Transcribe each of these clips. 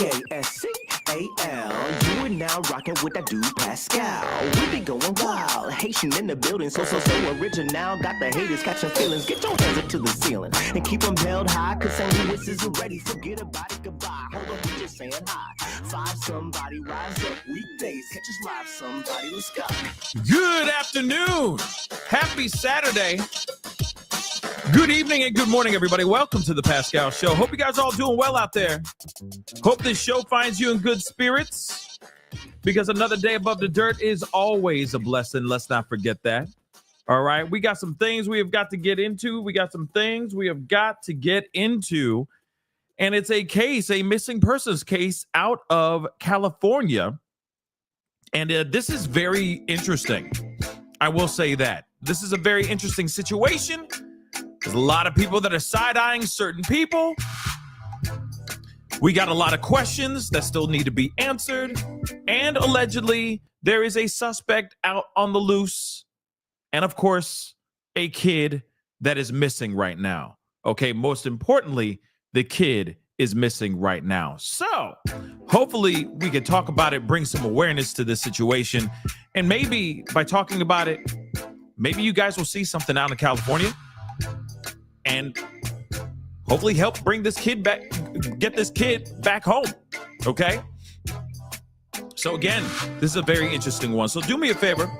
Pascal. You are now rocking with that dude Pascal. We be going wild, Haitian in the building, so original. Got the haters catching feelings. Get your hands up to the ceiling and keep them held high, cause St. Louis isn't ready. Forget about it, goodbye. Hold on, we just saying hi. Five somebody, rise up weekdays. Catch us live, somebody, let's go. Good afternoon. Happy Saturday. Good evening and good morning, everybody. Welcome to the Pascal Show. Hope you guys are all doing well out there. Hope this show finds you in good spirits, because another day above the dirt is always a blessing. Let's not forget that. All right. We got some things we have got to get into. And it's a case, a missing persons case out of California. And this is very interesting. I will say that. This is a very interesting situation. There's a lot of people that are side-eyeing certain people. We got a lot of questions that still need to be answered. And allegedly, there is a suspect out on the loose. And of course, a kid that is missing right now. Okay, most importantly, the kid is missing right now. So hopefully we can talk about it, bring some awareness to this situation. And maybe by talking about it, maybe you guys will see something out in California and hopefully help bring this kid back, get this kid back home. Okay. So again, this is a very interesting one. So do me a favor.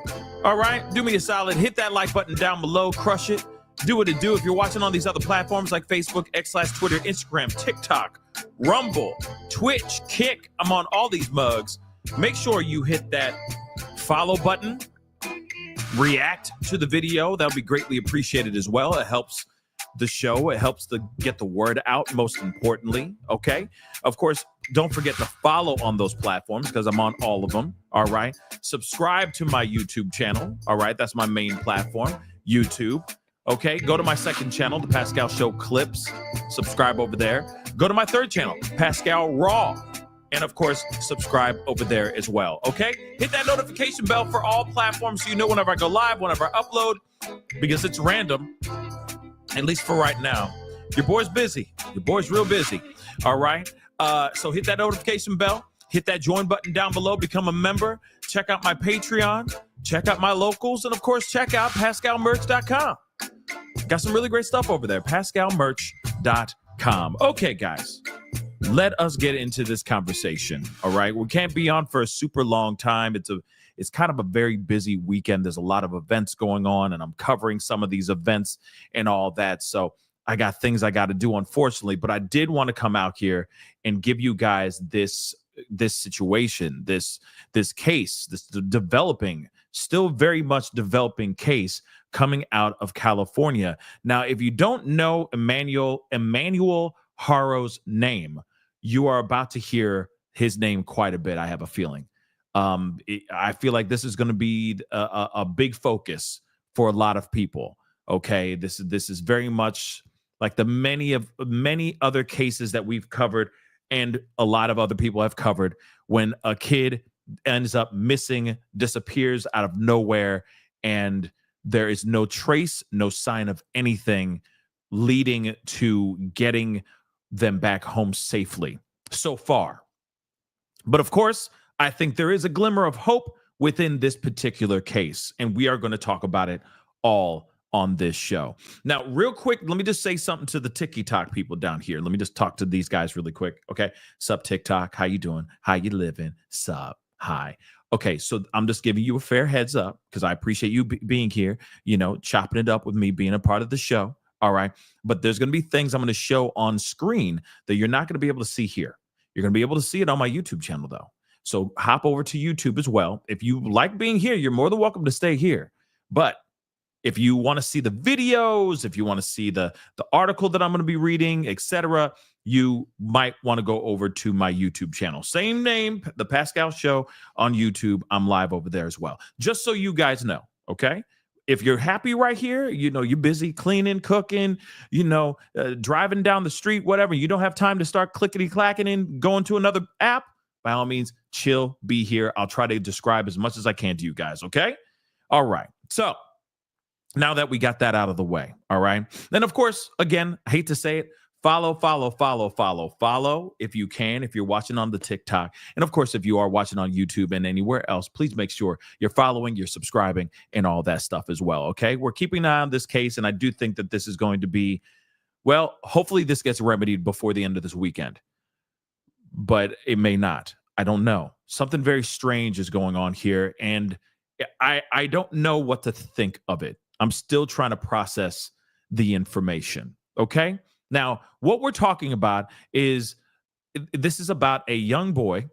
All right. Do me a solid. Hit that like button down below. Crush it. Do what it do. If you're watching on these other platforms like Facebook, X/Twitter, Instagram, TikTok, Rumble, Twitch, Kick, I'm on all these mugs. Make sure you hit that follow button. React to the video. That'll be greatly appreciated as well. It helps the show. It helps to get the word out, most importantly. Okay. Of course, don't forget to follow on those platforms because I'm on all of them. All right. Subscribe to my YouTube channel. All right. That's my main platform, YouTube. Okay. Go to my second channel, The Pascal Show Clips. Subscribe over there. Go to my third channel, Pascal Raw. And of course, subscribe over there as well. Okay. Hit that notification bell for all platforms so you know whenever I go live, whenever I upload, because it's random. At least for right now. Your boy's busy. Your boy's real busy. All right. So hit that notification bell. Hit that join button down below. Become a member. Check out my Patreon. Check out my locals. And of course, check out PascalMerch.com. Got some really great stuff over there. PascalMerch.com. Okay, guys. Let us get into this conversation. All right. We can't be on for a super long time. It's kind of a very busy weekend. There's a lot of events going on, and I'm covering some of these events and all that. So I got things I got to do, unfortunately. But I did want to come out here and give you guys this situation, this case, this developing, still very much developing case coming out of California. Now, if you don't know Emmanuel Haro's name, you are about to hear his name quite a bit, I have a feeling. I feel like this is going to be a big focus for a lot of people. Okay, this is very much like the many other cases that we've covered, and a lot of other people have covered, when a kid ends up missing, disappears out of nowhere, and there is no trace, no sign of anything leading to getting them back home safely so far. But of course, I think there is a glimmer of hope within this particular case, and we are going to talk about it all on this show. Now, real quick, let me just say something to the TikTok people down here. Let me just talk to these guys really quick, okay? Sup, TikTok? How you doing? How you living? Sup? Hi. Okay, so I'm just giving you a fair heads up because I appreciate you being here, chopping it up with me, being a part of the show, all right? But there's going to be things I'm going to show on screen that you're not going to be able to see here. You're going to be able to see it on my YouTube channel, though. So hop over to YouTube as well. If you like being here, you're more than welcome to stay here. But if you want to see the videos, if you want to see the article that I'm going to be reading, etc., you might want to go over to my YouTube channel. Same name, The Pascal Show on YouTube. I'm live over there as well. Just so you guys know, okay? If you're happy right here, you're busy cleaning, cooking, driving down the street, whatever, you don't have time to start clickety-clacking and going to another app, by all means, chill, be here. I'll try to describe as much as I can to you guys, okay? All right. So now that we got that out of the way, all right? Then, of course, again, I hate to say it, Follow if you can, if you're watching on the TikTok. And of course, if you are watching on YouTube and anywhere else, please make sure you're following, you're subscribing, and all that stuff as well. Okay. We're keeping an eye on this case. And I do think that this is going to be, well, hopefully this gets remedied before the end of this weekend, but it may not. I don't know. Something very strange is going on here. And I don't know what to think of it. I'm still trying to process the information. Okay. Now, what we're talking about is this is about a young boy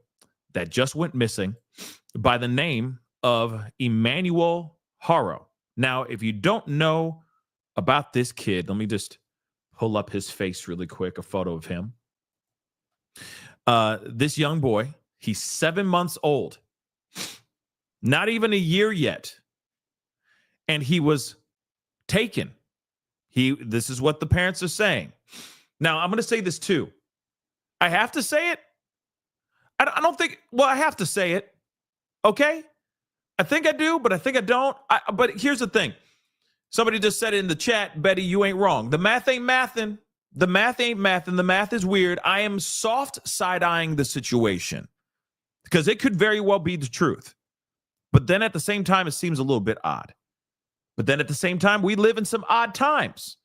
that just went missing by the name of Emmanuel Haro. Now, if you don't know about this kid, let me just pull up his face really quick, a photo of him. This young boy, he's 7 months old, not even a year yet, and he was taken. This is what the parents are saying. Now, I'm going to say this too. I have to say it. I don't think, well, I have to say it. Okay? I think I do, but I think I don't. But here's the thing. Somebody just said it in the chat, Betty, you ain't wrong. The math ain't mathing. The math ain't mathing. The math is weird. I am soft side-eyeing the situation because it could very well be the truth. But then at the same time, it seems a little bit odd. But then at the same time, we live in some odd times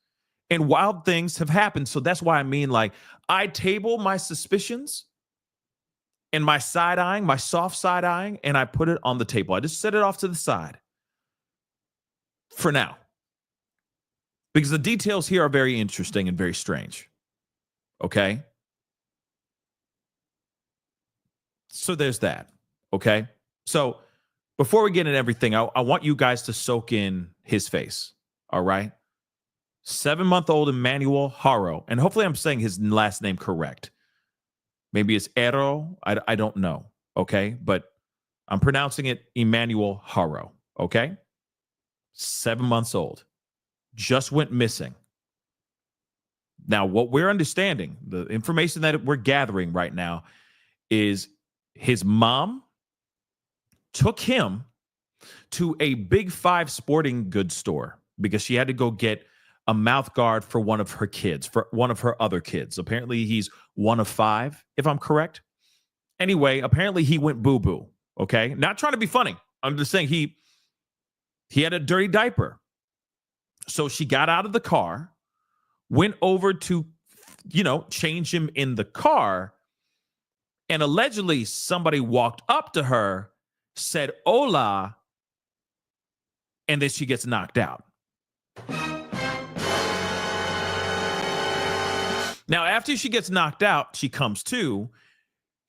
and wild things have happened. So that's why I mean, like, I table my suspicions and my side-eyeing, my soft side-eyeing, and I put it on the table. I just set it off to the side for now. Because the details here are very interesting and very strange. Okay? So there's that. Okay? So before we get into everything, I want you guys to soak in his face. All right? 7-month-old Emmanuel Haro. And hopefully I'm saying his last name correct. Maybe it's Haro. I don't know. Okay? But I'm pronouncing it Emmanuel Haro. Okay? 7 months old. Just went missing. Now, what we're understanding, the information that we're gathering right now is his mom took him to a Big Five sporting goods store because she had to go get a mouth guard for one of her kids, for one of her other kids. Apparently, he's one of 5, if I'm correct. Anyway, apparently he went boo-boo, okay? Not trying to be funny. I'm just saying he had a dirty diaper. So she got out of the car, went over to, change him in the car. And allegedly somebody walked up to her, said, "Hola," and then she gets knocked out. Now, after she gets knocked out, she comes to.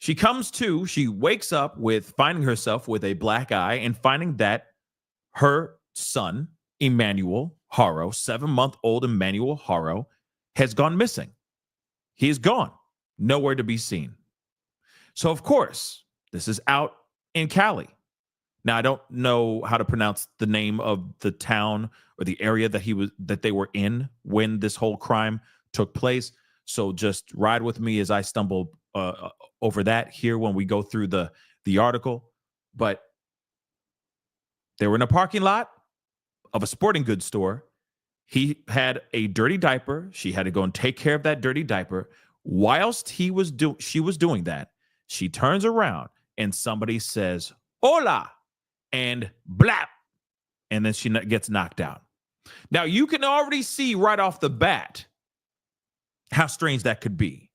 She wakes up with finding herself with a black eye and finding that her son, Emmanuel Haro, 7-month-old Emmanuel Haro, has gone missing. He is gone, nowhere to be seen. So, of course, this is out in Cali. Now, I don't know how to pronounce the name of the town or the area that they were in when this whole crime took place. So just ride with me as I stumble over that here when we go through the article. But they were in a parking lot of a sporting goods store. He had a dirty diaper. She had to go and take care of that dirty diaper. Whilst she was doing that, she turns around and somebody says, "Hola," and blap, and then she gets knocked out. Now, you can already see right off the bat how strange that could be,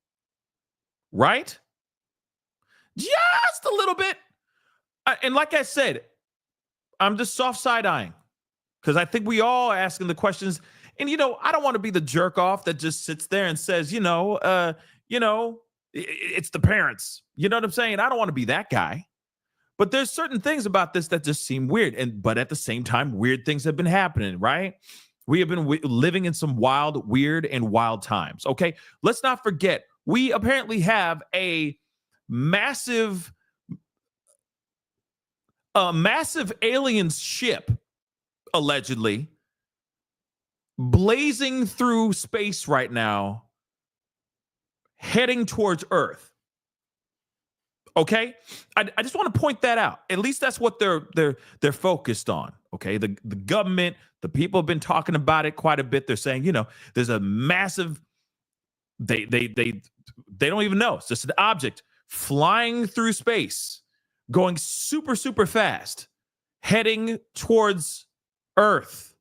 right? Just a little bit. And like I said, I'm just soft side-eyeing because I think we all are asking the questions. And, I don't want to be the jerk off that just sits there and says, it's the parents. You know what I'm saying? I don't want to be that guy. But there's certain things about this that just seem weird. But at the same time, weird things have been happening, right? We have been living in some weird and wild times. Okay, let's not forget, we apparently have a massive alien ship, allegedly, blazing through space right now, heading towards Earth. Okay, I just want to point that out. At least that's what they're focused on. Okay, the government, the people have been talking about it quite a bit. They're saying, there's a massive They don't even know. It's just an object flying through space, going super, super fast, heading towards Earth.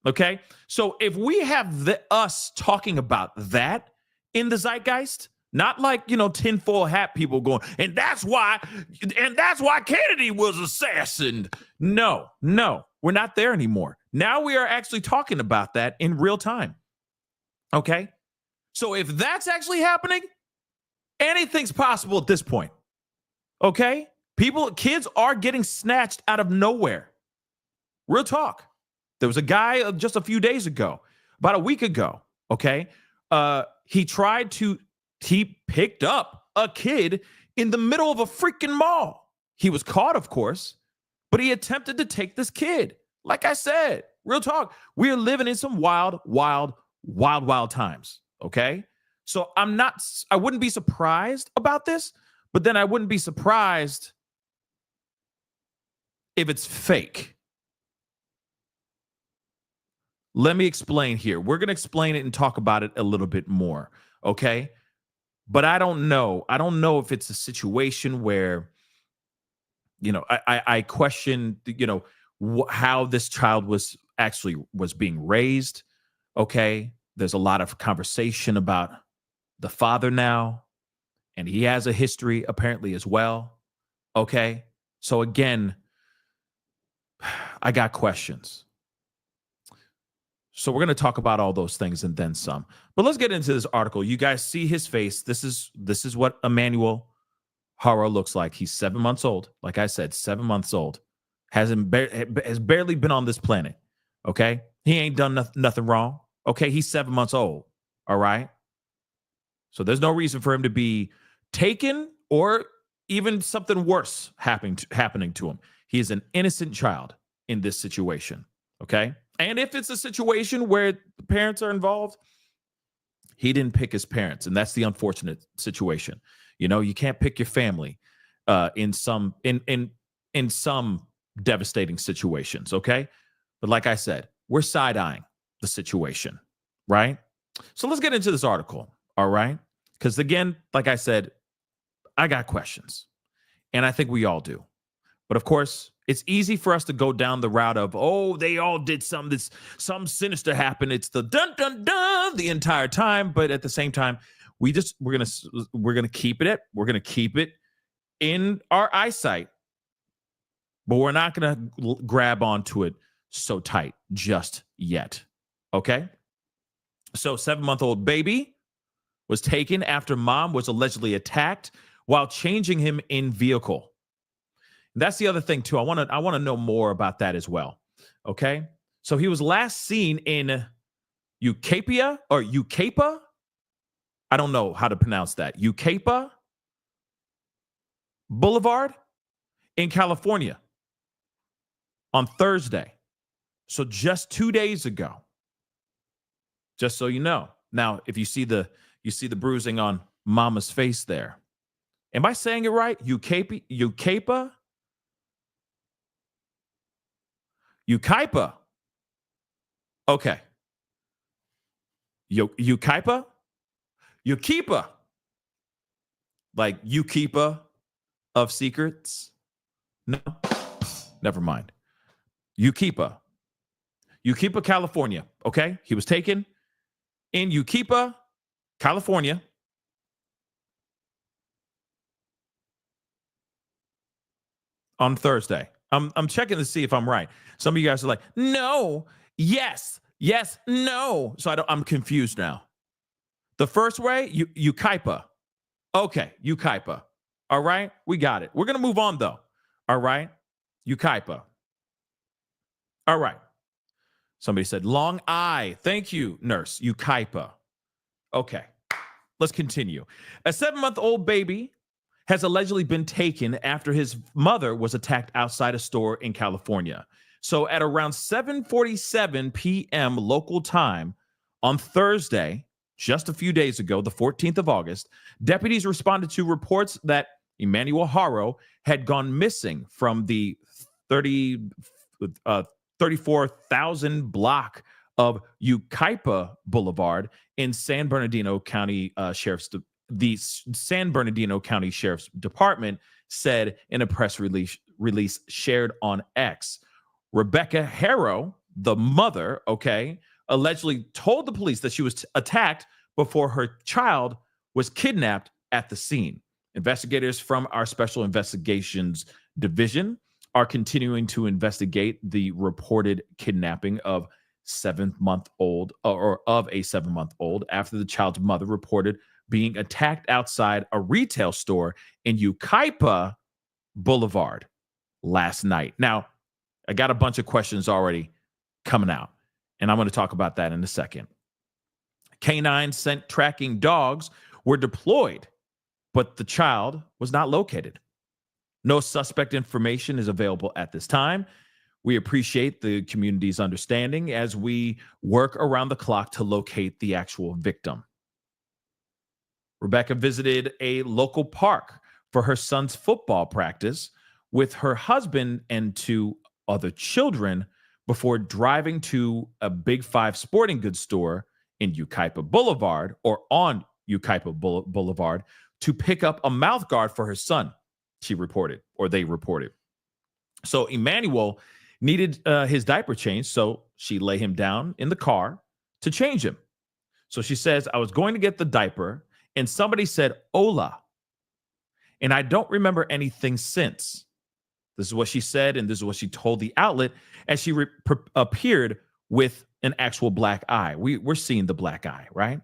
Okay. So if we have us talking about that in the zeitgeist, not like, tinfoil hat people going, and that's why Kennedy was assassinated. No, we're not there anymore. Now we are actually talking about that in real time. Okay. So if that's actually happening, anything's possible at this point. Okay. Kids are getting snatched out of nowhere. Real talk. There was a guy just a few days ago, about a week ago. Okay. He picked up a kid in the middle of a freaking mall. He was caught, of course, but he attempted to take this kid. Like I said, real talk. We are living in some wild, wild, wild, wild times. Okay. So I wouldn't be surprised about this, but then I wouldn't be surprised if it's fake. Let me explain here. We're going to explain it and talk about it a little bit more. Okay. But I don't know. I don't know if it's a situation where, I question, how this child was being raised. Okay. There's a lot of conversation about the father now, and he has a history apparently as well. Okay. So again, I got questions. So we're going to talk about all those things and then some. But let's get into this article. You guys see his face. This is what Emmanuel Haro looks like. He's 7 months old. Like I said, 7 months old. Has barely been on this planet. Okay? He ain't done nothing wrong. Okay? He's 7 months old. All right? So there's no reason for him to be taken or even something worse happening to him. He is an innocent child in this situation. Okay? And if it's a situation where the parents are involved, he didn't pick his parents, and that's the unfortunate situation. You can't pick your family in some devastating situations. Okay, but like I said, we're side-eyeing the situation, right? So let's get into this article. All right, because again, like I said, I got questions, and I think we all do. But of course, it's easy for us to go down the route of, they all did some sinister happened. It's the dun dun dun the entire time. But at the same time, we're gonna keep it in our eyesight, but we're not gonna grab onto it so tight just yet. Okay. So 7-month-old baby was taken after mom was allegedly attacked while changing him in vehicle. That's the other thing too. I want to know more about that as well. Okay. So he was last seen in Ucapia. I don't know how to pronounce that. Ucapa Boulevard in California on Thursday. So just 2 days ago. Just so you know. Now, if you see the bruising on mama's face there. Am I saying it right? Ucapa? Ukaipa. Okay. Ukaipa? Ukipa. Like Ukipa of secrets? No. Never mind. Ukipa, California. Okay. He was taken in Ukipa, California. On Thursday. I'm checking to see if I'm right. Some of you guys are like, no, yes, no. So I'm confused now. The first way, Ukaipa. Okay, Ukaipa. All right, we got it. We're going to move on, though. All right, Ukaipa. All right. Somebody said, long I. Thank you, nurse. Ukaipa. Okay, let's continue. A 7-month-old baby has allegedly been taken after his mother was attacked outside a store in California. So at around 7:47 p.m. local time on Thursday, just a few days ago, the 14th of August, deputies responded to reports that Emmanuel Haro had gone missing from the 34,000 block of Yucaipa Boulevard in San Bernardino County the San Bernardino County Sheriff's Department said in a press release shared on X. Rebecca Haro, the mother, allegedly told the police that she was attacked before her child was kidnapped at the scene. Investigators from our Special Investigations Division are continuing to investigate the reported kidnapping of 7-month-old or of a 7-month-old after the child's mother reported being attacked outside a retail store in Yucaipa Boulevard last night. Now, I got a bunch of questions already coming out, and I'm going to talk about that in a second. Canine scent tracking dogs were deployed, but the child was not located. No suspect information is available at this time. We appreciate the community's understanding as we work around the clock to locate the actual victim. Rebecca visited a local park for her son's football practice with her husband and 2 other children before driving to a Big 5 sporting goods store in Yucaipa Boulevard or on Yucaipa Boulevard to pick up a mouth guard for her son, she reported, or they reported. So Emmanuel needed his diaper changed, so she lay him down in the car to change him. So she says, I was going to get the diaper, and somebody said, hola. And I don't remember anything since. This is what she said, and this is what she told the outlet as she appeared with an actual black eye. We're seeing the black eye, right?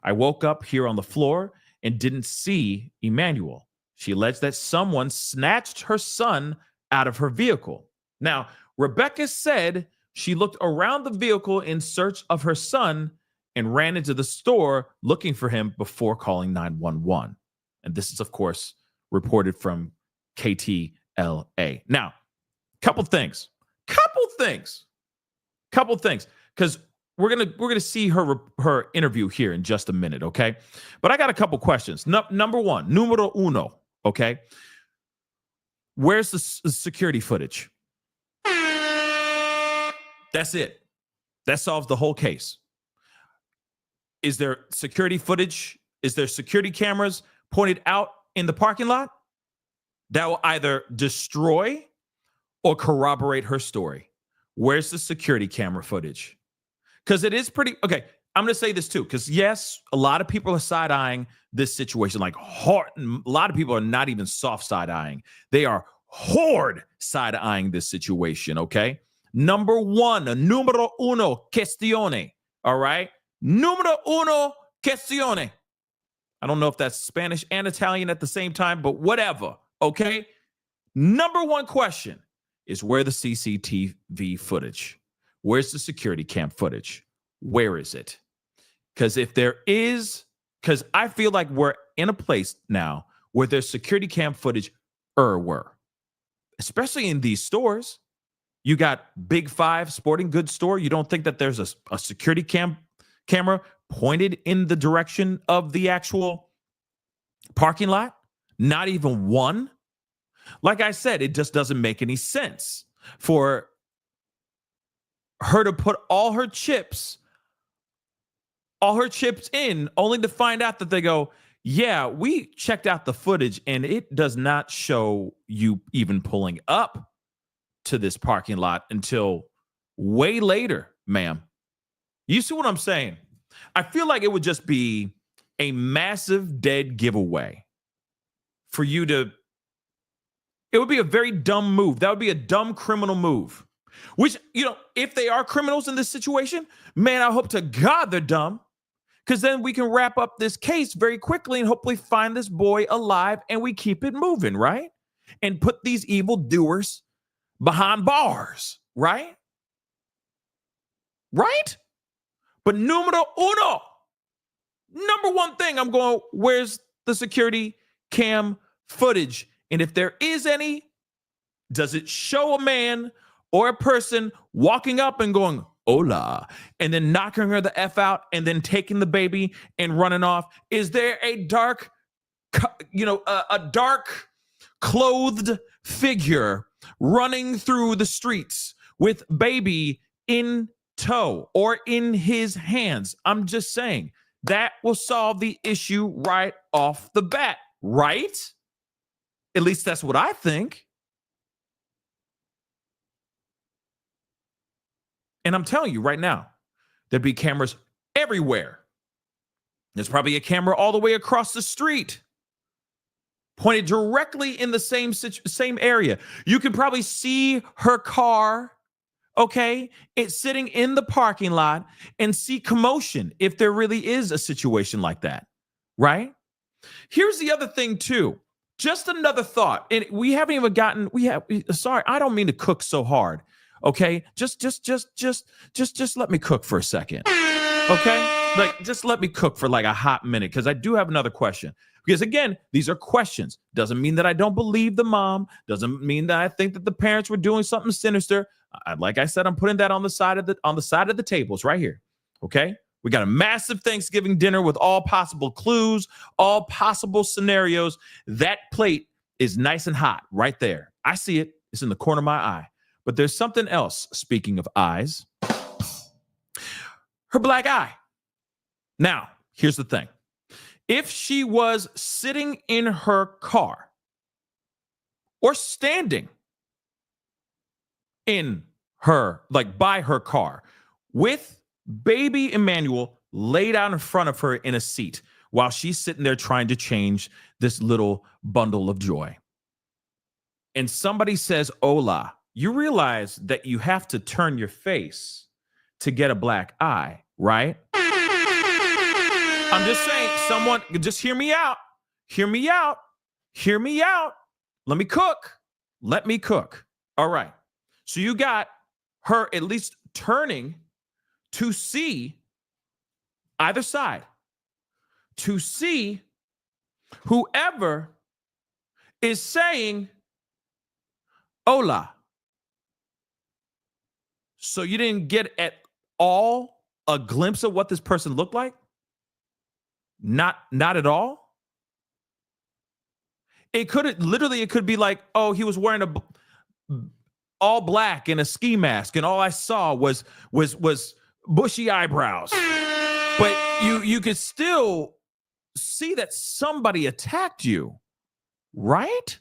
I woke up here on the floor and didn't see Emmanuel. She alleged that someone snatched her son out of her vehicle. Now, Rebecca said she looked around the vehicle in search of her son and ran into the store looking for him before calling 911. And this is, of course, reported from KTLA. Now, couple things, because we're gonna see her interview here in just a minute, okay? But I got a couple questions. Number one, numero uno, okay? Where's the security footage? That's it. That solves the whole case. Is there security footage? Is there security cameras pointed out in the parking lot that will either destroy or corroborate her story? Where's the security camera footage? Because it is pretty, okay, I'm going to say this too, because yes, a lot of people are side-eyeing this situation, like hard. A lot of people are not even soft side-eyeing. They are hard side-eyeing this situation, okay? Number one, numero uno, questione, all right? Numero uno, questione. I don't know if that's Spanish and Italian at the same time, but whatever, okay? Number one question is where the CCTV footage? Where's the security cam footage? Where is it? Because if there is, because I feel like we're in a place now where there's security cam footage especially in these stores. You got Big 5 sporting goods store. You don't think that there's a security camera pointed in the direction of the actual parking lot? Not even one. Like I said, it just doesn't make any sense for her to put all her chips in only to find out that they go, yeah, we checked out the footage and it does not show you even pulling up to this parking lot until way later, ma'am. You see what I'm saying? I feel like it would just be a massive dead giveaway for you to, it would be a very dumb move. That would be a dumb criminal move, which, you know, if they are criminals in this situation, man, I hope to God they're dumb, because then we can wrap up this case very quickly and hopefully find this boy alive and we keep it moving, right? And put these evil doers behind bars, right? Right? But numero uno, number one thing, I'm going, where's the security cam footage? And if there is any, does it show a man or a person walking up and going, hola, and then knocking her the F out and then taking the baby and running off? Is there a dark, a dark clothed figure running through the streets with baby in toe or in his hands. I'm just saying that will solve the issue right off the bat, right? At least that's what I think. And I'm telling you right now, there'd be cameras everywhere. There's probably a camera all the way across the street, pointed directly in the same area. You could probably see her car, okay, it's sitting in the parking lot, and see commotion if there really is a situation like that, right? Here's the other thing too. Just another thought, and we haven't even gotten. Sorry, I don't mean to cook so hard. Okay, just let me cook for a second. Okay, like just let me cook for like a hot minute because I do have another question. Because again, these are questions. Doesn't mean that I don't believe the mom. Doesn't mean that I think that the parents were doing something sinister. Like I said, I'm putting that on the side of the tables right here. Okay. We got a massive Thanksgiving dinner with all possible clues, all possible scenarios. That plate is nice and hot right there. I see it. It's in the corner of my eye. But there's something else, speaking of eyes. Her black eye. Now, here's the thing. If she was sitting in her car or standing in her, like by her car, with baby Emmanuel laid out in front of her in a seat while she's sitting there trying to change this little bundle of joy. And somebody says, hola, you realize that you have to turn your face to get a black eye, right? I'm just saying, someone, just hear me out. Hear me out. Hear me out. Let me cook. Let me cook. All right. So you got her at least turning to see either side, to see whoever is saying hola. So you didn't get at all a glimpse of what this person looked like? Not at all? It could be like, oh, he was wearing a all black and a ski mask, and all I saw was bushy eyebrows. But you could still see that somebody attacked you, right?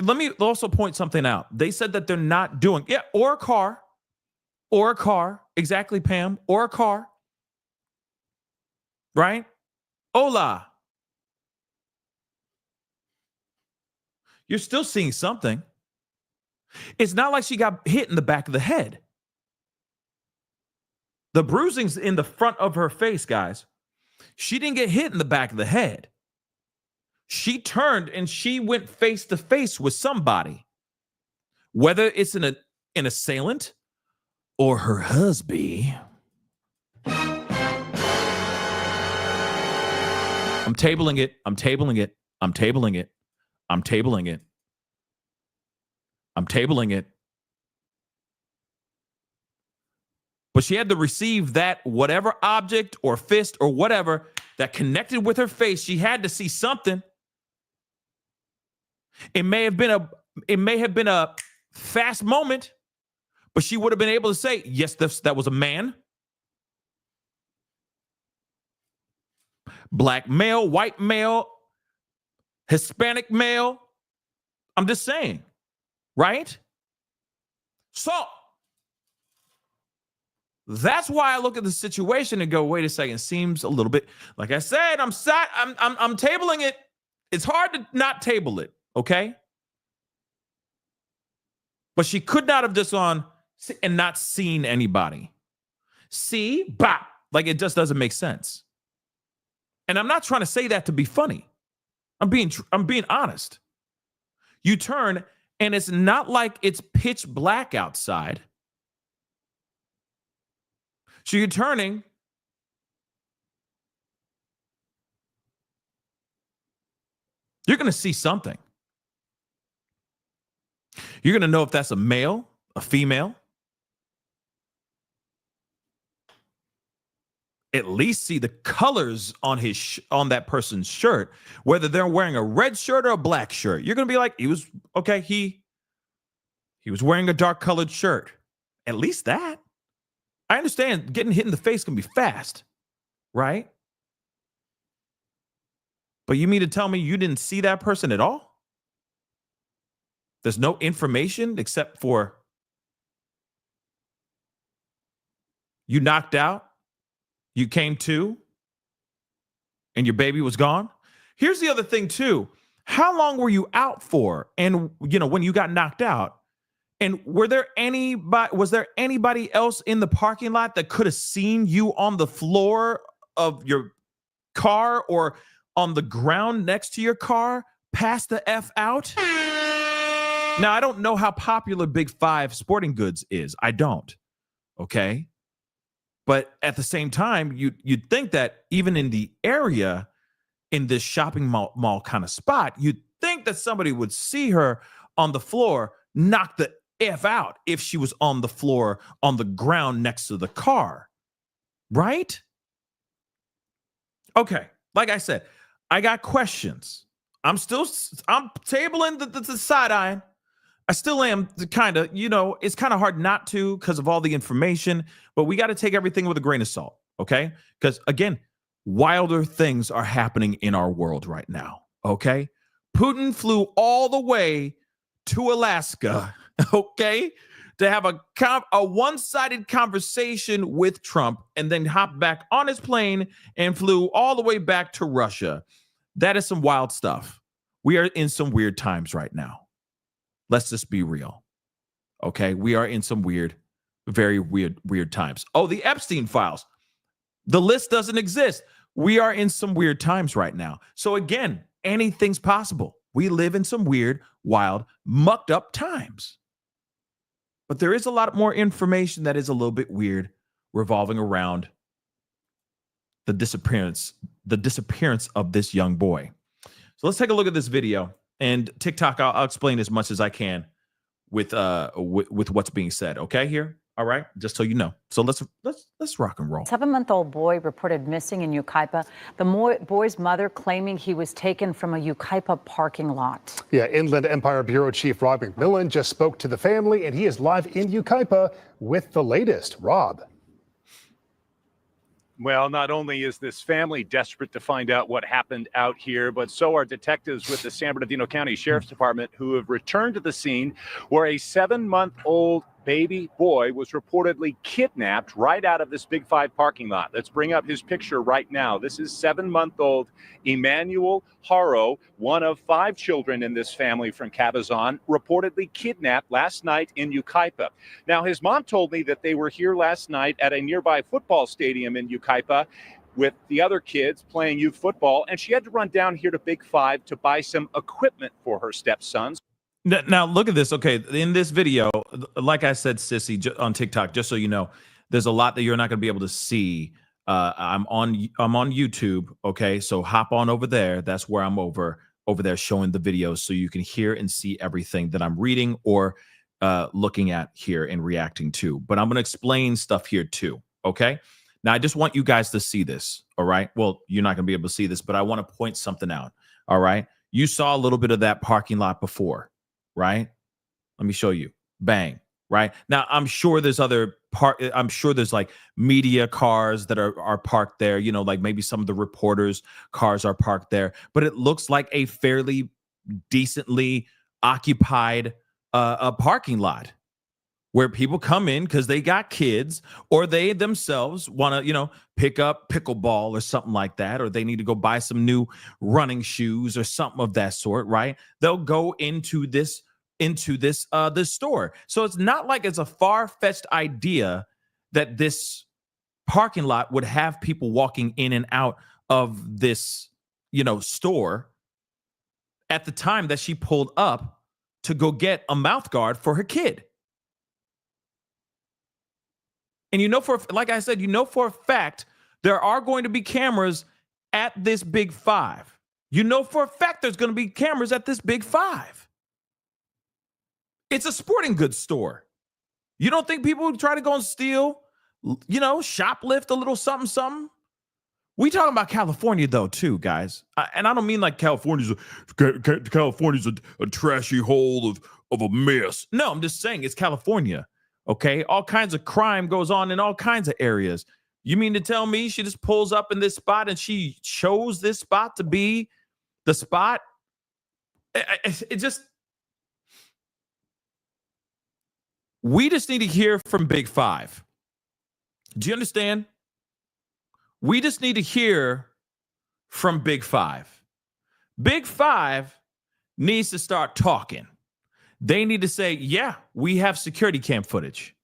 Let me also point something out. They said that they're not doing, or a car, exactly, Pam, or a car, right? Hola. You're still seeing something. It's not like she got hit in the back of the head. The bruising's in the front of her face, guys. She didn't get hit in the back of the head. She turned and she went face to face with somebody, whether it's an assailant or her husband. I'm tabling it. I'm tabling it. I'm tabling it. I'm tabling it. I'm tabling it. But she had to receive that whatever object or fist or whatever that connected with her face. She had to see something. It may have been a fast moment, but she would have been able to say, yes, that was a man. Black male, white male, Hispanic male. I'm just saying, right? So that's why I look at the situation and go, wait a second, seems a little bit, like I said, I'm tabling it. It's hard to not table it, okay? But she could not have just gone and not seen anybody. See, bop, like it just doesn't make sense. And I'm not trying to say that to be funny. I'm being honest. You turn and it's not like it's pitch black outside. So you're turning. You're going to see something. You're going to know if that's a male, a female. At least see the colors on on that person's shirt, whether they're wearing a red shirt or a black shirt. You're going to be like, he was okay. He He was wearing a dark colored shirt. At least that. I understand getting hit in the face can be fast, right? But you mean to tell me you didn't see that person at all? There's no information except for you knocked out, you came to, and your baby was gone? Here's the other thing too. How long were you out for? And when you got knocked out, and was there anybody else in the parking lot that could have seen you on the floor of your car or on the ground next to your car? Pass the F out? Now, I don't know how popular Big Five Sporting Goods is. I don't. Okay. But at the same time, you'd think that even in the area, in this shopping mall kind of spot, you'd think that somebody would see her on the floor, knock the F out if she was on the floor, on the ground next to the car. Right? Okay. Like I said, I got questions. I'm tabling the side-eye. I still am kind of, it's kind of hard not to because of all the information, but we got to take everything with a grain of salt, okay? Because again, wilder things are happening in our world right now, okay? Putin flew all the way to Alaska, okay, to have a one-sided conversation with Trump and then hopped back on his plane and flew all the way back to Russia. That is some wild stuff. We are in some weird times right now. Let's just be real. Okay, we are in some very weird times. Oh, the Epstein files. The list doesn't exist. We are in some weird times right now. So again, anything's possible. We live in some weird, wild, mucked up times. But there is a lot more information that is a little bit weird revolving around the disappearance of this young boy. So let's take a look at this video. And TikTok, I'll explain as much as I can with what's being said. Okay, here, all right, just so you know. So let's rock and roll. 7-month-old boy reported missing in Yucaipa. The boy's mother claiming he was taken from a Yucaipa parking lot. Yeah, Inland Empire Bureau Chief Rob McMillan just spoke to the family, and he is live in Yucaipa with the latest. Rob. Well, not only is this family desperate to find out what happened out here, but so are detectives with the San Bernardino County Sheriff's Department who have returned to the scene where a 7-month-old baby boy was reportedly kidnapped right out of this Big Five parking lot. Let's bring up his picture right now. This is 7-month-old Emmanuel Haro, one of 5 children in this family from Cabazon, reportedly kidnapped last night in Yucaipa. Now, his mom told me that they were here last night at a nearby football stadium in Yucaipa with the other kids playing youth football, and she had to run down here to Big Five to buy some equipment for her stepsons. Now look at this. Okay, in this video, like I said, Sissy, on TikTok, just so you know, there's a lot that you're not going to be able to see. I'm on YouTube. Okay, so hop on over there. That's where I'm over there showing the videos, so you can hear and see everything that I'm reading or looking at here and reacting to. But I'm going to explain stuff here too. Okay. Now I just want you guys to see this. All right. Well, you're not going to be able to see this, but I want to point something out. All right. You saw a little bit of that parking lot before. Right? Let me show you. Bang. Right? Now, I'm sure there's I'm sure there's like media cars that are parked there, like maybe some of the reporters' cars are parked there, but it looks like a fairly decently occupied a parking lot where people come in because they got kids or they themselves want to, pick up pickleball or something like that, or they need to go buy some new running shoes or something of that sort, right? They'll go into this store. So it's not like it's a far-fetched idea that this parking lot would have people walking in and out of this, store at the time that she pulled up to go get a mouth guard for her kid. And like I said, for a fact, there are going to be cameras at this Big Five. For a fact there's going to be cameras at this Big Five. It's a sporting goods store. You don't think people would try to go and steal, shoplift a little something? We talking about California though, too, guys. And I don't mean like California's a trashy hole of a mess. No, I'm just saying it's California. Okay. All kinds of crime goes on in all kinds of areas. You mean to tell me she just pulls up in this spot and she chose this spot to be the spot? It just, we just need to hear from Big Five. Do you understand? We just need to hear from Big Five. Big Five needs to start talking. They need to say, yeah, we have security cam footage.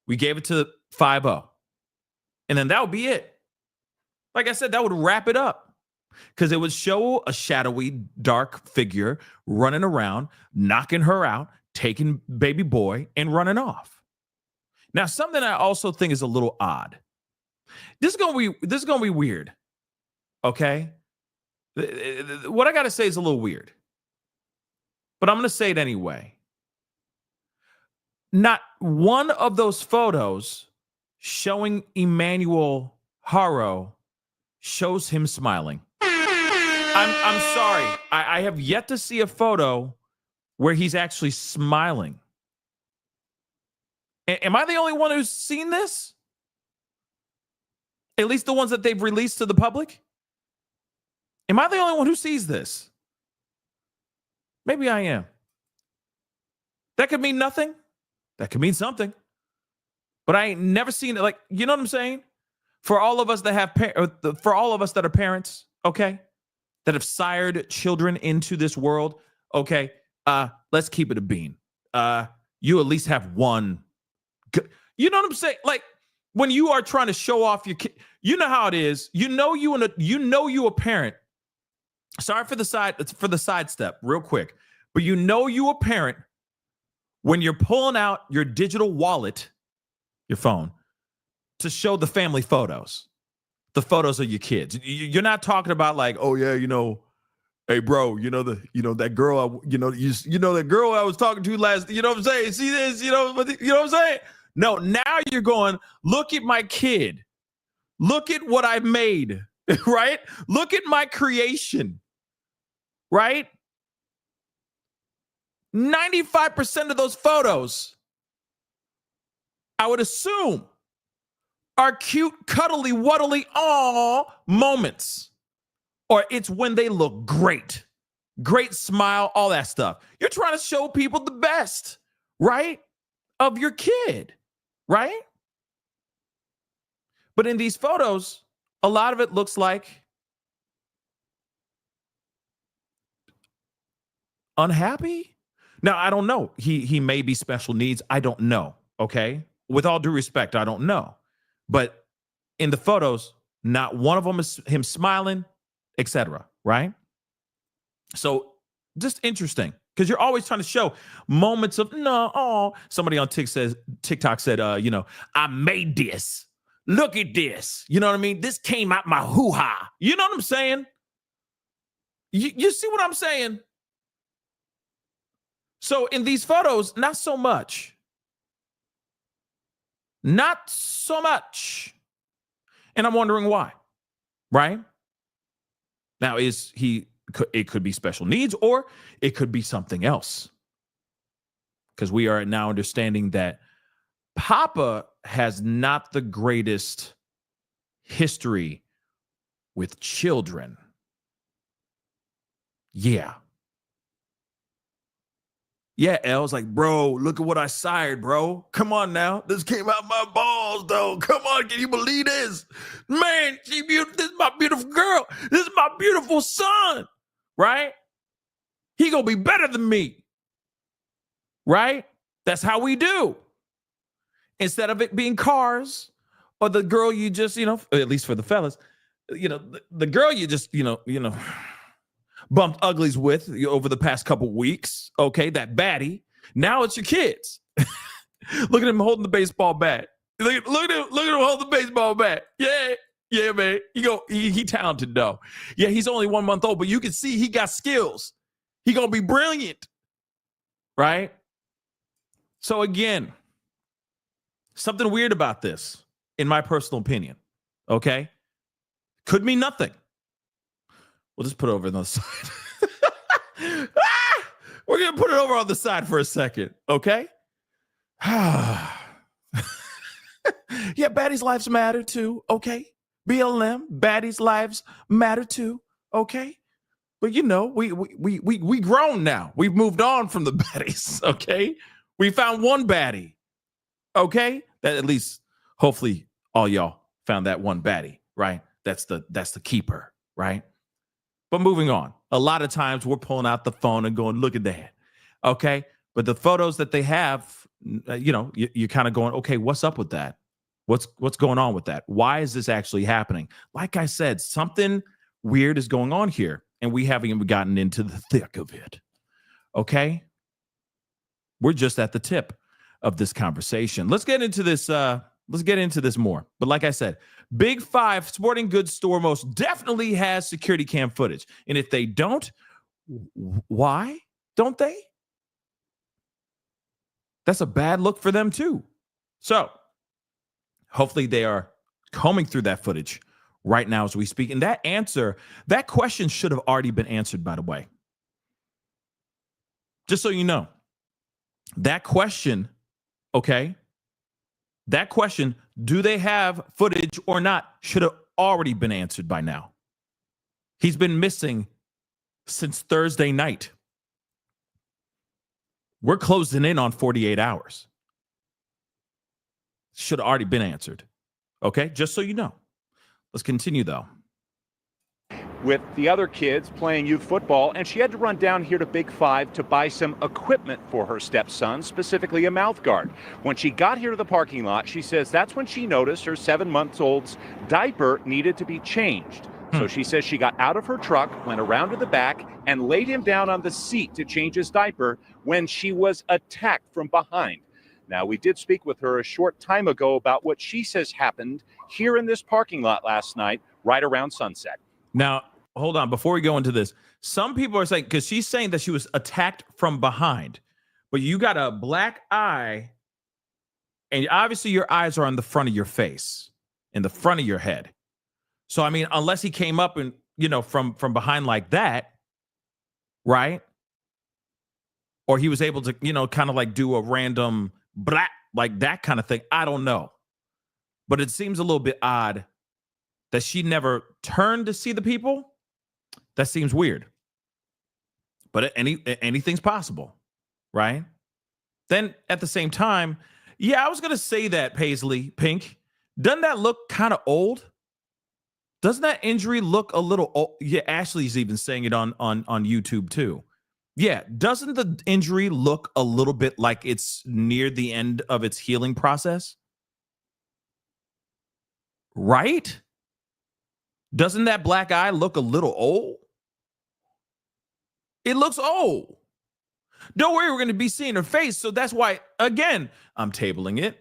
We gave it to 5-0. And then that would be it. Like I said, that would wrap it up. Because it would show a shadowy, dark figure running around, knocking her out, taking baby boy, and running off. Now, something I also think is a little odd. This is gonna be weird. Okay? What I gotta say is a little weird. But I'm gonna say it anyway. Not one of those photos showing Emmanuel Haro shows him smiling. I'm sorry. I have yet to see a photo where he's actually smiling. Am I the only one who's seen this? At least the ones that they've released to the public? Am I the only one who sees this? Maybe I am. That could mean nothing. That could mean something. But I ain't never seen it. Like, you know what I'm saying? For all of us that have, for all of us that are parents, okay, that have sired children into this world, okay, let's keep it a bean. You at least have one. You know what I'm saying? Like, when you are trying to show off your kid, you know how it is. You know you a parent. Sorry for the sidestep, real quick, but you know you a parent when you're pulling out your digital wallet, your phone, to show the family photos, the photos of your kids. You're not talking about like, oh yeah, hey bro, that girl, that girl I was talking to last, you know what I'm saying? See this, you know what I'm saying? No, now you're going, look at my kid. Look at what I made, right? Look at my creation, right? 95% of those photos, I would assume, are cute, cuddly, wuddly, aw moments. Or it's when they look great. Great smile, all that stuff. You're trying to show people the best, right? Of your kid, right? But in these photos, a lot of it looks like unhappy. Now, I don't know. He may be special needs. I don't know. Okay. With all due respect, I don't know. But in the photos, not one of them is him smiling, etc. Right? So just interesting, because you're always trying to show moments of somebody on TikTok said, I made this. Look at this. You know what I mean? This came out my hoo-ha. You know what I'm saying? You see what I'm saying? So in these photos, not so much. Not so much. And I'm wondering why, right? Now, it could be special needs, or it could be something else. Because we are now understanding that Papa has not the greatest history with children. Yeah. Yeah, El's like, bro, look at what I sired, bro. Come on now. This came out my balls, though. Come on, can you believe this? Man, this is my beautiful girl. This is my beautiful son, right? He gonna be better than me, right? That's how we do. Instead of it being cars or the girl you just, at least for the fellas, the girl you just, bumped uglies with over the past couple weeks. Okay, that baddie. Now it's your kids. Look at him holding the baseball bat. Look at him holding the baseball bat. Yeah, man. He talented though. Yeah, he's only 1 month old, but you can see he got skills. He gonna be brilliant, right? So again, something weird about this, in my personal opinion. Okay, could mean nothing. We'll just put it over on the other side. We're going to put it over on the side for a second, okay? Yeah, baddies' lives matter too, okay? BLM, baddies' lives matter too, okay? But you know, we grown now. We've moved on from the baddies, okay? We found one baddie, okay? That at least, hopefully, all y'all found that one baddie, right? That's the keeper, right? But moving on. A lot of times we're pulling out the phone and going, look at that, okay? But the photos that they have, you're kind of going, okay, what's up with that? What's going on with that? Why is this actually happening? Like I said, something weird is going on here, and we haven't even gotten into the thick of it. Okay? We're just at the tip of this conversation. Let's get into this. Let's get into this more. But like I said, Big Five sporting goods store most definitely has security cam footage. And if they don't, why don't they? That's a bad look for them too. So hopefully they are combing through that footage right now as we speak. And that question should have already been answered, by the way. Just so you know, that question, okay, that question, do they have footage or not, should have already been answered by now. He's been missing since Thursday night. We're closing in on 48 hours. Should have already been answered. Okay, just so you know. Let's continue, though. With the other kids playing youth football, and she had to run down here to Big Five to buy some equipment for her stepson, specifically a mouth guard. When she got here to the parking lot, she says that's when she noticed her 7-month-old's diaper needed to be changed. So she says she got out of her truck, went around to the back, and laid him down on the seat to change his diaper when she was attacked from behind. Now, we did speak with her a short time ago about what she says happened here in this parking lot last night, right around sunset. Now, hold on. Before we go into this, some people are saying, because she's saying that she was attacked from behind, but you got a black eye, and obviously your eyes are on the front of your face, in the front of your head. So, I mean, unless he came up and, from behind like that, right? Or he was able to, kind of like do a random blah, like that kind of thing. I don't know. But it seems a little bit odd that she never turned to see the people. That seems weird. But anything's possible, right? Then at the same time, yeah, I was going to say that, Paisley Pink. Doesn't that look kind of old? Doesn't that injury look a little old? Yeah, Ashley's even saying it on YouTube too. Yeah, doesn't the injury look a little bit like it's near the end of its healing process? Right? Doesn't that black eye look a little old? It looks old. Don't worry, we're going to be seeing her face. So that's why, again, I'm tabling it.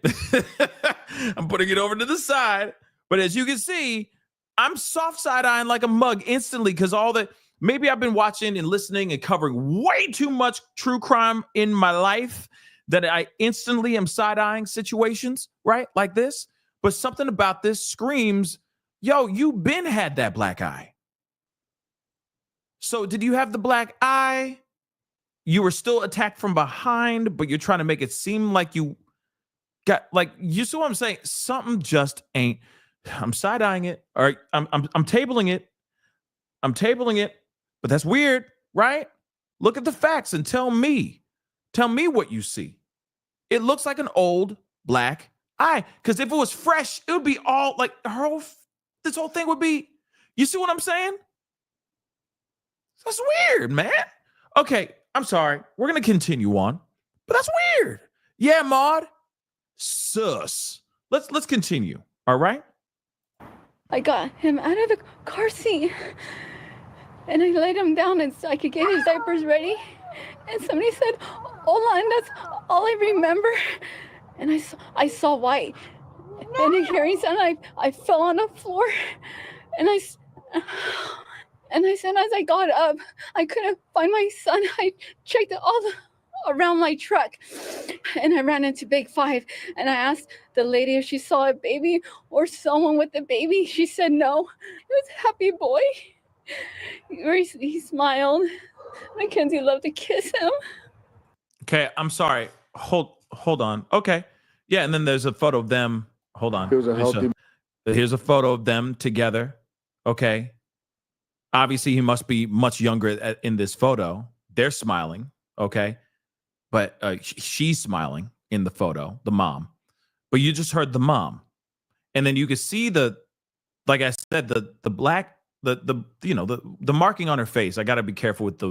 I'm putting it over to the side. But as you can see, I'm soft side-eyeing like a mug instantly because maybe I've been watching and listening and covering way too much true crime in my life that I instantly am side-eyeing situations, right? Like this. But something about this screams, yo, you been had that black eye. So did you have the black eye? You were still attacked from behind, but you're trying to make it seem like you got, like, you see what I'm saying? Something just ain't. I'm side-eyeing it. All right, I'm tabling it. I'm tabling it. But that's weird, right? Look at the facts and tell me what you see. It looks like an old black eye. Because if it was fresh, it would be all like this whole thing would be. You see what I'm saying? That's weird, man. Okay, I'm sorry. We're gonna continue on, but that's weird. Yeah, Maud. Sus. Let's continue. All right. I got him out of the car seat and I laid him down and so I could get his diapers ready. And somebody said, "Hola," and that's all I remember. And I saw white. And a hearing sound, I fell on the floor. And I said, as I got up, I couldn't find my son. I checked around my truck. And I ran into Big Five. And I asked the lady if she saw a baby or someone with a baby. She said no. It was a happy boy. He smiled. Mackenzie loved to kiss him. Okay, I'm sorry. Hold on. Okay. Yeah, and then there's a photo of them. Hold on. It was a healthy. Here's a photo of them together. Okay. Obviously, he must be much younger in this photo. They're smiling. Okay. But she's smiling in the photo, the mom. But you just heard the mom. And then you could see like I said, the black, the marking on her face. I got to be careful with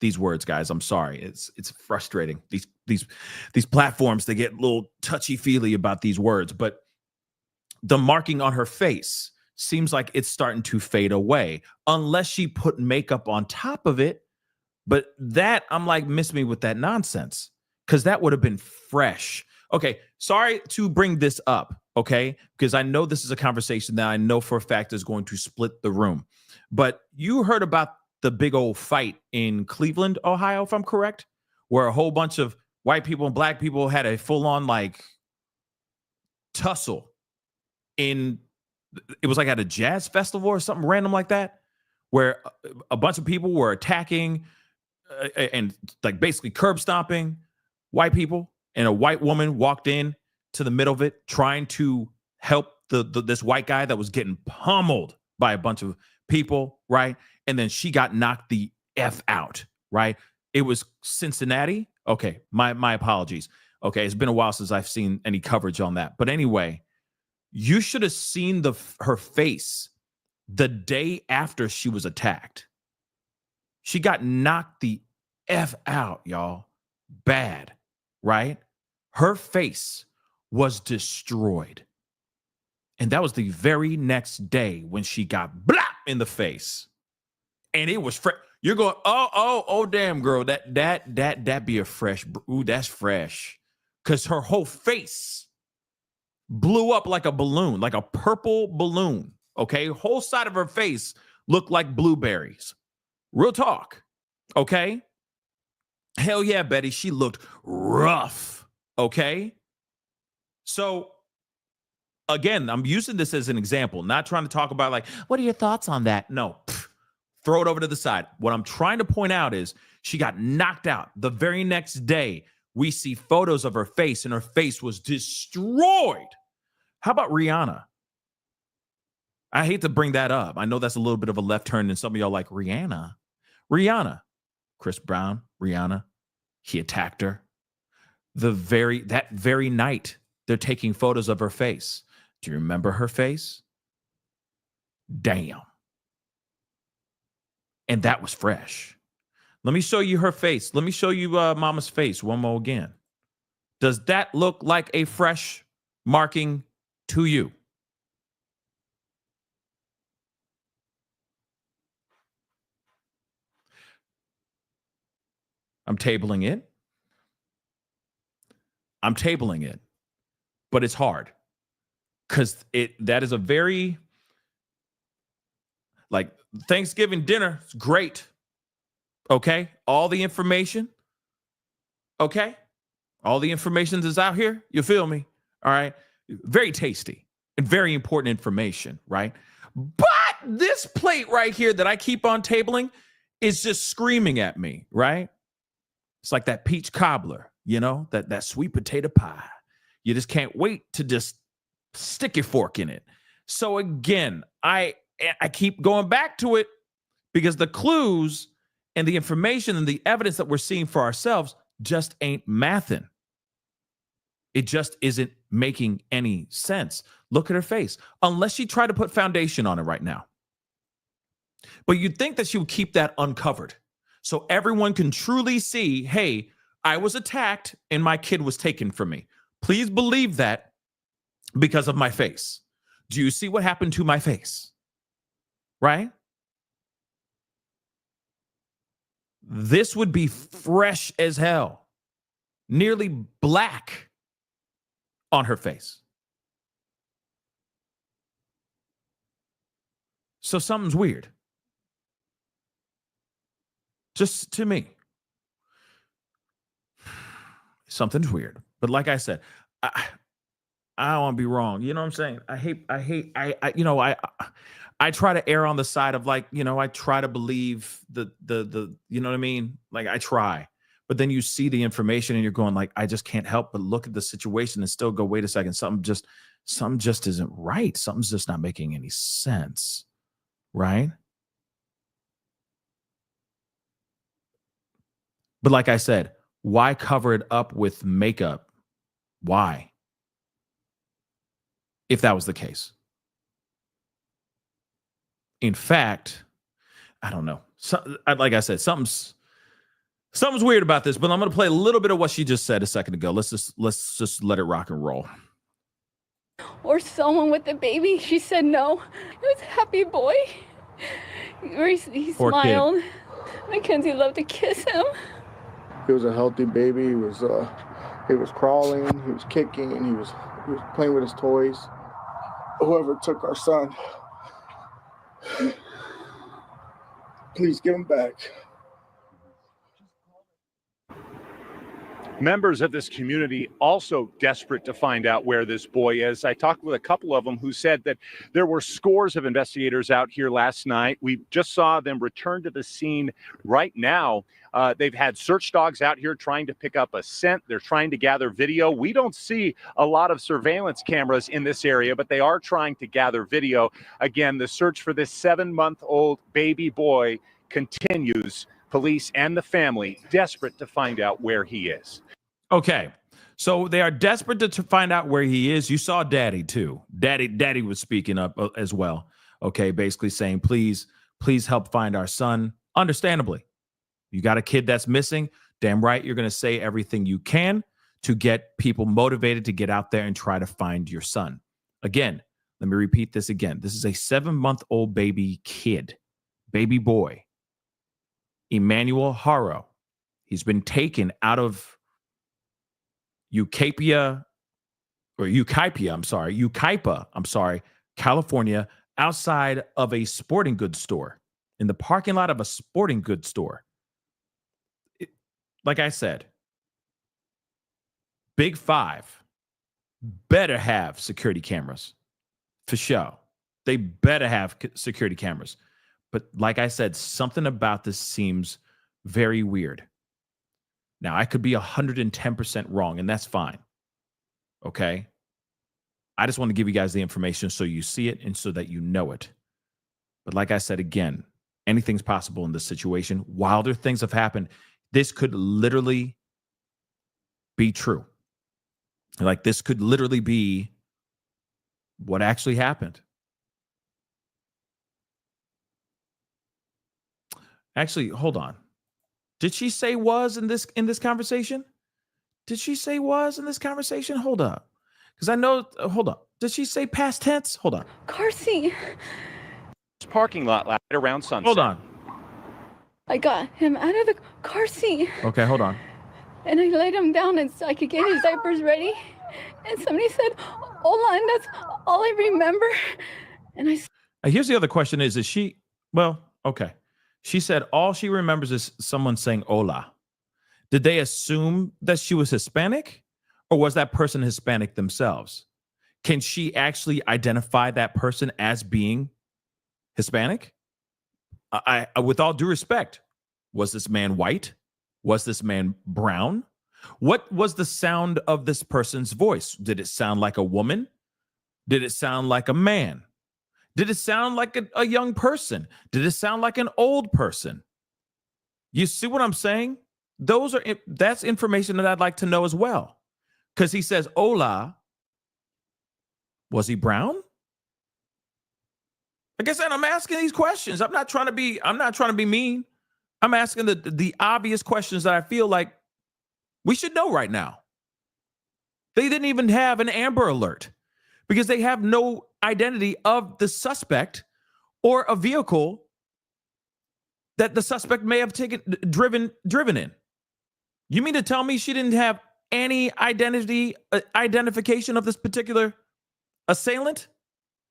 these words, guys. I'm sorry. It's frustrating. These platforms, they get a little touchy-feely about these words, but the marking on her face seems like it's starting to fade away unless she put makeup on top of it. But that, I'm like, miss me with that nonsense, because that would have been fresh. Okay, sorry to bring this up, okay, because I know this is a conversation that I know for a fact is going to split the room. But you heard about the big old fight in Cleveland, Ohio, if I'm correct, where a whole bunch of white people and black people had a full-on like tussle it was like at a jazz festival or something random like that, where a bunch of people were attacking and like basically curb stomping white people, and a white woman walked in to the middle of it trying to help this white guy that was getting pummeled by a bunch of people, right? And then she got knocked the F out, right? It was Cincinnati. Okay, my apologies. Okay, it's been a while since I've seen any coverage on that. But anyway, you should have seen her face the day after she was attacked. She got knocked the F out, y'all. Bad, right? Her face was destroyed. And that was the very next day when she got blap in the face. And it was fresh. You're going, oh, damn, girl. That be a fresh, ooh, that's fresh. Because her whole face blew up like a balloon, like a purple balloon. Okay. Whole side of her face looked like blueberries. Real talk. Okay. Hell yeah, Betty. She looked rough. Okay. So again, I'm using this as an example, not trying to talk about like, what are your thoughts on that? No, throw it over to the side. What I'm trying to point out is she got knocked out. The very next day, we see photos of her face, and her face was destroyed. How about Rihanna? I hate to bring that up. I know that's a little bit of a left turn, and some of y'all like Rihanna. Chris Brown, Rihanna, he attacked her. That very night, they're taking photos of her face. Do you remember her face? Damn. And that was fresh. Let me show you her face. Let me show you Mama's face one more again. Does that look like a fresh marking to you? I'm tabling it, but it's hard because that is a very, like, Thanksgiving dinner is great. Okay. All the information. Okay. All the information is out here. You feel me? All right. Very tasty and very important information, right? But this plate right here that I keep on tabling is just screaming at me, right? It's like that peach cobbler, that sweet potato pie. You just can't wait to just stick your fork in it. So again, I keep going back to it because the clues and the information and the evidence that we're seeing for ourselves just ain't mathing. It just isn't making any sense. Look at her face. Unless she tried to put foundation on it right now. But you'd think that she would keep that uncovered so everyone can truly see, hey, I was attacked and my kid was taken from me. Please believe that because of my face. Do you see what happened to my face? Right? This would be fresh as hell. Nearly black on her face. So something's weird. Just to me. Something's weird. But like I said, I don't want to be wrong. You know what I'm saying? I try to err on the side of like, I try to believe the you know what I mean? Like I try. But then you see the information and you're going like, I just can't help but look at the situation and still go, wait a second, something just isn't right. Something's just not making any sense, right? But like I said, why cover it up with makeup? Why? If that was the case. In fact, I don't know. Like I said, something's weird about this, but I'm going to play a little bit of what she just said a second ago. Let's just let it rock and roll. Or someone with a baby. She said no. It was a happy boy. He smiled. Kid. Mackenzie loved to kiss him. He was a healthy baby. He was crawling. He was kicking, and he was playing with his toys. Whoever took our son, please give him back. Members of this community also desperate to find out where this boy is. I talked with a couple of them who said that there were scores of investigators out here last night. We just saw them return to the scene right now. They've had search dogs out here trying to pick up a scent. They're trying to gather video. We don't see a lot of surveillance cameras in this area, but they are trying to gather video. Again, the search for this 7-month-old baby boy continues. Police and the family desperate to find out where he is. Okay, so they are desperate to find out where he is. You saw Daddy too. Daddy was speaking up as well. Okay, basically saying, please help find our son. Understandably, you got a kid that's missing. Damn right, you're going to say everything you can to get people motivated to get out there and try to find your son. Again, let me repeat this again. This is a 7-month-old baby kid, baby boy. Emmanuel Haro. He's been taken out of Yucaipa, California, outside of a sporting goods store, in the parking lot of a sporting goods store. Like I said, Big Five better have security cameras for sure. They better have security cameras. But like I said, something about this seems very weird. Now, I could be 110% wrong, and that's fine. Okay? I just want to give you guys the information so you see it and so that you know it. But like I said, again, anything's possible in this situation. Wilder things have happened. This could literally be true. Like, this could literally be what actually happened. Actually, hold on. Did she say was in this conversation? Did she say was in this conversation? Hold up. Because I know, hold up. Did she say past tense? Hold on. Car seat. Parking lot right around sunset. Hold on. I got him out of the car seat. Okay, hold on. And I laid him down and so I could get his diapers ready. And somebody said, hola, and that's all I remember. And here's the other question is she, well, okay. She said all she remembers is someone saying hola. Did they assume that she was Hispanic, or was that person Hispanic themselves? Can she actually identify that person as being Hispanic? I with all due respect, was this man white? Was this man brown? What was the sound of this person's voice? Did it sound like a woman? Did it sound like a man? Did it sound like a young person? Did it sound like an old person? You see what I'm saying? That's information that I'd like to know as well. Because he says, hola. Was he brown? Like I said, I'm asking these questions. I'm not trying to be mean. I'm asking the obvious questions that I feel like we should know right now. They didn't even have an Amber Alert because they have no identity of the suspect or a vehicle that the suspect may have driven in. You mean to tell me she didn't have any identification of this particular assailant,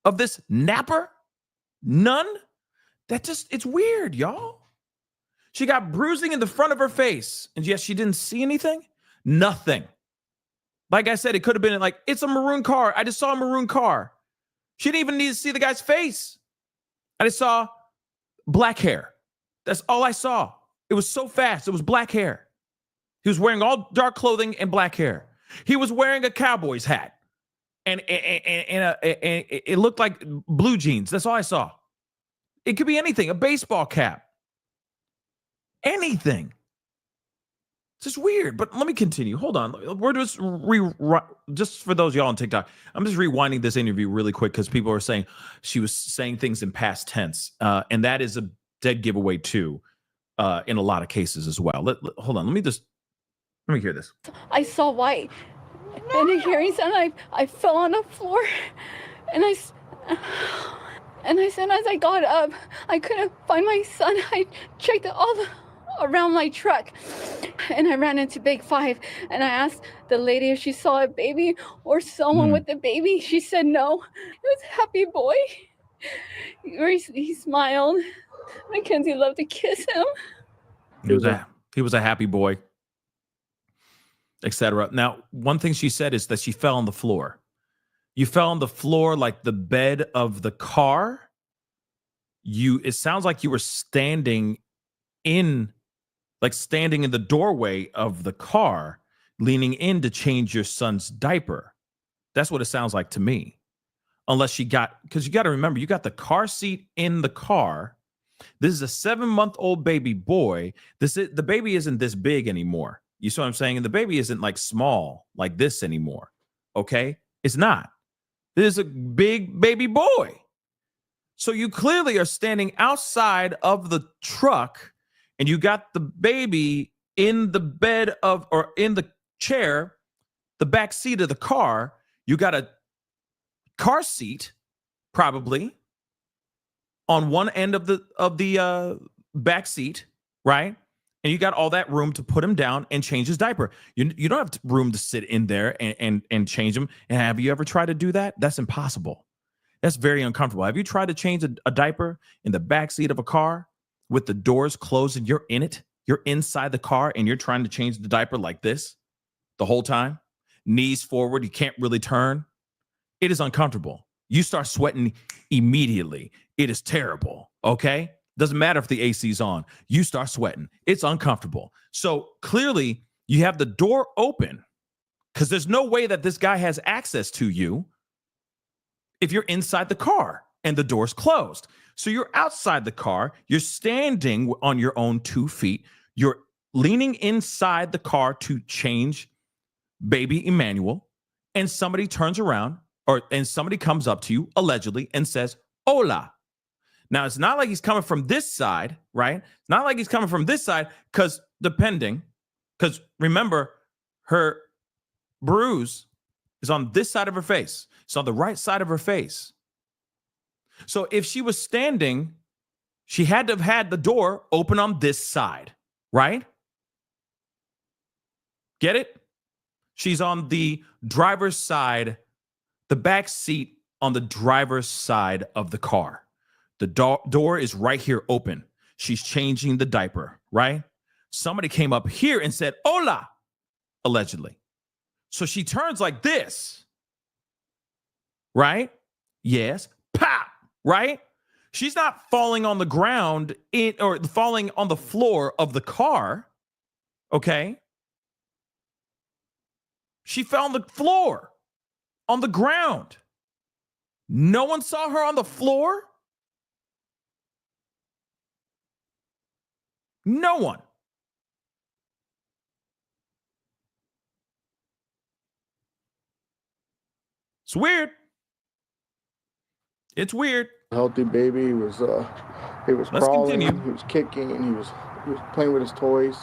of this napper? None? It's weird, y'all. She got bruising in the front of her face, and yes, she didn't see anything. Nothing. Like I said, it could have been like, it's a maroon car. I just saw a maroon car. She didn't even need to see the guy's face. I just saw black hair. That's all I saw. It was so fast. It was black hair. He was wearing all dark clothing and black hair. He was wearing a Cowboys hat. And it looked like blue jeans. That's all I saw. It could be anything, a baseball cap. Anything. It's just weird, but let me continue. Hold on. We're just for those of y'all on TikTok, I'm just rewinding this interview really quick because people are saying she was saying things in past tense. And that is a dead giveaway too, in a lot of cases as well. Hold on. Let me hear this. I saw white. And a hearing sound, I fell on the floor. And I said, as I got up, I couldn't find my son. I checked all around my truck. And I ran into Big 5. And I asked the lady if she saw a baby or someone with a baby. She said no. It was a happy boy. He smiled. Mackenzie loved to kiss him. He was a happy boy, etc. Now, one thing she said is that she fell on the floor. You fell on the floor like the bed of the car. It sounds like you were standing in the doorway of the car, leaning in to change your son's diaper. That's what it sounds like to me. Unless because you got to remember, you got the car seat in the car. This is a 7-month-old baby boy. The baby isn't this big anymore. You see what I'm saying? And the baby isn't like small like this anymore. Okay? It's not. This is a big baby boy. So you clearly are standing outside of the truck and you got the baby in the bed or in the chair, the back seat of the car. You got a car seat probably on one end of the back seat, right? And you got all that room to put him down and change his diaper. You don't have room to sit in there and change him. And have you ever tried to do that? That's impossible. That's very uncomfortable. Have you tried to change a diaper in the back seat of a car with the doors closed and you're in it? You're inside the car and you're trying to change the diaper like this the whole time? Knees forward, you can't really turn. It is uncomfortable. You start sweating immediately. It is terrible, okay? Doesn't matter if the AC's on. You start sweating. It's uncomfortable. So clearly you have the door open because there's no way that this guy has access to you if you're inside the car and the door's closed. So you're outside the car. You're standing on your own 2 feet. You're leaning inside the car to change baby Emmanuel. And somebody turns around and somebody comes up to you allegedly and says, hola. Now, it's not like he's coming from this side, right? It's not like he's coming from this side because remember, her bruise is on this side of her face. It's on the right side of her face. So if she was standing, she had to have had the door open on this side, right? Get it? She's on the driver's side, the back seat on the driver's side of the car. The door is right here open. She's changing the diaper, right? Somebody came up here and said, hola, allegedly. So she turns like this, right? Yes, pop, right? She's not falling on the ground or falling on the floor of the car, okay? She fell on the floor, on the ground. No one saw her on the floor? No one. It's weird. It's weird. Healthy baby. He was Let's crawling, continue. he was kicking, and he was playing with his toys.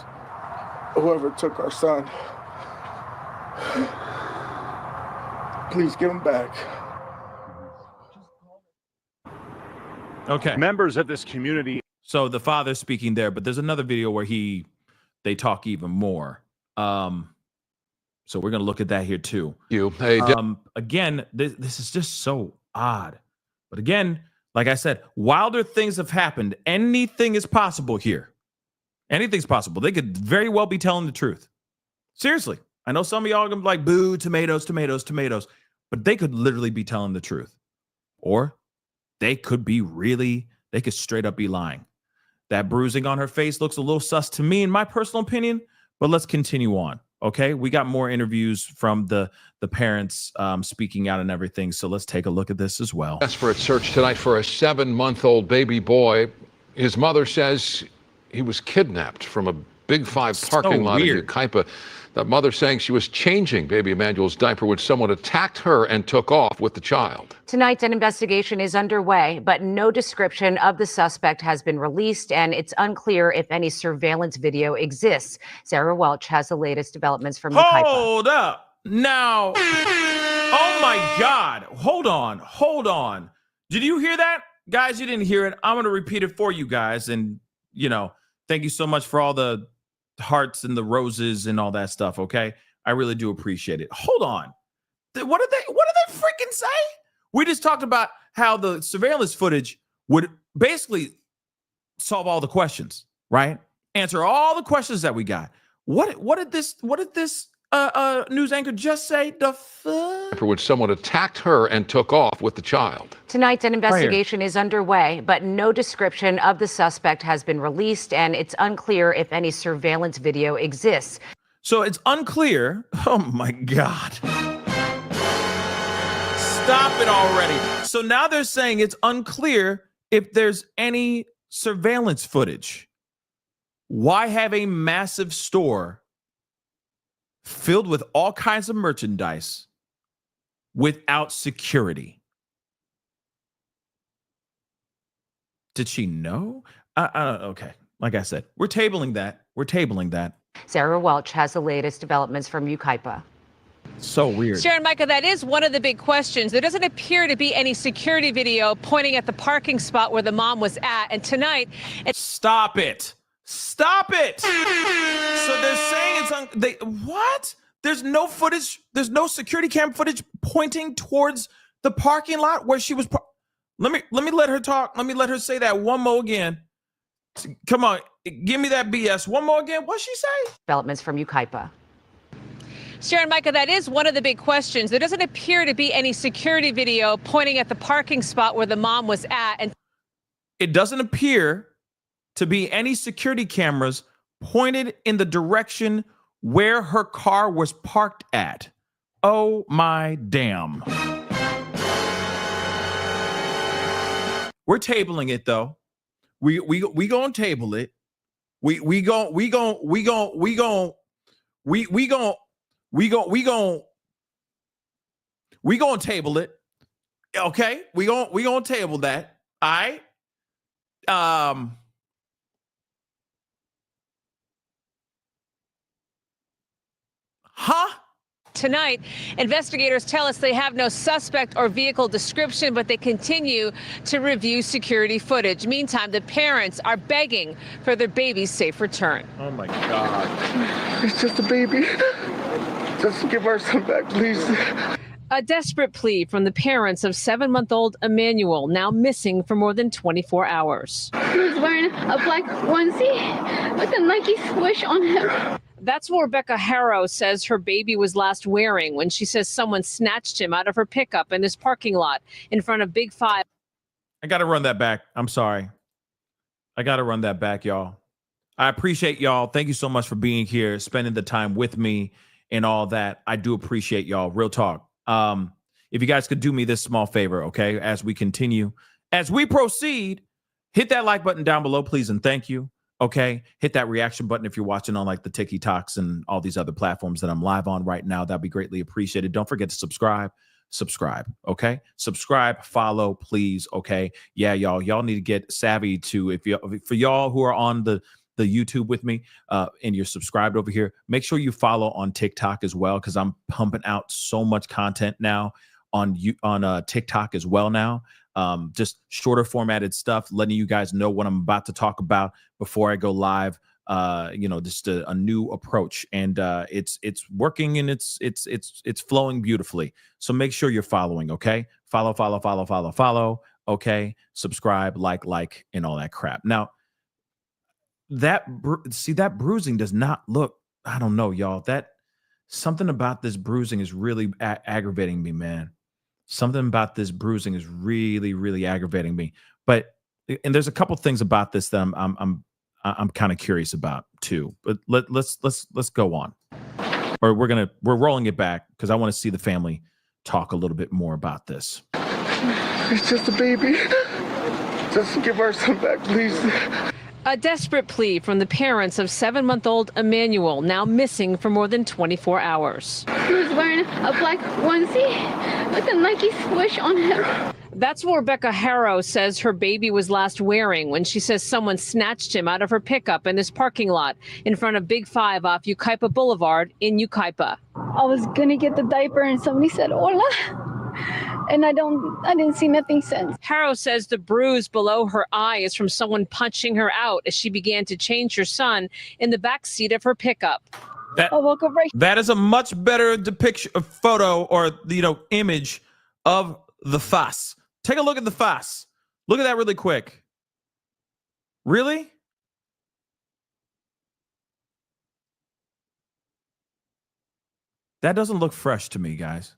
Whoever took our son, please give him back. Okay. Members of this community. So the father's speaking there, but there's another video where they talk even more. So we're gonna look at that here too. Again, this is just so odd. But again, like I said, wilder things have happened. Anything is possible here. Anything's possible. They could very well be telling the truth. Strangely, I know some of y'all are gonna be like, boo, tomatoes, tomatoes, tomatoes, but they could literally be telling the truth. Or they could straight up be lying. That bruising on her face looks a little sus to me, in my personal opinion, But let's continue on. Okay, we got more interviews from the parents speaking out and everything. So let's take a look at this as well. Desperate search tonight for a 7-month-old baby boy. His mother says he was kidnapped from a Big Five parking lot in Yucaipa. The mother saying she was changing baby Emmanuel's diaper when someone attacked her and took off with the child. Tonight, an investigation is underway, but no description of the suspect has been released, and it's unclear if any surveillance video exists. Sarah Welch has the latest developments from Yucaipa. Hold up. Now, oh my God. Hold on. Did you hear that? Guys, you didn't hear it. I'm going to repeat it for you guys. And, thank you so much for all the hearts and the roses and all that stuff, okay? I really do appreciate it. Hold on. What did they freaking say? We just talked about how the surveillance footage would basically solve all the questions, right? Answer all the questions that we got. What did this news anchor just say? The fuck? For which someone attacked her and took off with the child. Tonight, an investigation is underway, but no description of the suspect has been released, and it's unclear if any surveillance video exists. So it's unclear. Oh my God. Stop it already. So now they're saying it's unclear if there's any surveillance footage. Why have a massive store filled with all kinds of merchandise without security? Did she know? Okay. Like I said, we're tabling that. Sarah Welch has the latest developments from Yucaipa. So weird. Sharon, Micah, that is one of the big questions. There doesn't appear to be any security video pointing at the parking spot where the mom was at. And tonight... Stop it. So they're saying what? There's no footage. There's no security cam footage pointing towards the parking lot where she was. Let me let her talk. Let me let her say that one more again. Come on, give me that BS. One more again. What'd she say? Developments from Yucaipa. Sharon, Micah, that is one of the big questions. There doesn't appear to be any security video pointing at the parking spot where the mom was at. And it doesn't appear to be any security cameras pointed in the direction where her car was parked at. Oh my damn. We're tabling it though. We gonna table it. We gonna table it. Okay? We gonna table that. All right? Tonight, investigators tell us they have no suspect or vehicle description, but they continue to review security footage. Meantime, the parents are begging for their baby's safe return. Oh my God. It's just a baby. Just give our son back, please. A desperate plea from the parents of 7-month-old Emmanuel, now missing for more than 24 hours. He was wearing a black onesie with a Nike swoosh on him. That's what Emmanuel Haro says her baby was last wearing when she says someone snatched him out of her pickup in this parking lot in front of Big Five. I got to run that back. I'm sorry. I got to run that back, y'all. I appreciate y'all. Thank you so much for being here, spending the time with me and all that. I do appreciate y'all. Real talk. If you guys could do me this small favor, okay, as we continue, as we proceed, hit that like button down below, please, and thank you. Okay, hit that reaction button if you're watching on like the TikToks and all these other platforms that I'm live on right now. That'd be greatly appreciated. Don't forget to subscribe. Okay, subscribe, follow, please. Okay, yeah, y'all need to get savvy to for y'all who are on the YouTube with me and you're subscribed over here, make sure you follow on TikTok as well, because I'm pumping out so much content now on TikTok as well now. Just shorter formatted stuff, letting you guys know what I'm about to talk about before I go live. Just a new approach, and it's working, and it's flowing beautifully. So make sure you're following. Okay, follow. Okay, subscribe, like, and all that crap. Now, that bruising does not look. I don't know, y'all. That something about this bruising is really aggravating me, man. Something about this bruising is really, really aggravating me. And there's a couple things about this that I'm I'm kind of curious about too. But let's go on. Or we're rolling it back because I want to see the family talk a little bit more about this. It's just a baby. Just give our son back, please. A desperate plea from the parents of 7-month-old Emmanuel, now missing for more than 24 hours. He was wearing a black onesie with a Nike swoosh on him. That's what Emmanuel Haro says her baby was last wearing when she says someone snatched him out of her pickup in this parking lot in front of Big 5 off Yucaipa Boulevard in Yucaipa. I was gonna get the diaper and somebody said, "Hola." And I didn't see nothing since. Haro says the bruise below her eye is from someone punching her out as she began to change her son in the back seat of her pickup. That is a much better depiction, of photo, or image of the fuss. Take a look at the fuss. Look at that really quick. Really? That doesn't look fresh to me, guys.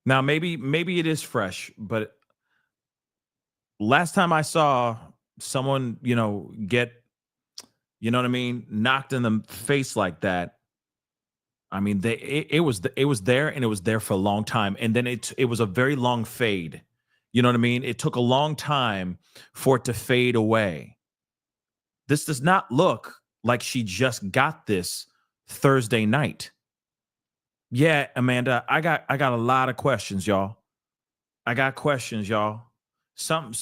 Now, maybe it is fresh, but last time I saw someone, get, knocked in the face like that, I mean, it was there, and it was there for a long time, and then it was a very long fade. You know what I mean? It took a long time for it to fade away. This does not look like she just got this Thursday night. Yeah, Amanda, I got a lot of questions, y'all. I got questions, y'all. Something's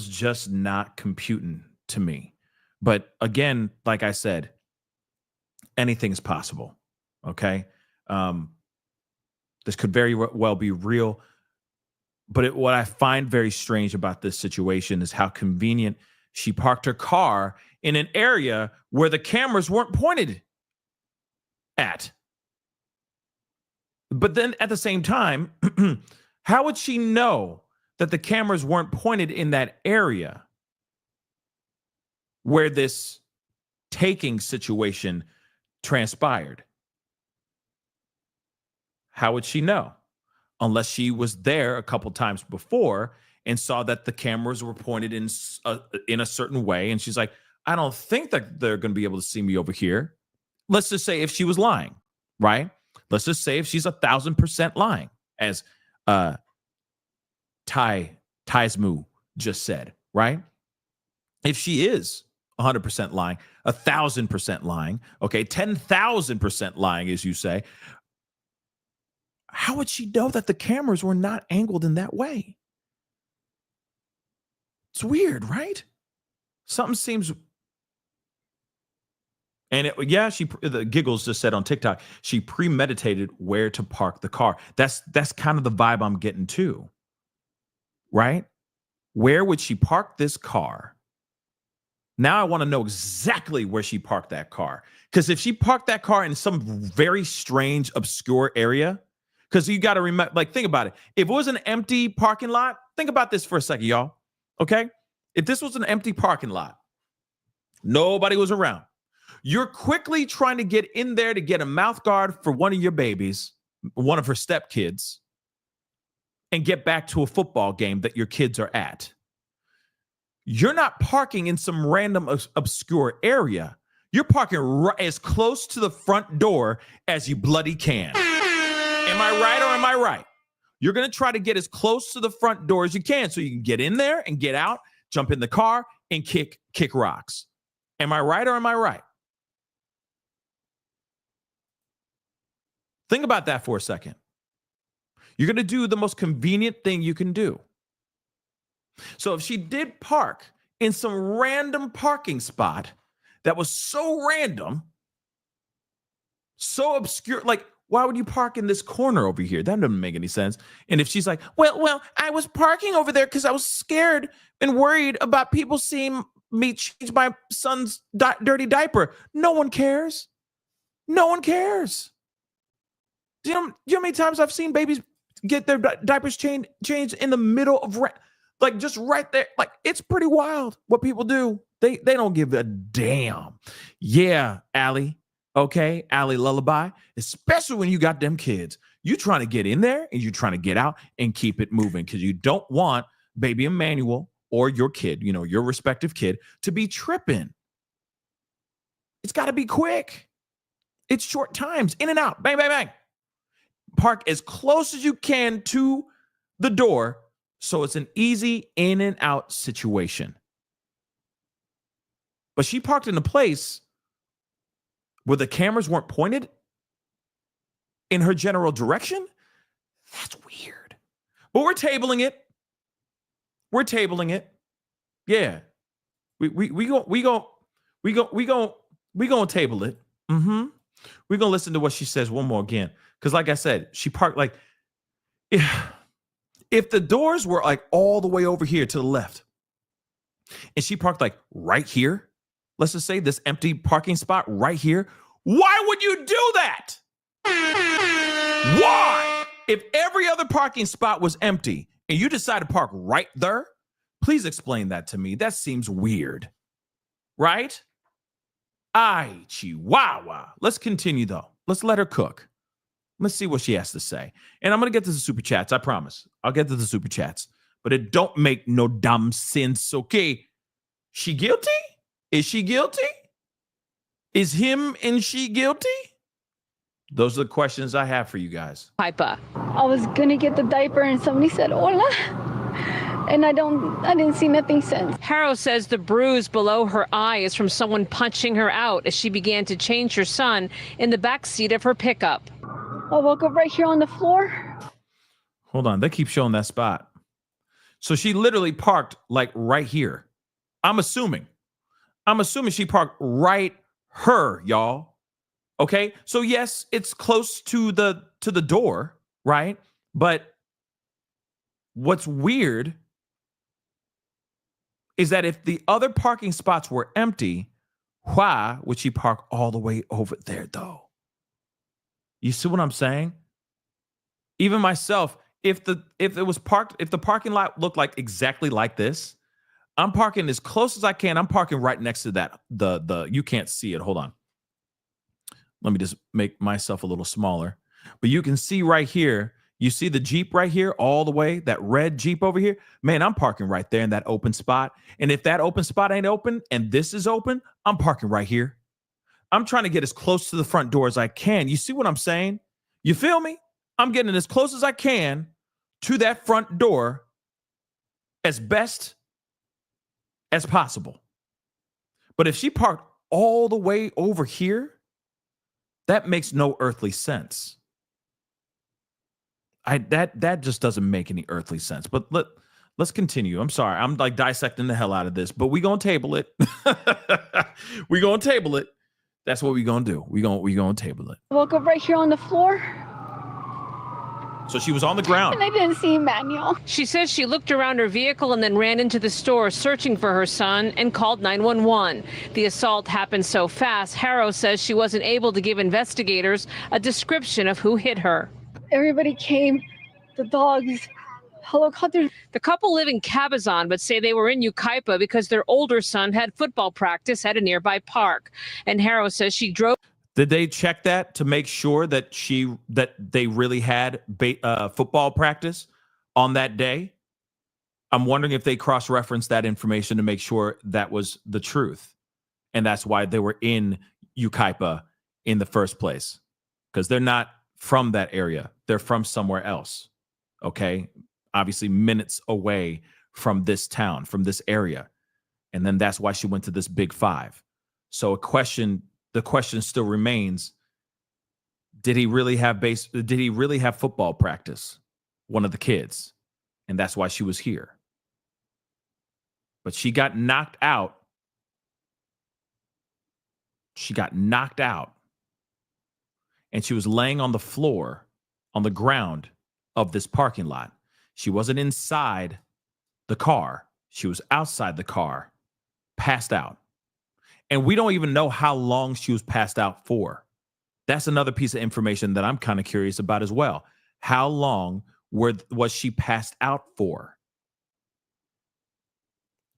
just not computing to me. But again, like I said, anything's possible. Okay, this could very well be real. But what I find very strange about this situation is how convenient she parked her car in an area where the cameras weren't pointed at. But then at the same time, how would she know that the cameras weren't pointed in that area where this taking situation transpired? How would she know? Unless she was there a couple times before and saw that the cameras were pointed in a certain way. And she's like, I don't think that they're going to be able to see me over here. Let's just say if she was lying, right? Let's just say if she's 1,000% lying, as Taismu just said, right? If she is 100% lying, 1,000% lying, okay, 10,000% lying, as you say, how would she know that the cameras were not angled in that way? It's weird, right? Something seems... And the Giggles just said on TikTok, she premeditated where to park the car. That's kind of the vibe I'm getting too, right? Where would she park this car? Now I want to know exactly where she parked that car. Because if she parked that car in some very strange, obscure area, because you got to remember, like, think about it. If it was an empty parking lot, think about this for a second, y'all. Okay? If this was an empty parking lot, nobody was around. You're quickly trying to get in there to get a mouth guard for one of your babies, one of her stepkids, and get back to a football game that your kids are at. You're not parking in some random obscure area. You're parking as close to the front door as you bloody can. Am I right or am I right? You're going to try to get as close to the front door as you can so you can get in there and get out, jump in the car, and kick rocks. Am I right or am I right? Think about that for a second. You're going to do the most convenient thing you can do. So if she did park in some random parking spot that was so random, so obscure, like, why would you park in this corner over here? That doesn't make any sense. And if she's like, well, I was parking over there because I was scared and worried about people seeing me change my son's dirty diaper. No one cares. No one cares. Do you know how many times I've seen babies get their diapers changed in the middle of, like, just right there? Like, it's pretty wild what people do. They don't give a damn. Yeah, Allie. Okay, Allie Lullaby. Especially when you got them kids. You trying to get in there and you trying to get out and keep it moving because you don't want baby Emmanuel or your kid, your respective kid, to be tripping. It's got to be quick. It's short times, in and out, bang, bang, bang. Park as close as you can to the door so it's an easy in and out situation. But she parked in a place where the cameras weren't pointed in her general direction. That's weird. But we're tabling it. Yeah. We gonna table it. We're gonna listen to what she says one more again. Because like I said, she parked like if the doors were like all the way over here to the left, and she parked like right here, let's just say this empty parking spot right here, why would you do that? Why? If every other parking spot was empty and you decide to park right there, please explain that to me. That seems weird, right? Ay, chihuahua. Let's continue though. Let's let her cook. Let's see what she has to say. And I'm going to get to the super chats. I promise. I'll get to the super chats. But it don't make no dumb sense, okay? She guilty? Is she guilty? Is him and she guilty? Those are the questions I have for you guys. Pipa. I was going to get the diaper and somebody said, hola. And I didn't see nothing since. Haro says the bruise below her eye is from someone punching her out as she began to change her son in the back seat of her pickup. I woke up right here on the floor. Hold on. They keep showing that spot. So she literally parked like right here. I'm assuming she parked right her, y'all. Okay. So yes, it's close to the door, right? But what's weird is that if the other parking spots were empty, why would she park all the way over there though? You see what I'm saying? Even myself, if the parking lot looked like exactly like this, I'm parking as close as I can. I'm parking right next to that. You can't see it. Hold on. Let me just make myself a little smaller. But you can see right here. You see the Jeep right here, all the way, that red Jeep over here? Man, I'm parking right there in that open spot. And if that open spot ain't open and this is open, I'm parking right here. I'm trying to get as close to the front door as I can. You see what I'm saying? You feel me? I'm getting as close as I can to that front door as best as possible. But if she parked all the way over here, that makes no earthly sense. That just doesn't make any earthly sense. But let's continue. I'm sorry. I'm like dissecting the hell out of this, but we're going to table it. We're going to table it. That's what we're going to do. We're going to table it. I woke up right here on the floor. So she was on the ground. And I didn't see Emmanuel. She says she looked around her vehicle and then ran into the store searching for her son and called 911. The assault happened so fast, Haro says she wasn't able to give investigators a description of who hit her. Everybody came, the dogs, helicopters. The couple live in Cabazon, but say they were in Yucaipa because their older son had football practice at a nearby park. And Haro says she drove. Did they check that to make sure that they really had football practice on that day? I'm wondering if they cross-referenced that information to make sure that was the truth. And that's why they were in Yucaipa in the first place. Because they're not from that area. They're from somewhere else. Okay? Obviously minutes away from this town, from this area. And then that's why she went to this Big Five. So the question still remains, did he really have football practice? One of the kids. And that's why she was here. But she got knocked out. And she was laying on the floor, on the ground of this parking lot. She wasn't inside the car. She was outside the car, passed out. And we don't even know how long she was passed out for. That's another piece of information that I'm kind of curious about as well. How long was she passed out for?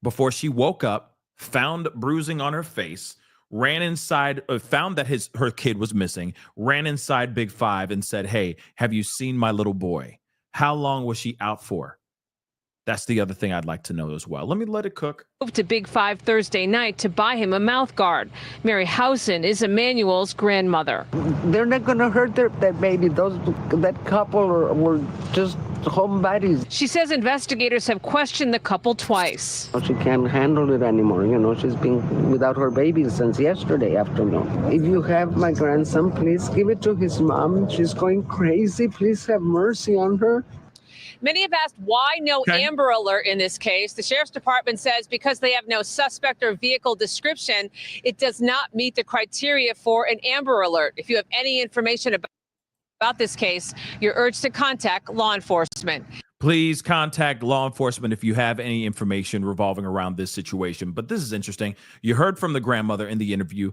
Before she woke up, found bruising on her face, ran inside, found that her kid was missing, ran inside Big Five and said, "Hey, have you seen my little boy?" How long was she out for? That's the other thing I'd like to know as well. Let me let it cook. Moved to Big Five Thursday night to buy him a mouth guard. Mary Housen is Emmanuel's grandmother. They're not going to hurt that baby. That couple were just homebodies. She says investigators have questioned the couple twice. She can't handle it anymore. You know, she's been without her baby since yesterday afternoon. If you have my grandson, please give it to his mom. She's going crazy. Please have mercy on her. Many have asked why no Amber Alert in this case. The Sheriff's Department says because they have no suspect or vehicle description, it does not meet the criteria for an Amber Alert. If you have any information about this case, you're urged to contact law enforcement. Please contact law enforcement if you have any information revolving around this situation. But this is interesting. You heard from the grandmother in the interview,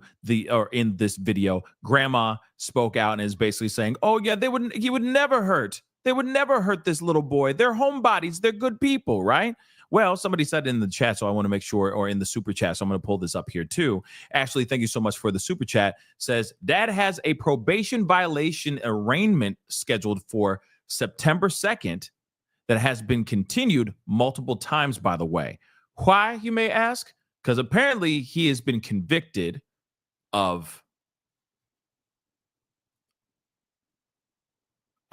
or in this video. Grandma spoke out and is basically saying, "Oh yeah, he would never hurt. They would never hurt this little boy. They're homebodies. They're good people, right?" Well, somebody said in the chat, so I want to make sure, or in the super chat, so I'm going to pull this up here too. Ashley, thank you so much for the super chat. Says, Dad has a probation violation arraignment scheduled for September 2nd that has been continued multiple times, by the way. Why, you may ask? Because apparently he has been convicted of...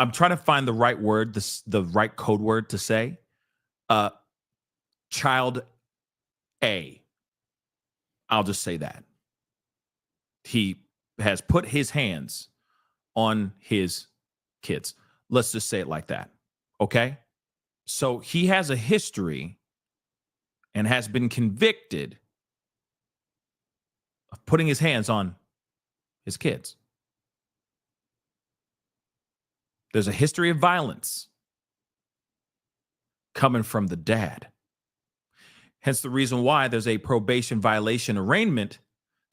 I'm trying to find the right word, the right code word to say. Child A. I'll just say that. He has put his hands on his kids. Let's just say it like that. Okay? So he has a history and has been convicted of putting his hands on his kids. There's a history of violence coming from the dad. Hence the reason why there's a probation violation arraignment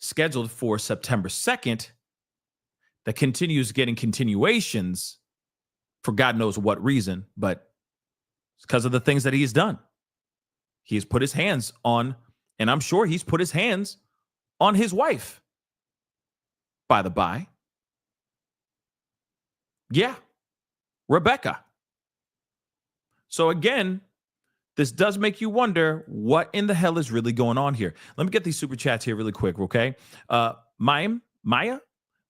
scheduled for September 2nd that continues getting continuations for God knows what reason, but it's because of the things that he's done. He's put his hands on, and I'm sure he's put his hands on his wife, by the by. Yeah. Rebecca. So again, this does make you wonder what in the hell is really going on here. Let me get these super chats here really quick, okay? Maya,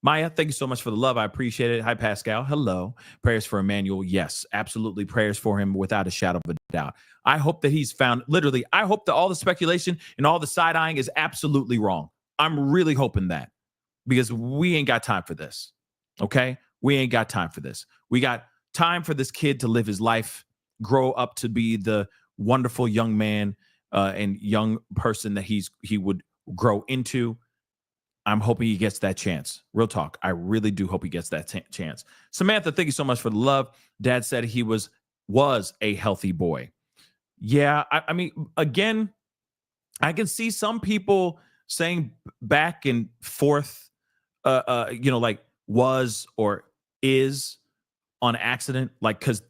thank you so much for the love. I appreciate it. Hi, Pascal. Hello. Prayers for Emmanuel. Yes, absolutely. Prayers for him without a shadow of a doubt. I hope that he's found, literally, I hope that all the speculation and all the side-eyeing is absolutely wrong. I'm really hoping that, because we ain't got time for this, okay? We ain't got time for this. We got time for this kid to live his life, grow up to be the wonderful young man and young person that he would grow into. I'm hoping he gets that chance. Real talk. I really do hope he gets that chance. Samantha, thank you so much for the love. Dad said he was a healthy boy. Yeah, I mean, again, I can see some people saying back and forth, like was or is on accident, like, because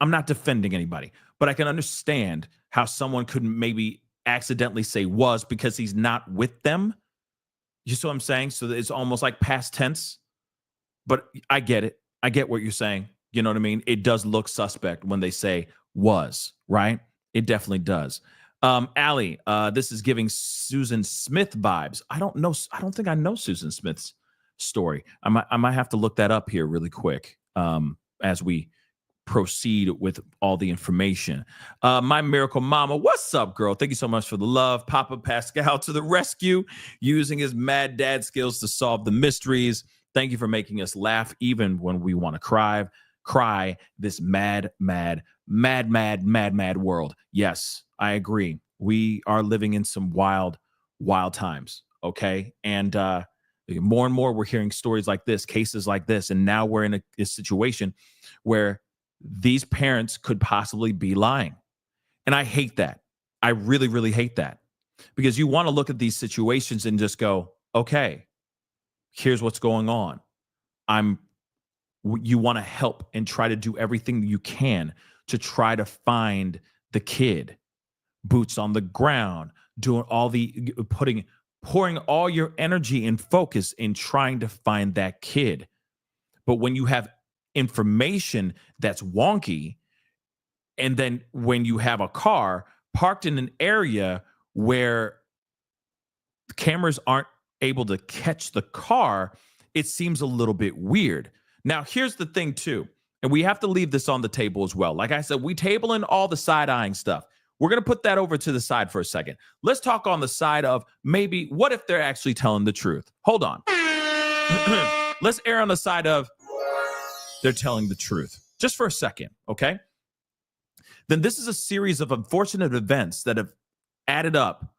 I'm not defending anybody, but I can understand how someone could maybe accidentally say was because he's not with them. You see what I'm saying? So it's almost like past tense, but I get it. I get what you're saying. You know what I mean? It does look suspect when they say was, right? It definitely does. Allie, this is giving Susan Smith vibes. I don't know. I don't think I know Susan Smith's story. I might have to look that up here really quick as we proceed with all the information. My miracle mama, what's up, girl? Thank you so much for the love. Papa Pascal to the rescue, using his mad dad skills to solve the mysteries. Thank you for making us laugh even when we want to cry. This mad world. Yes, I agree. We are living in some wild times. Okay. And more and more we're hearing stories like this, cases like this. And now we're in a situation where these parents could possibly be lying. And I hate that. I really, really hate that, because you want to look at these situations and just go, okay, here's what's going on. You want to help and try to do everything you can to try to find the kid, boots on the ground, doing all the pouring all your energy and focus in trying to find that kid. But when you have information that's wonky, And then when you have a car parked in an area where the cameras aren't able to catch the car, it seems a little bit weird. Now, here's the thing, too, and we have to leave this on the table as well. Like I said, we table in all the side-eyeing stuff. We're going to put that over to the side for a second. Let's talk on the side of maybe what if they're actually telling the truth? Hold on. Let's err on the side of they're telling the truth. Just for a second, okay? Then this is a series of unfortunate events that have added up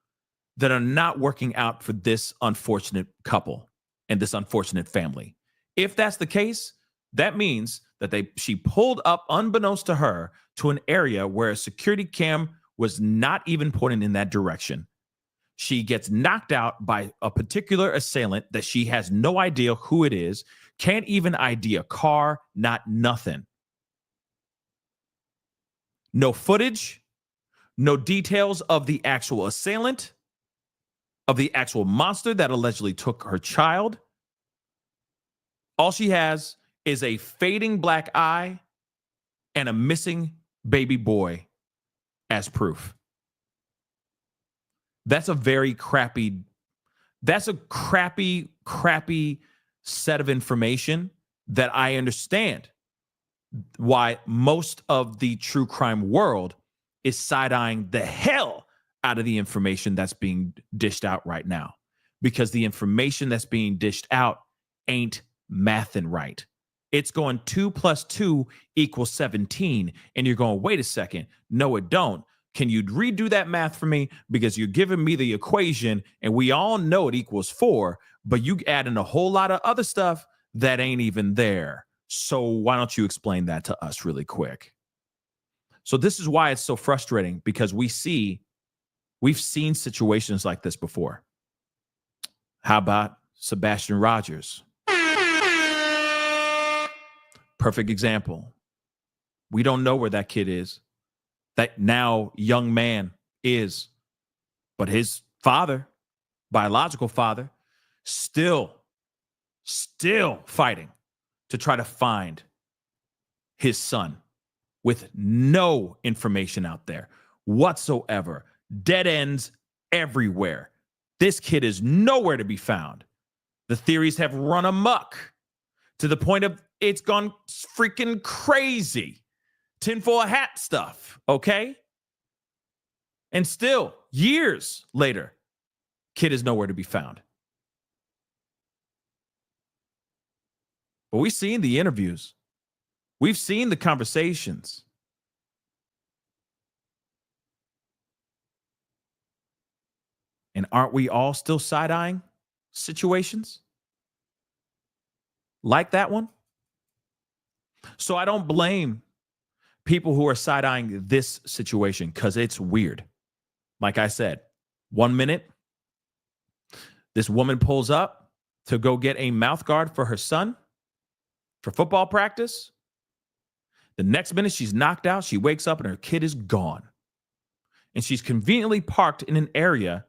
that are not working out for this unfortunate couple and this unfortunate family. If that's the case, that means that she pulled up unbeknownst to her to an area where a security cam was not even pointing in that direction. She gets knocked out by a particular assailant that she has no idea who it is, can't even ID a car, not nothing. No footage, no details of the actual assailant, of the actual monster that allegedly took her child. All she has is a fading black eye and a missing baby boy as proof. That's a crappy set of information that I understand why most of the true crime world is side-eyeing the hell out of the information that's being dished out right now, because the information that's being dished out ain't mathing right. It's going 2 + 2 = 17. And you're going, wait a second. No, it don't. Can you redo that math for me? Because you're giving me the equation and we all know it equals 4, but you add in a whole lot of other stuff that ain't even there. So why don't you explain that to us really quick? So this is why it's so frustrating, because we've seen situations like this before. How about Sebastian Rogers? Perfect example. We don't know where that kid is, that now young man is, but his father, biological father, still fighting to try to find his son with no information out there whatsoever. Dead ends everywhere. This kid is nowhere to be found. The theories have run amok to the point of it's gone freaking crazy. Tinfoil hat stuff, okay? And still, years later, kid is nowhere to be found. But we've seen the interviews. We've seen the conversations. And aren't we all still side-eyeing situations like that one? So I don't blame people who are side-eyeing this situation, because it's weird. Like I said, 1 minute, this woman pulls up to go get a mouth guard for her son for football practice. The next minute, she's knocked out. She wakes up and her kid is gone. And she's conveniently parked in an area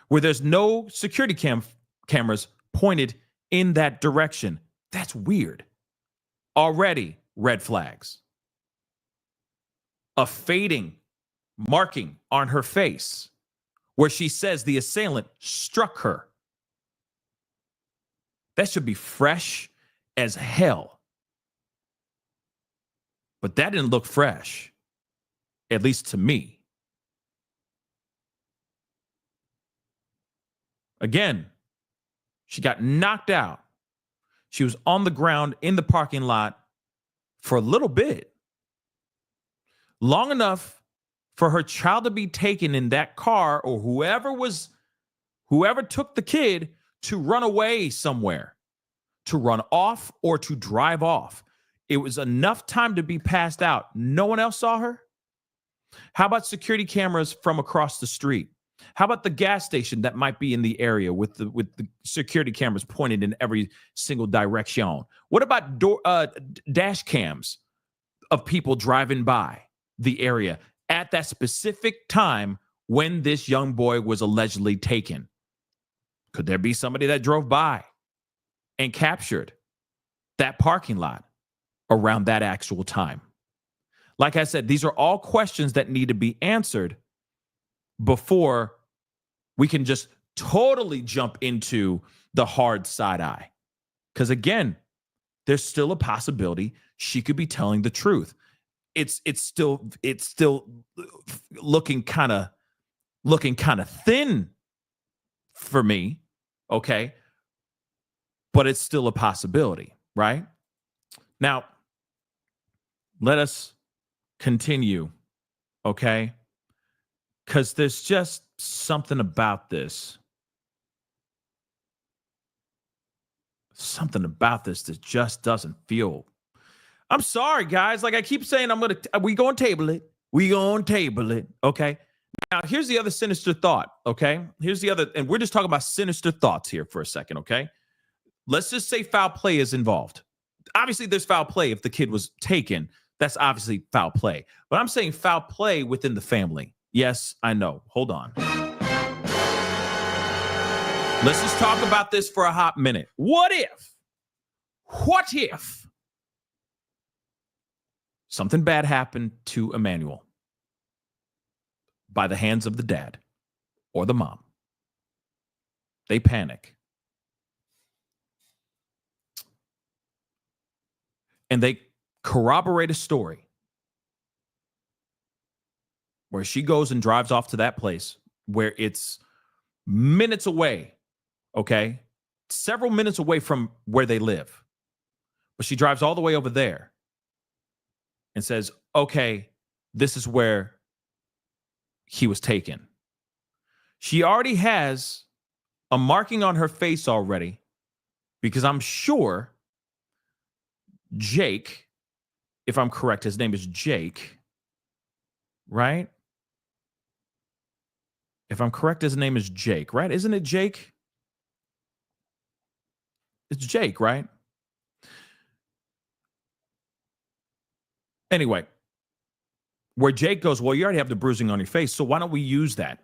where there's no security cameras pointed in that direction. That's weird. Already red flags. A fading marking on her face where she says the assailant struck her. That should be fresh as hell. But that didn't look fresh, at least to me. Again, she got knocked out. She was on the ground in the parking lot for a little bit. Long enough for her child to be taken in that car, or whoever took the kid, to run away somewhere, to run off or to drive off. It was enough time to be passed out. No one else saw her? How about security cameras from across the street? How about the gas station that might be in the area with the security cameras pointed in every single direction? What about dash cams of people driving by the area at that specific time when this young boy was allegedly taken? Could there be somebody that drove by and captured that parking lot around that actual time. Like I said, these are all questions that need to be answered before we can just totally jump into the hard side eye. Because again, there's still a possibility she could be telling the truth. It's still looking kind of thin for me, okay? But it's still a possibility, right? Now, let us continue, okay? Because there's just something about this. Something about this that just doesn't feel. I'm sorry, guys. Like I keep saying, we gonna table it. We gonna table it, okay? Now, here's the other sinister thought, okay? Here's the other, and we're just talking about sinister thoughts here for a second, okay? Let's just say foul play is involved. Obviously, there's foul play if the kid was taken. That's obviously foul play. But I'm saying foul play within the family. Yes, I know. Hold on. Let's just talk about this for a hot minute. What if something bad happened to Emmanuel by the hands of the dad or the mom? They panic. And they corroborate a story where she goes and drives off to that place where it's minutes away, okay? Several minutes away from where they live. But she drives all the way over there and says, okay, this is where he was taken. She already has a marking on her face already because I'm sure Jake, if I'm correct, his name is Jake, right? If I'm correct, his name is Jake, right? Isn't it Jake? It's Jake, right? Anyway, where Jake goes, well, you already have the bruising on your face, so why don't we use that?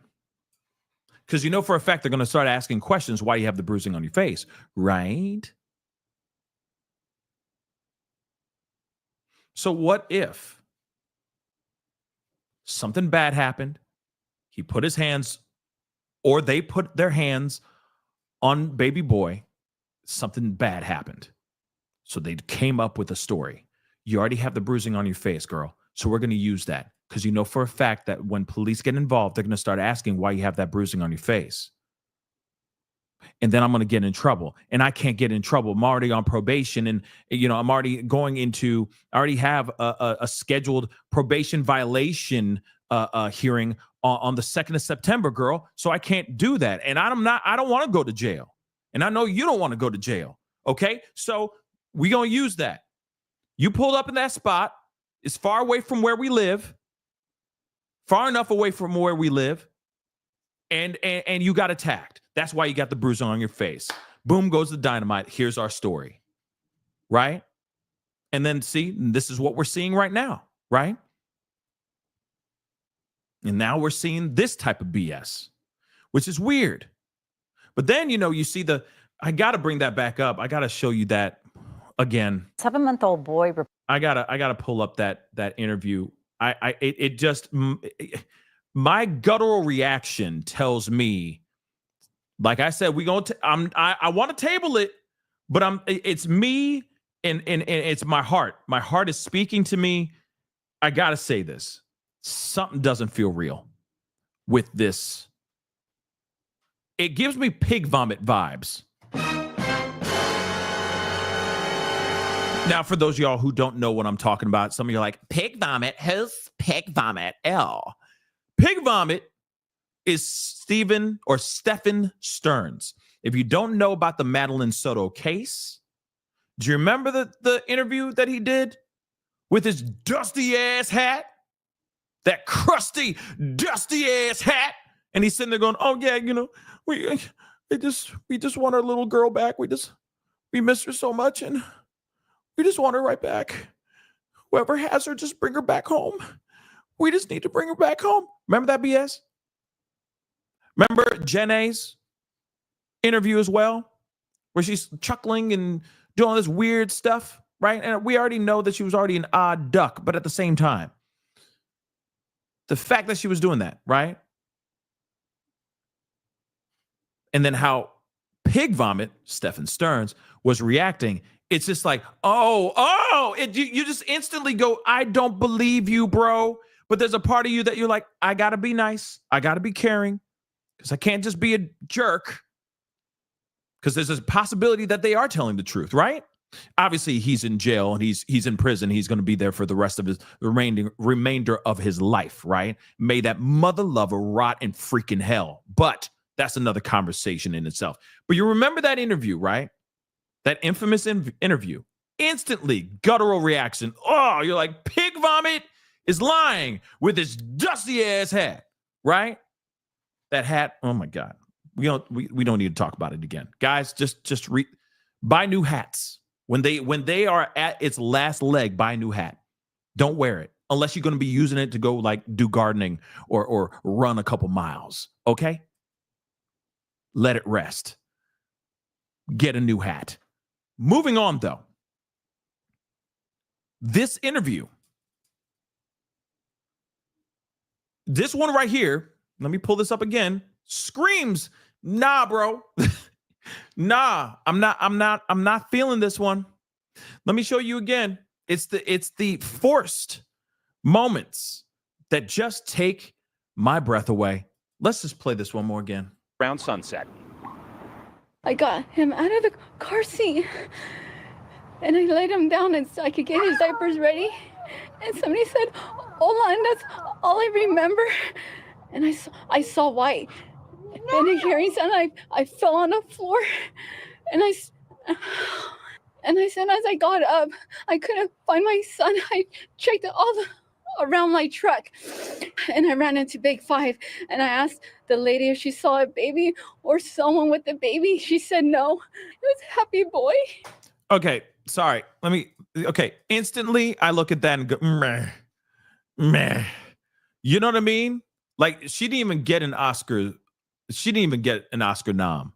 Because you know for a fact they're going to start asking questions why you have the bruising on your face, right? So what if something bad happened? He put his hands, or they put their hands on baby boy. Something bad happened. So they came up with a story. You already have the bruising on your face, girl. So we're going to use that because you know for a fact that when police get involved, they're going to start asking why you have that bruising on your face. And then I'm going to get in trouble. And I can't get in trouble. I'm already on probation. And, I'm already I already have a scheduled probation violation hearing on the 2nd of September, girl. So I can't do that. And I don't want to go to jail. And I know you don't want to go to jail. Okay. So we're going to use that. You pulled up in that spot. It's far away from where we live. Far enough away from where we live. And you got attacked. That's why you got the bruise on your face. Boom goes the dynamite. Here's our story. Right? And then see, this is what we're seeing right now. Right? And now we're seeing this type of BS, which is weird. But then, you see I got to bring that back up. I got to show you that again. 7-month-old boy. I gotta pull up that interview. My guttural reaction tells me, like I said, I want to table it, but it's me and it's my heart. My heart is speaking to me. I gotta say this. Something doesn't feel real with this. It gives me pig vomit vibes. Now, for those of y'all who don't know what I'm talking about, some of you are like, pig vomit? Who's pig vomit? Pig vomit is Stephen Stearns. If you don't know about the Madeline Soto case, do you remember the interview that he did with his dusty ass hat? That crusty, dusty ass hat. And he's sitting there going, oh yeah, we just want our little girl back. We miss her so much and we just want her right back. Whoever has her, just bring her back home. We just need to bring her back home. Remember that BS? Remember Jenna's interview as well, where she's chuckling and doing all this weird stuff? right? And we already know that she was already an odd duck, but at the same time, the fact that she was doing that, right? And then how Pig Vomit, Stephen Stearns, was reacting, it's just like, you just instantly go, I don't believe you, bro. But there's a part of you that you're like, I got to be nice. I got to be caring because I can't just be a jerk, because there's a possibility that they are telling the truth, right? Obviously, he's in jail and he's in prison. He's going to be there for the rest of his remainder of his life, right? May that mother lover rot in freaking hell. But that's another conversation in itself. But you remember that interview, right? That infamous interview. Instantly, guttural reaction. Oh, you're like, Pig Vomit is lying with his dusty ass hat, right? That hat, oh my God. We don't need to talk about it again. Guys, just buy new hats. When they are at its last leg, buy a new hat. Don't wear it unless you're going to be using it to go like do gardening or run a couple miles, okay? Let it rest. Get a new hat. Moving on, though. This interview, this one right here, let me pull this up again, screams, nah, bro. Nah, I'm not feeling this one. Let me show you again. It's the forced moments that just take my breath away. Let's just play this one more again. Around sunset. I got him out of the car seat and I laid him down and so I could get his diapers ready. And somebody said, Hola, and that's all I remember. And I saw white. And a hearing sound, I fell on the floor. And I said, as I got up, I couldn't find my son. I checked around my truck. And I ran into Big Five. And I asked the lady if she saw a baby or someone with a baby. She said no. It was a happy boy. Okay, sorry. Instantly, I look at that and go, meh. You know what I mean? Like, she didn't even get an Oscar. She didn't even get an Oscar nom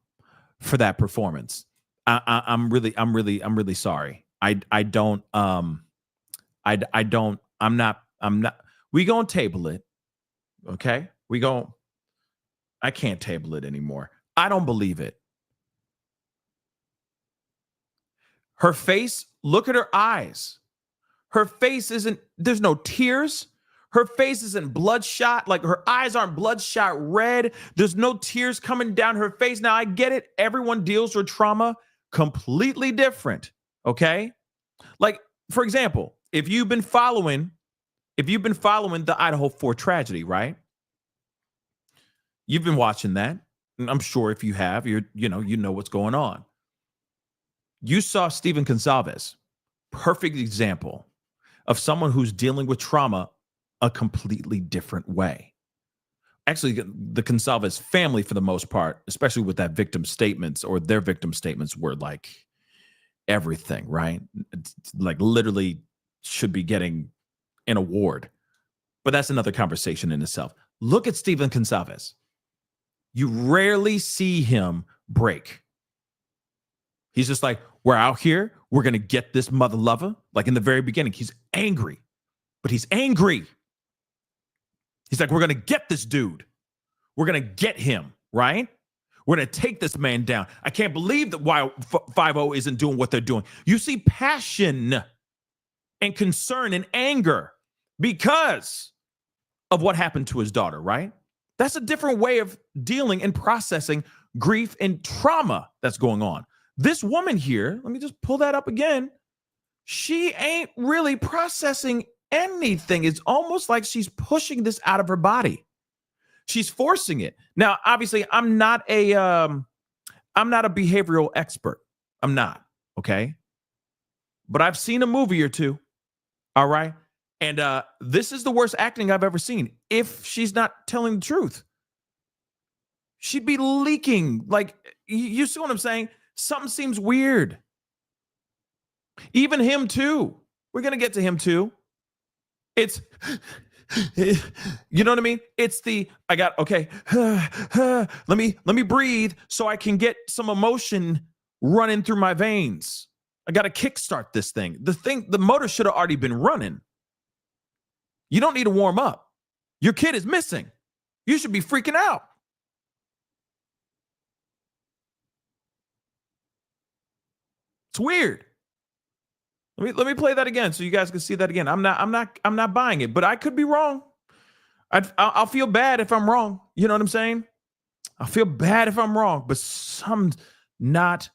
for that performance. I'm really sorry. I'm not. We gonna table it. Okay? I can't table it anymore. I don't believe it. Her face, look at her eyes. Her face there's no tears. Her face isn't bloodshot. Like, her eyes aren't bloodshot red. There's no tears coming down her face. Now, I get it. Everyone deals with trauma completely different. Okay? Like, for example, if you've been following the Idaho 4 tragedy, right? You've been watching that. And I'm sure if you have, you know what's going on. You saw Stephen Gonsalves, perfect example of someone who's dealing with trauma a completely different way. Actually, the Gonsalves family, for the most part, especially with that victim statements or their victim statements, were like everything, right? It's like literally should be getting an award. But that's another conversation in itself. Look at Stephen Gonsalves. You rarely see him break. He's just like, we're out here. We're going to get this mother lover. Like in the very beginning, he's angry, but he's angry. He's like, we're going to get this dude. We're going to get him, right? We're going to take this man down. I can't believe that why 5-0 isn't doing what they're doing. You see passion and concern and anger because of what happened to his daughter, right? That's a different way of dealing and processing grief and trauma that's going on. This woman here, let me just pull that up again. She ain't really processing anything. It's almost like she's pushing this out of her body. She's forcing it. Now, obviously, I'm not a behavioral expert. I'm not, okay? But I've seen a movie or two, all right? And this is the worst acting I've ever seen. If she's not telling the truth, she'd be leaking. Like, you see what I'm saying? Something seems weird. Even him too. We're going to get to him too. It's, you know what I mean? It's let me breathe so I can get some emotion running through my veins. I got to kickstart this thing. The motor should have already been running. You don't need to warm up. Your kid is missing. You should be freaking out. It's weird. Let me play that again so you guys can see that again. I'm not buying it, but I could be wrong. I'll feel bad if I'm wrong. You know what I'm saying? I'll feel bad if I'm wrong, but something's not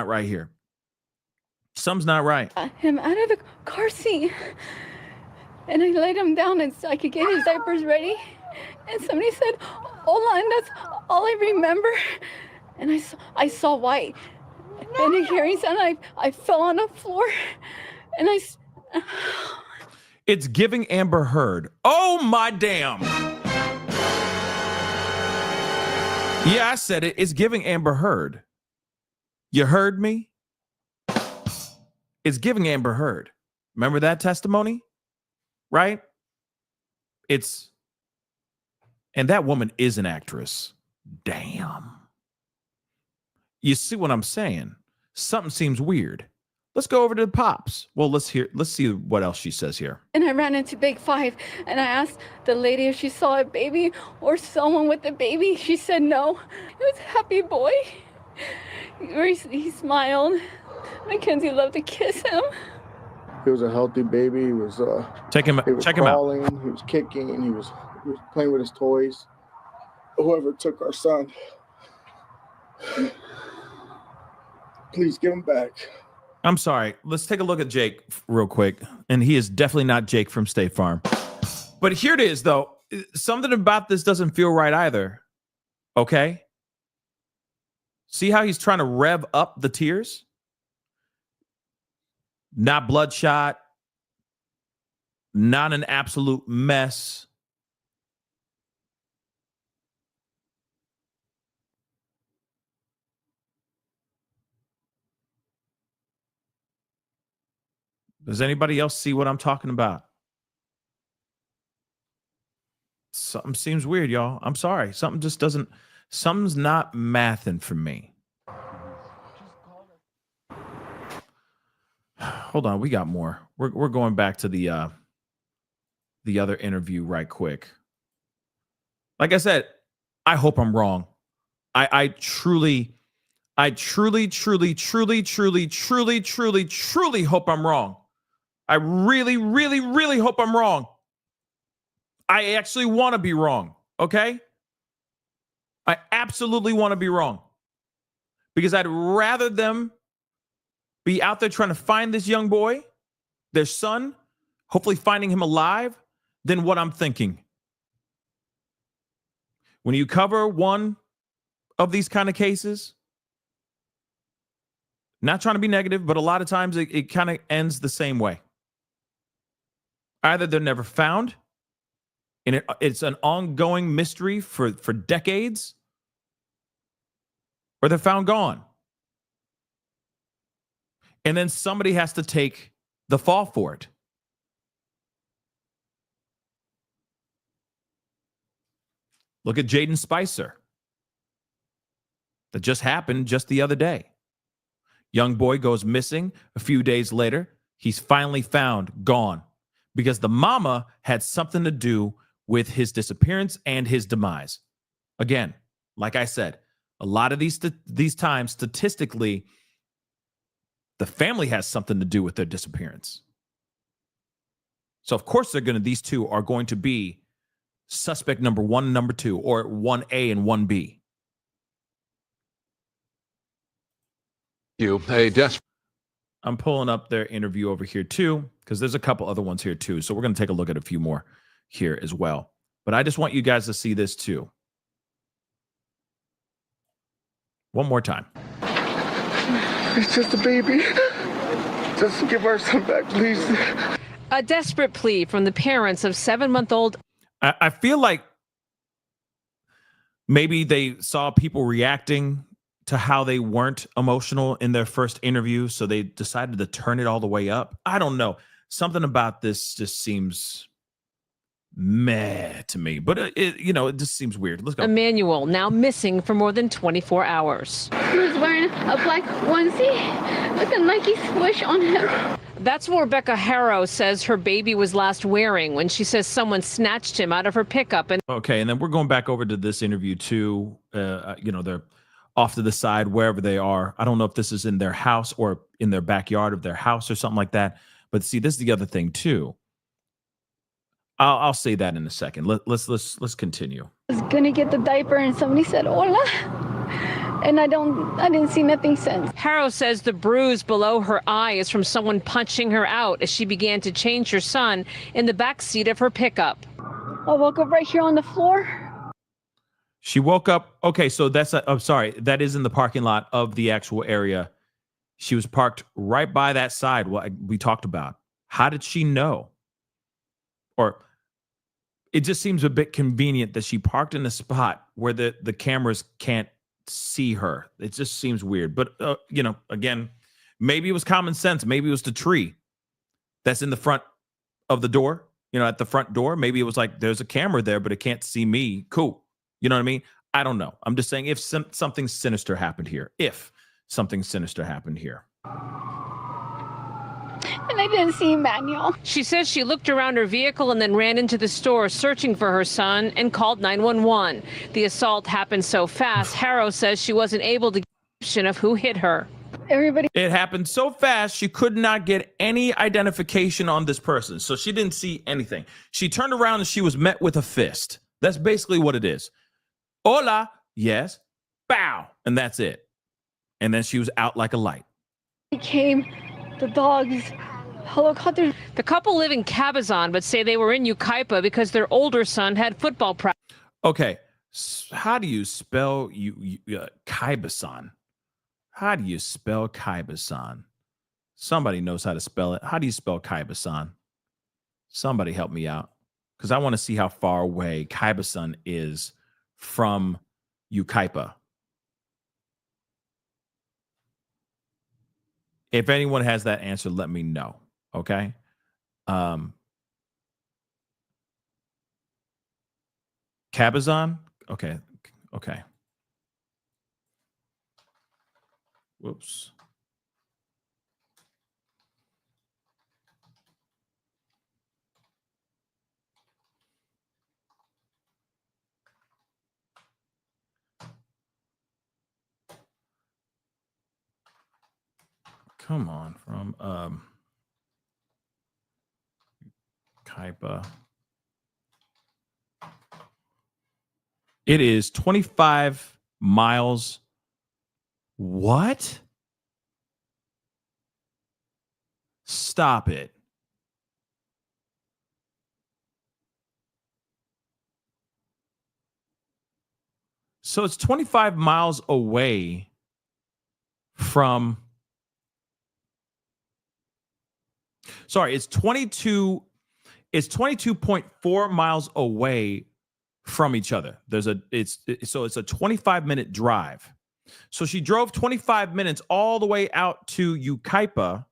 right here. Something's not right. Him out of the car seat, and I laid him down and so I could get his diapers ready. And somebody said, "Hola," and that's all I remember. And I saw white, and a hearing sound. I fell on the floor, and It's giving Amber Heard. Oh my damn. Yeah, I said it. It's giving Amber Heard. You heard me? It's giving Amber Heard. Remember that testimony? Right? And that woman is an actress. Damn. You see what I'm saying? Something seems weird. Let's go over to the pops. Well, let's see what else she says here. And I ran into Big Five, and I asked the lady if she saw a baby or someone with a baby. She said no. It was a happy boy. He smiled. Mackenzie loved to kiss him. He was a healthy baby. He was check him out. He was kicking. He was playing with his toys. Whoever took our son, please give him back. I'm sorry. Let's take a look at Jake real quick. And he is definitely not Jake from State Farm. But here it is, though. Something about this doesn't feel right either. Okay? See how he's trying to rev up the tears? Not bloodshot. Not an absolute mess. Does anybody else see what I'm talking about? Something seems weird, y'all. I'm sorry. Something's not mathing for me. Hold on, we got more. We're going back to the other interview right quick. Like I said, I hope I'm wrong. I truly hope I'm wrong. I really, really, really hope I'm wrong. I actually want to be wrong, okay? I absolutely want to be wrong. Because I'd rather them be out there trying to find this young boy, their son, hopefully finding him alive, than what I'm thinking. When you cover one of these kind of cases, not trying to be negative, but a lot of times it kind of ends the same way. Either they're never found, and it's an ongoing mystery for decades, or they're found gone. And then somebody has to take the fall for it. Look at Jaden Spicer. That just happened just the other day. Young boy goes missing. A few days later, he's finally found, gone, because the mama had something to do with his disappearance and his demise. Again, like I said, a lot of these times, statistically, the family has something to do with their disappearance. So of course these two are going to be suspect number 1 and number 2, or 1A and 1B. I'm pulling up their interview over here too, because there's a couple other ones here too. So we're going to take a look at a few more here as well. But I just want you guys to see this too. One more time. It's just a baby. Just give our son back, please. A desperate plea from the parents of 7-month-old. I feel like maybe they saw people reacting to how they weren't emotional in their first interview, so they decided to turn it all the way up. I don't know. Something about this just seems meh to me, but it just seems weird. Let's go. Emmanuel now missing for more than 24 hours. He was wearing a black onesie with a Nike swoosh on him. That's what Rebecca Haro says her baby was last wearing when she says someone snatched him out of her pickup. And okay, and then we're going back over to this interview too. They're off to the side wherever they are. I don't know if this is in their house or in their backyard of their house or something like that. But see, this is the other thing too. I'll say that in a second. Let's continue. I was gonna get the diaper and somebody said hola, and I didn't see nothing since. Haro says the bruise below her eye is from someone punching her out as she began to change her son in the back seat of her pickup. I woke up right here on the floor. She woke up. Okay, so I'm sorry. That is in the parking lot of the actual area. She was parked right by that side. What we talked about. How did she know? Or it just seems a bit convenient that she parked in a spot where the cameras can't see her. It just seems weird. But, again, maybe it was common sense. Maybe it was the tree that's in the front of the door, at the front door. Maybe it was like, there's a camera there, but it can't see me. Cool. You know what I mean? I don't know. I'm just saying if something sinister happened here. And I didn't see Emmanuel. She says she looked around her vehicle and then ran into the store searching for her son and called 911. The assault happened so fast, Haro says she wasn't able to get a description of who hit her. It happened so fast, she could not get any identification on this person. So she didn't see anything. She turned around and she was met with a fist. That's basically what it is. Hola, yes, bow, and that's it. And then she was out like a light. He came, the dogs, helicopters. The couple live in Cabazon, but say they were in Yucaipa because their older son had football practice. Okay, how do you spell Cabazon? How do you spell Cabazon? Somebody knows how to spell it. How do you spell Cabazon? Somebody help me out, because I want to see how far away Cabazon is from Yucaipa. If anyone has that answer, let me know. Okay. Cabazon? Okay. Whoops. Come on, from Kaipa. It is 25 miles. What? Stop it. So it's 25 miles away from... Sorry, it's 22.4 miles away from each other. It's a 25-minute drive. So she drove 25 minutes all the way out to Yucaipa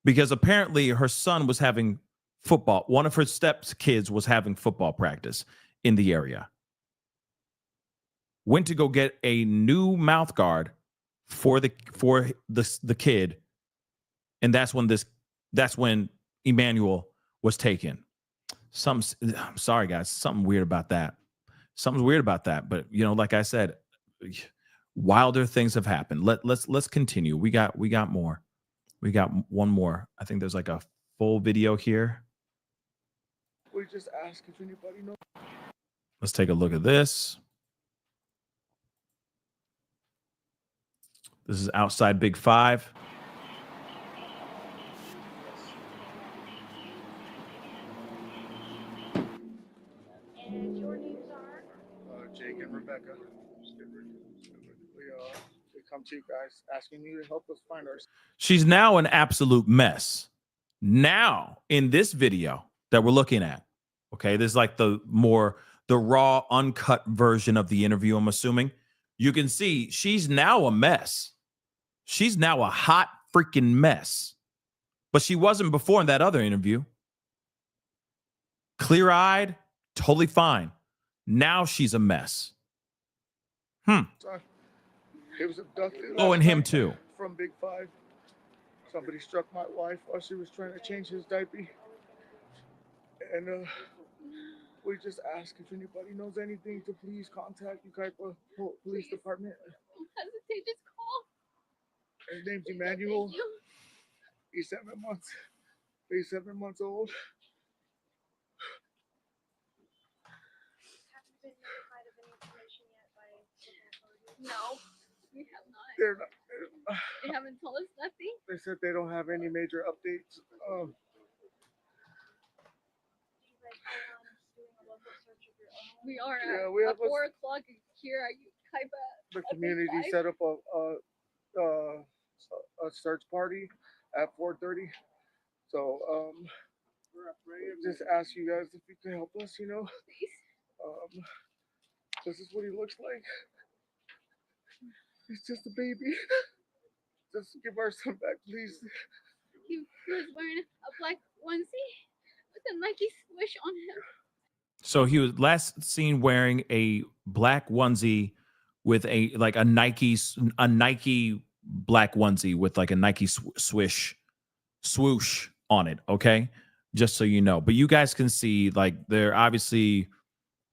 because apparently her son was having football. One of her stepkids was having football practice in the area. Went to go get a new mouth guard for the kid. And that's when Emmanuel was taken. I'm sorry, guys. Something weird about that. But like I said, wilder things have happened. Let's continue. We got more. We got one more. I think there's like a full video here. We just ask if anybody knows. Let's take a look at this. This is outside Big Five. Jake and Rebecca. We come to you guys asking you to help us find our... She's now an absolute mess. Now, in this video that we're looking at, okay, this is like the raw, uncut version of the interview, I'm assuming. You can see she's now a mess. She's now a hot freaking mess. But she wasn't before in that other interview. clear-eyed, totally fine. Now she's a mess. He was abducted. Oh, and last him night too. From Big Five. Somebody struck my wife while she was trying to change his diaper. And we just ask if anybody knows anything to please contact Ukaipa Police Department. Don't hesitate, just call. His name's Emmanuel. He's 7 months. He's 7 months old. No, we have not. They haven't told us nothing. They said they don't have any major updates. We are we at have 4 o'clock here at Ukaipa. the community set up a search party at 4:30. So just ask you guys if you can help us. This is what he looks like. He's just a baby. Just give our son back, please. He was wearing a black onesie with a Nike swoosh on him. So he was last seen wearing a black onesie with a Nike black onesie with like a Nike swoosh on it. Okay, just so you know. But you guys can see like they're obviously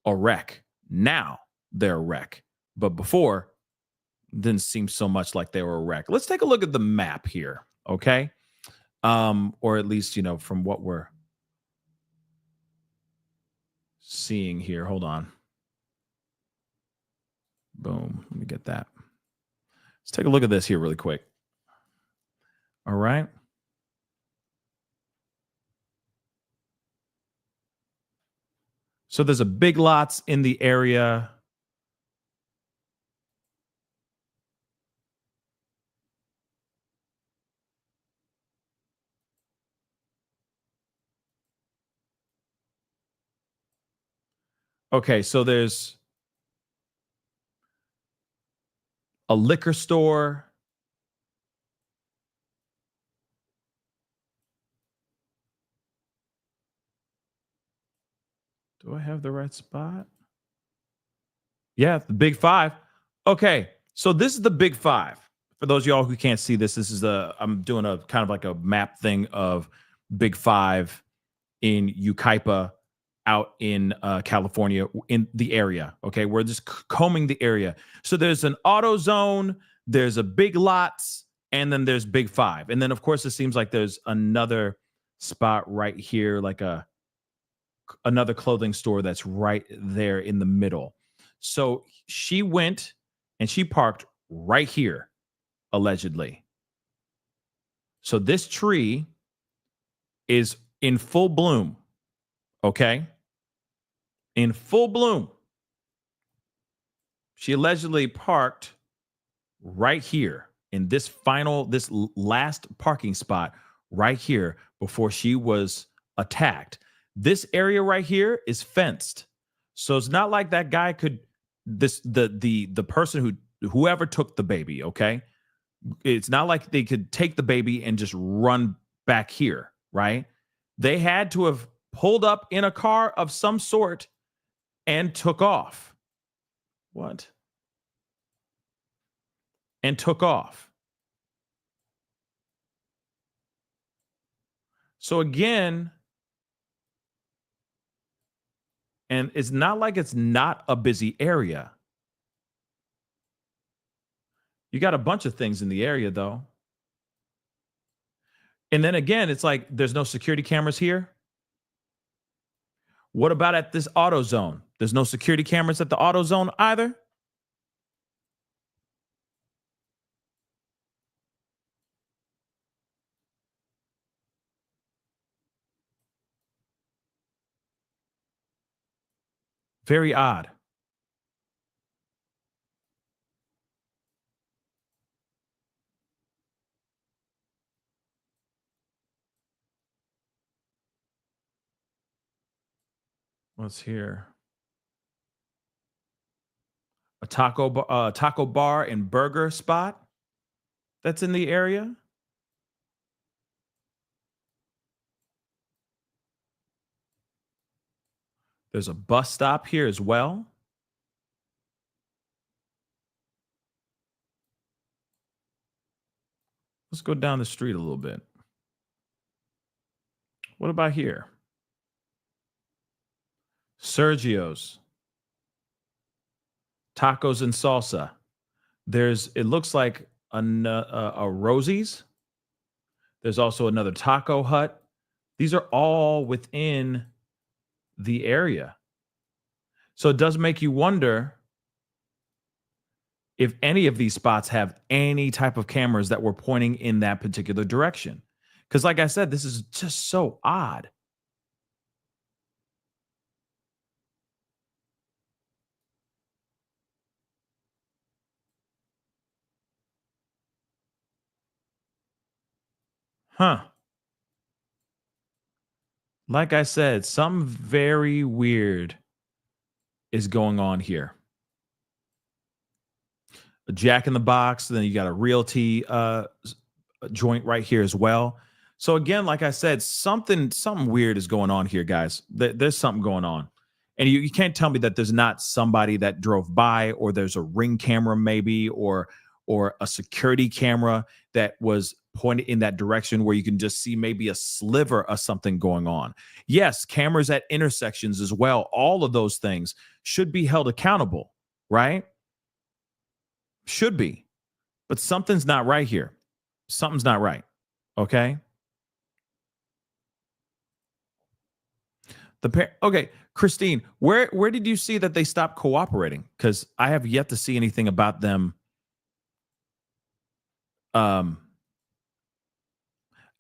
a wreck. Now they're a wreck, but before didn't seem so much like they were a wreck. Let's take a look at the map here. Okay, or at least from what we're seeing here. Hold on. Boom. Let me get that. Let's take a look at this here really quick. All right. So there's a Big Lots in the area. Okay, so there's a liquor store. Do I have the right spot? Yeah, the Big Five. Okay, so this is the Big Five. For those of y'all who can't see this, I'm doing a kind of like a map thing of Big Five in Ukaipa out in California, in the area. Okay, we're just combing the area. So there's an AutoZone, there's a Big Lots, and then there's Big Five. And then, of course, it seems like there's another spot right here, like another clothing store that's right there in the middle. So she went and she parked right here, allegedly. So this tree is in full bloom. Okay. In full bloom. She allegedly parked right here in this last parking spot right here before she was attacked. This area right here is fenced. So it's not like that guy the person whoever took the baby, okay? It's not like they could take the baby and just run back here, right? They had to have pulled up in a car of some sort and took off. What? And took off. So again, and it's not like it's not a busy area. You got a bunch of things in the area, though. And then again, it's like there's no security cameras here. What about at this AutoZone? There's no security cameras at the AutoZone either. Very odd. What's here? A taco bar and burger spot that's in the area. There's a bus stop here as well. Let's go down the street a little bit. What about here? Sergio's. Tacos and salsa. It looks like a Rosie's. There's also another Taco Hut. These are all within the area. So it does make you wonder if any of these spots have any type of cameras that were pointing in that particular direction. Because like I said, this is just so odd. Huh. Like I said, something very weird is going on here. A Jack in the Box, then you got a realty joint right here as well. So again, like I said, something weird is going on here, guys. There's something going on. And you can't tell me that there's not somebody that drove by, or there's a ring camera maybe, or a security camera that was pointed in that direction where you can just see maybe a sliver of something going on. Yes, cameras at intersections as well. All of those things should be held accountable, right? Should be. But something's not right here. Something's not right. Okay? Okay, Christine, where did you see that they stopped cooperating? Because I have yet to see anything about them.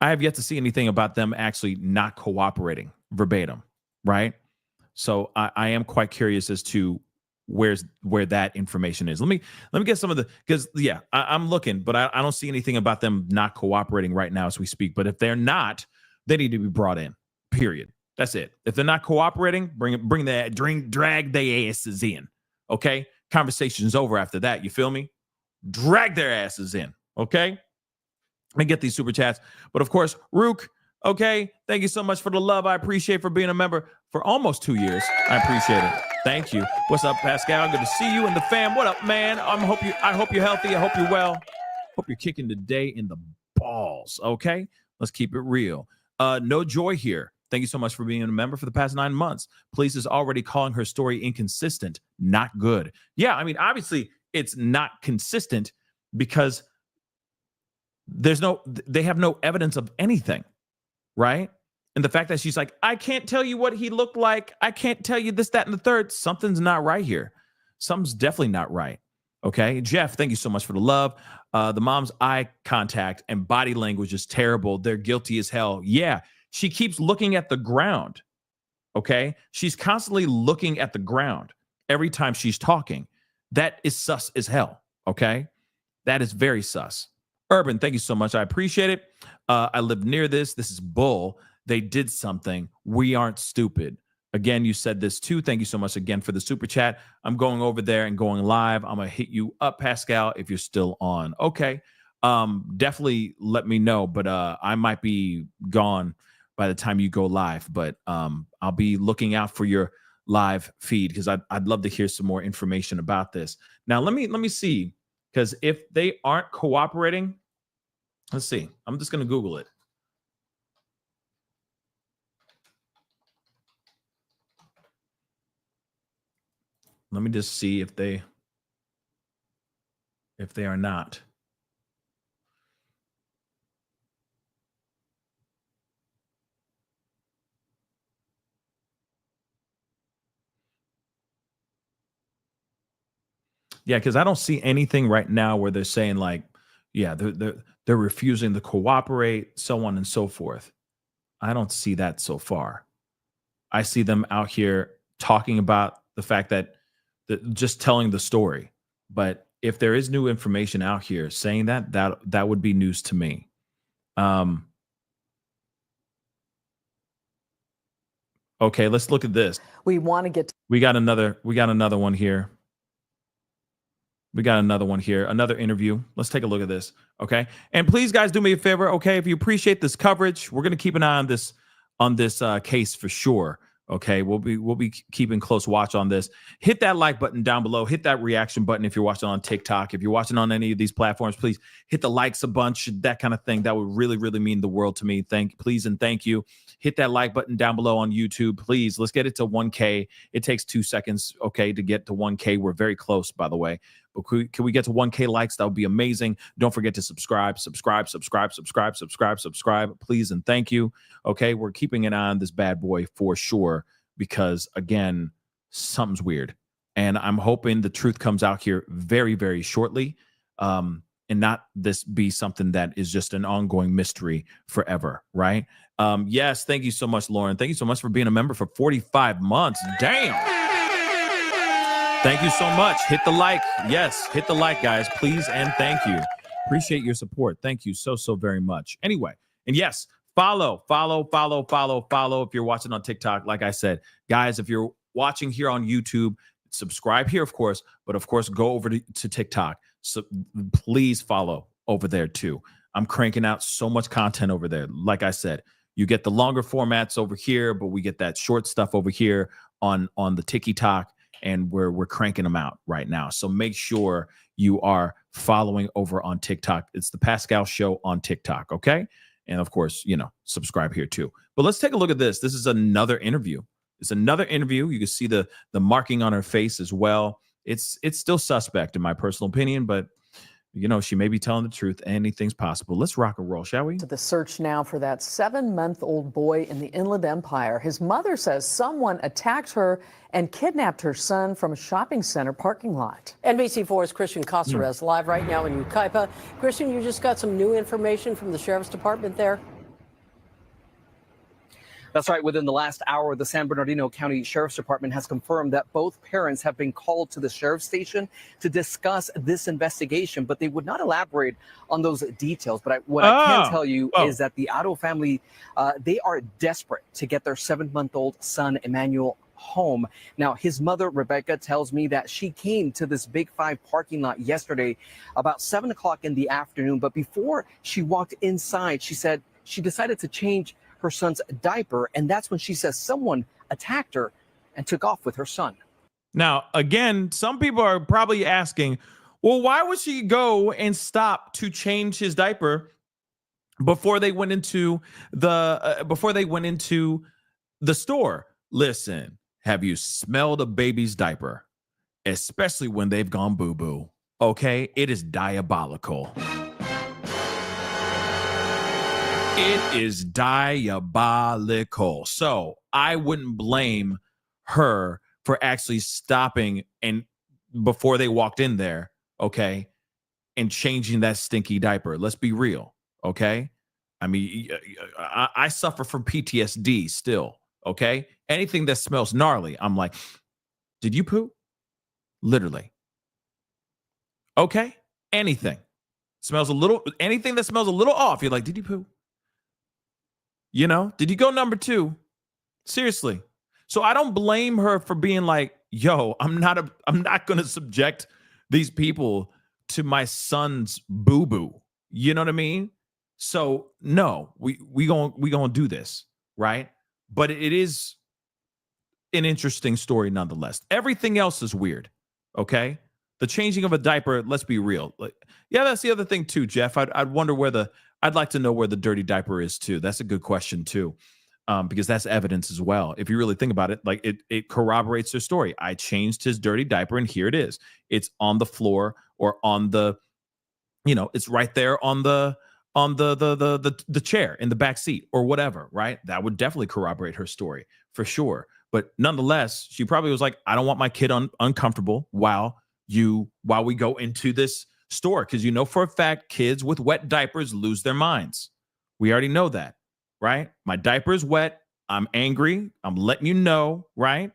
I have yet to see anything about them actually not cooperating verbatim, right? So I am quite curious as to where that information is. Let me get some of the, because yeah, I'm looking, but I don't see anything about them not cooperating right now as we speak. But if they're not, they need to be brought in. Period. That's it. If they're not cooperating, drag their asses in. Okay, conversation's over after that. You feel me? Drag their asses in. Okay. Let me get these super chats. But of course, Rook, okay, thank you so much for the love. I appreciate for being a member for almost 2 years. I appreciate it. Thank you. What's up, Pascal? Good to see you and the fam. What up, man? I hope you're healthy. I hope you're well. Hope you're kicking today in the balls. Okay, let's keep it real. No Joy here. Thank you so much for being a member for the past 9 months. Police is already calling her story inconsistent, not good. Yeah, I mean, obviously it's not consistent because they have no evidence of anything, right? And the fact that she's like, I can't tell you what he looked like. I can't tell you this, that, and the third. Something's not right here. Something's definitely not right. Okay. Jeff, thank you so much for the love. The mom's eye contact and body language is terrible. They're guilty as hell. Yeah. She keeps looking at the ground. Okay. She's constantly looking at the ground every time she's talking. That is sus as hell. Okay. That is very sus. Urban, thank you so much. I appreciate it. I live near this. This is bull. They did something. We aren't stupid. Again, you said this too. Thank you so much again for the super chat. I'm going over there and going live. I'm going to hit you up, Pascal, if you're still on. Okay. Definitely let me know, but I might be gone by the time you go live, but I'll be looking out for your live feed because I'd love to hear some more information about this. Now, let me see, because if they aren't cooperating, let's see. I'm just going to Google it. Let me just see if they are not. Yeah, because I don't see anything right now where they're saying like, yeah, they're refusing to cooperate, so on and so forth. I don't see that so far. I see them out here talking about the fact that just telling the story. But if there is new information out here saying that would be news to me. Okay, let's look at this. We want to get we got another one here. We got another one here, another interview. Let's take a look at this, okay? And please, guys, do me a favor, okay? If you appreciate this coverage, we're going to keep an eye on this case for sure, Okay, we'll be keeping close watch on this. Hit that like button down below. Hit that reaction button if you're watching on TikTok. If you're watching on any of these platforms, please hit the likes a bunch, that kind of thing. That would really, really mean the world to me. Please and thank you. Hit that like button down below on YouTube, please. Let's get it to 1K. It takes 2 seconds, okay, to get to 1K. We're very close, by the way. But can we get to 1K likes? That would be amazing. Don't forget to subscribe, please and thank you. Okay, we're keeping an eye on this bad boy for sure because, again, something's weird. And I'm hoping the truth comes out here very, very shortly and not this be something that is just an ongoing mystery forever, right? Yes, thank you so much, Lauren. Thank you so much for being a member for 45 months. Damn. Thank you so much. Hit the like. Yes, hit the like, guys, please and thank you. Appreciate your support. Thank you so very much. Anyway, and yes, follow if you're watching on TikTok. Like I said, guys, if you're watching here on YouTube, subscribe here, of course, but of course, go over to TikTok. So please follow over there too. I'm cranking out so much content over there. Like I said, you get the longer formats over here, but we get that short stuff over here on the TikTok, and we're cranking them out right now. So make sure you are following over on TikTok. It's the Pascal Show on TikTok, okay? And of course, subscribe here too. But let's take a look at this. This is another interview. It's another interview. You can see the marking on her face as well. It's still suspect in my personal opinion, but she may be telling the truth. Anything's possible. Let's rock and roll, shall we? To the search now for that 7-month-old boy in the Inland Empire. His mother says someone attacked her and kidnapped her son from a shopping center parking lot. NBC4's Christian Caceres live right now in Yucaipa. Christian, you just got some new information from the sheriff's department there. That's right. Within the last hour, the San Bernardino County Sheriff's Department has confirmed that both parents have been called to the sheriff's station to discuss this investigation, but they would not elaborate on those details. But what I can tell you is that the Haro family, they are desperate to get their 7-month-old son, Emmanuel, home. Now, his mother, Rebecca, tells me that she came to this Big 5 parking lot yesterday about 7 o'clock in the afternoon. But before she walked inside, she said she decided to change her son's diaper, and that's when she says someone attacked her and took off with her son. Now, again, some people are probably asking, well, why would she go and stop to change his diaper before they went into the store? Listen, have you smelled a baby's diaper, especially when they've gone boo-boo? Okay, it is diabolical. It is diabolical. So I wouldn't blame her for actually stopping and before they walked in there, okay, and changing that stinky diaper. Let's be real, okay? I mean, I suffer from PTSD still, okay? Anything that smells gnarly, I'm like, did you poo? Literally. Okay? Anything that smells a little off, you're like, did you poo? Did you go number 2? Seriously. So I don't blame her for being like, yo, I'm not going to subject these people to my son's boo-boo. You know what I mean? So no, we going to do this, right? But it is an interesting story nonetheless. Everything else is weird, okay? The changing of a diaper, let's be real. That's the other thing too, Jeff. I'd wonder I'd like to know where the dirty diaper is too. That's a good question too, because that's evidence as well. If you really think about it, like it corroborates their story. I changed his dirty diaper, and here it is. It's on the floor or on the, it's right there on the chair in the back seat or whatever. Right? That would definitely corroborate her story for sure. But nonetheless, she probably was like, I don't want my kid uncomfortable while we go into this store, because for a fact kids with wet diapers lose their minds. We already know that, right? My diaper is wet. I'm angry. I'm letting you know, right?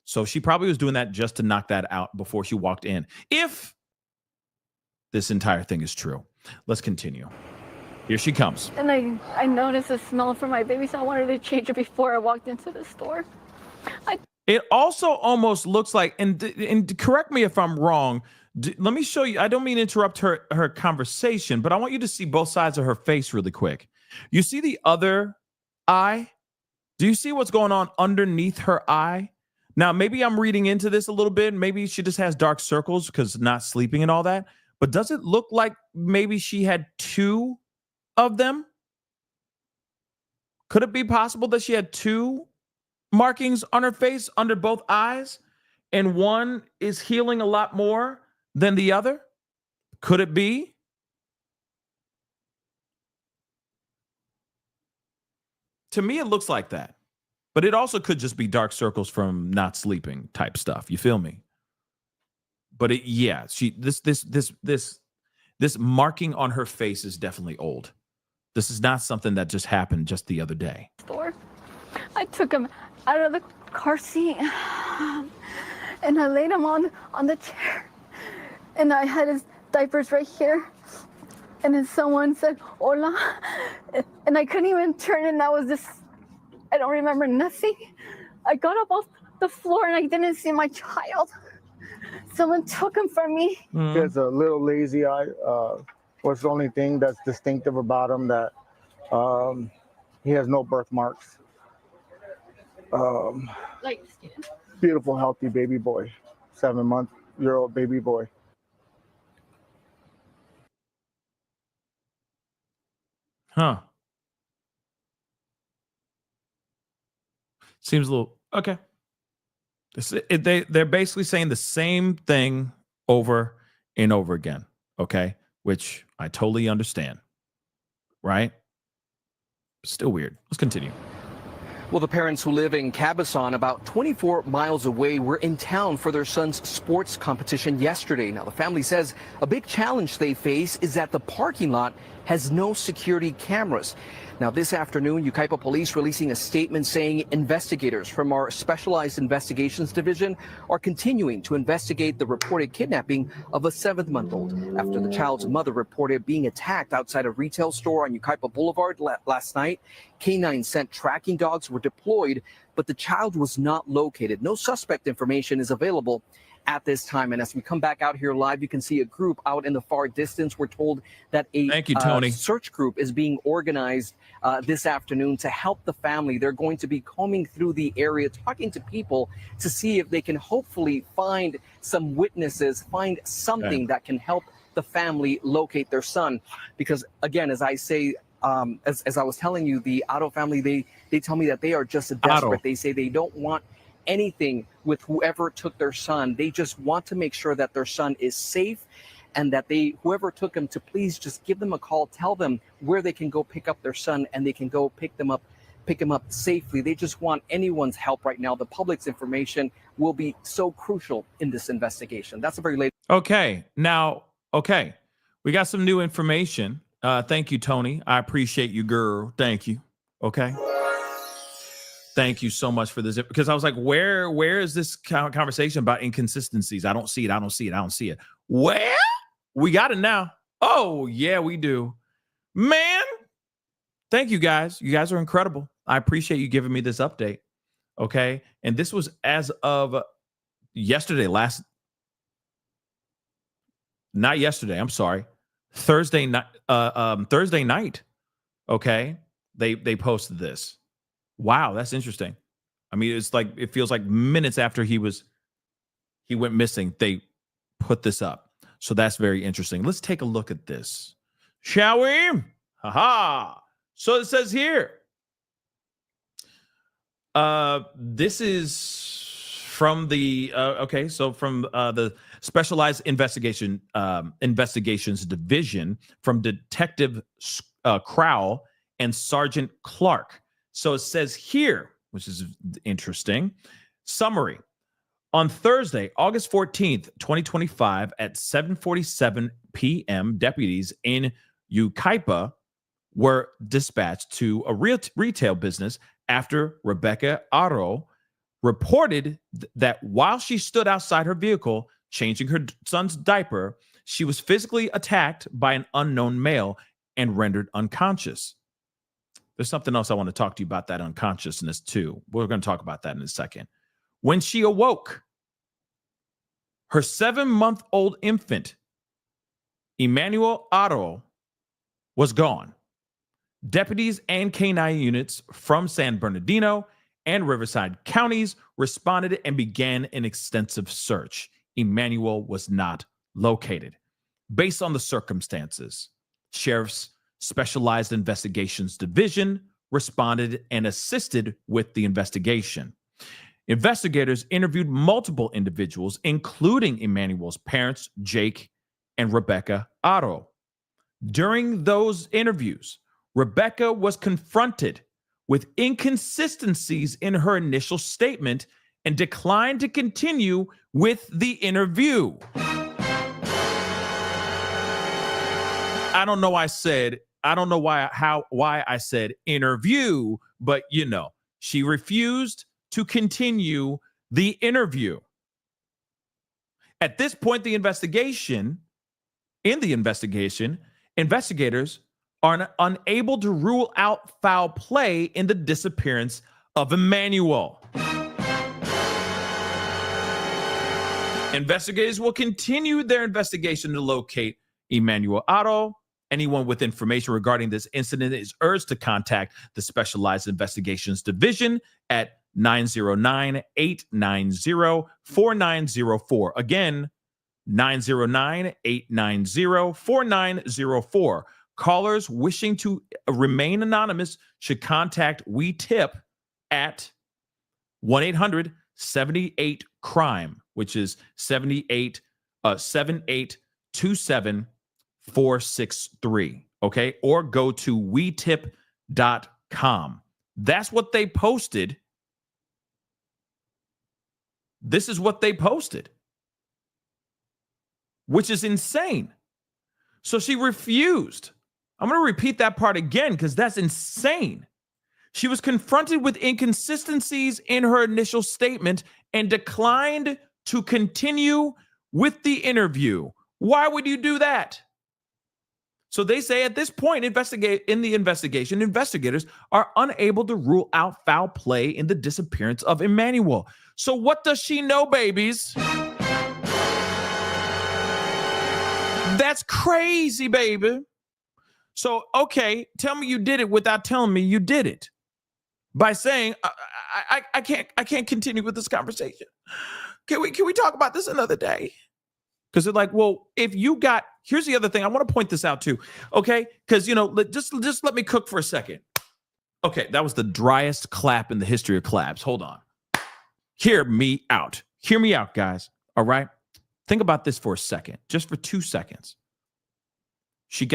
So she probably was doing that just to knock that out before she walked in. If this entire thing is true. Let's continue. Here she comes. And I noticed a smell from my baby, so I wanted to change it before I walked into the store. It also almost looks like, and correct me if I'm wrong, let me show you. I don't mean to interrupt her conversation, but I want you to see both sides of her face really quick. You see the other eye? Do you see what's going on underneath her eye? Now, maybe I'm reading into this a little bit. Maybe she just has dark circles because not sleeping and all that. But does it look like maybe she had two of them? Could it be possible that she had two markings on her face under both eyes and one is healing a lot more than the other? Could it be? To me, it looks like that. But it also could just be dark circles from not sleeping type stuff. You feel me? But this marking on her face is definitely old. This is not something that just happened just the other day. I took him out of the car seat and I laid him on the chair. And I had his diapers right here. And then someone said, hola. And I couldn't even turn, and that was just, I don't remember nothing. I got up off the floor and I didn't see my child. Someone took him from me. He has a little lazy eye. What's the only thing that's distinctive about him, that he has no birthmarks. Light skin. Beautiful, healthy baby boy, 7-month-old baby boy. Huh. Seems a little okay. They're basically saying the same thing over and over again. Okay, which I totally understand. Right? Still weird. Let's continue. Well, the parents who live in Cabazon, about 24 miles away, were in town for their son's sports competition yesterday. Now, the family says a big challenge they face is that the parking lot has no security cameras. Now, this afternoon, Yucaipa police releasing a statement saying investigators from our Specialized Investigations Division are continuing to investigate the reported kidnapping of a 7-month-old after the child's mother reported being attacked outside a retail store on Yucaipa Boulevard last night. Canine scent tracking dogs were deployed, but the child was not located. No suspect information is available at this time. And as we come back out here live, you can see a group out in the far distance. We're told that a Thank you, Tony. Search group is being organized this afternoon to help the family. They're going to be combing through the area, talking to people to see if they can hopefully find some witnesses, find something that can help the family locate their son. Because again, as I say, as I was telling you, the Haro family, they tell me that they are just desperate. Haro. They say they don't want anything with whoever took their son. They just want to make sure that their son is safe, and that whoever took him, to please just give them a call, tell them where they can go pick up their son, and they can go pick him up safely. They just want anyone's help right now. The public's information will be so crucial in this investigation. That's a very late. Okay. Now, we got some new information. Thank you, Tony. I appreciate you, girl. Thank you. Okay. Thank you so much for this, because I was like, where is this conversation about inconsistencies? I don't see it. Where? We got it now. Oh, yeah, we do. Man, thank you guys. You guys are incredible. I appreciate you giving me this update. Okay. And this was as of yesterday, not yesterday. I'm sorry. Thursday night. Okay. They posted this. Wow, that's interesting. I mean, it feels like minutes after he went missing, they put this up. So that's very interesting. Let's take a look at this, shall we? Ha. So it says here, this is from the the Specialized Investigations Division, from Detective Crowell and Sergeant Clark. So it says here, which is interesting. Summary. On Thursday, August 14th, 2025, at 7:47 p.m., deputies in Yucaipa were dispatched to a retail business after Rebecca Haro reported that while she stood outside her vehicle changing her son's diaper, she was physically attacked by an unknown male and rendered unconscious. There's something else I want to talk to you about, that unconsciousness too. We're going to talk about that in a second. When she awoke, her 7-month-old infant, Emmanuel Haro, was gone. Deputies and canine units from San Bernardino and Riverside counties responded and began an extensive search. Emmanuel was not located. Based on the circumstances, Sheriff's Specialized Investigations Division responded and assisted with the investigation. Investigators interviewed multiple individuals, including Emmanuel's parents, Jake and Rebecca Haro. During those interviews, Rebecca was confronted with inconsistencies in her initial statement and declined to continue with the interview. I don't know why I said interview, but she refused to continue the interview. At this point, investigators are unable to rule out foul play in the disappearance of Emmanuel. Investigators will continue their investigation to locate Emmanuel Haro. Anyone with information regarding this incident is urged to contact the Specialized Investigations Division at 909-890-4904. Again, 909-890-4904. Callers wishing to remain anonymous should contact We Tip at 1-800-78-CRIME, which is 7827-463. Okay, or go to wetip.com. That's what they posted. This is what they posted, which is insane. So she refused. I'm going to repeat that part again because that's insane. She was confronted with inconsistencies in her initial statement and declined to continue with the interview. Why would you do that? So they say at this point, investigators are unable to rule out foul play in the disappearance of Emmanuel. So what does she know, babies? That's crazy, baby. So, okay, tell me you did it without telling me you did it. By saying, I can't continue with this conversation. Can we talk about this another day? Because they're like, well, here's the other thing. I want to point this out too. Okay. Because, just let me cook for a second. Okay. That was the driest clap in the history of claps. Hold on. Hear me out. Hear me out, guys. All right. Think about this for a second, just for 2 seconds. She's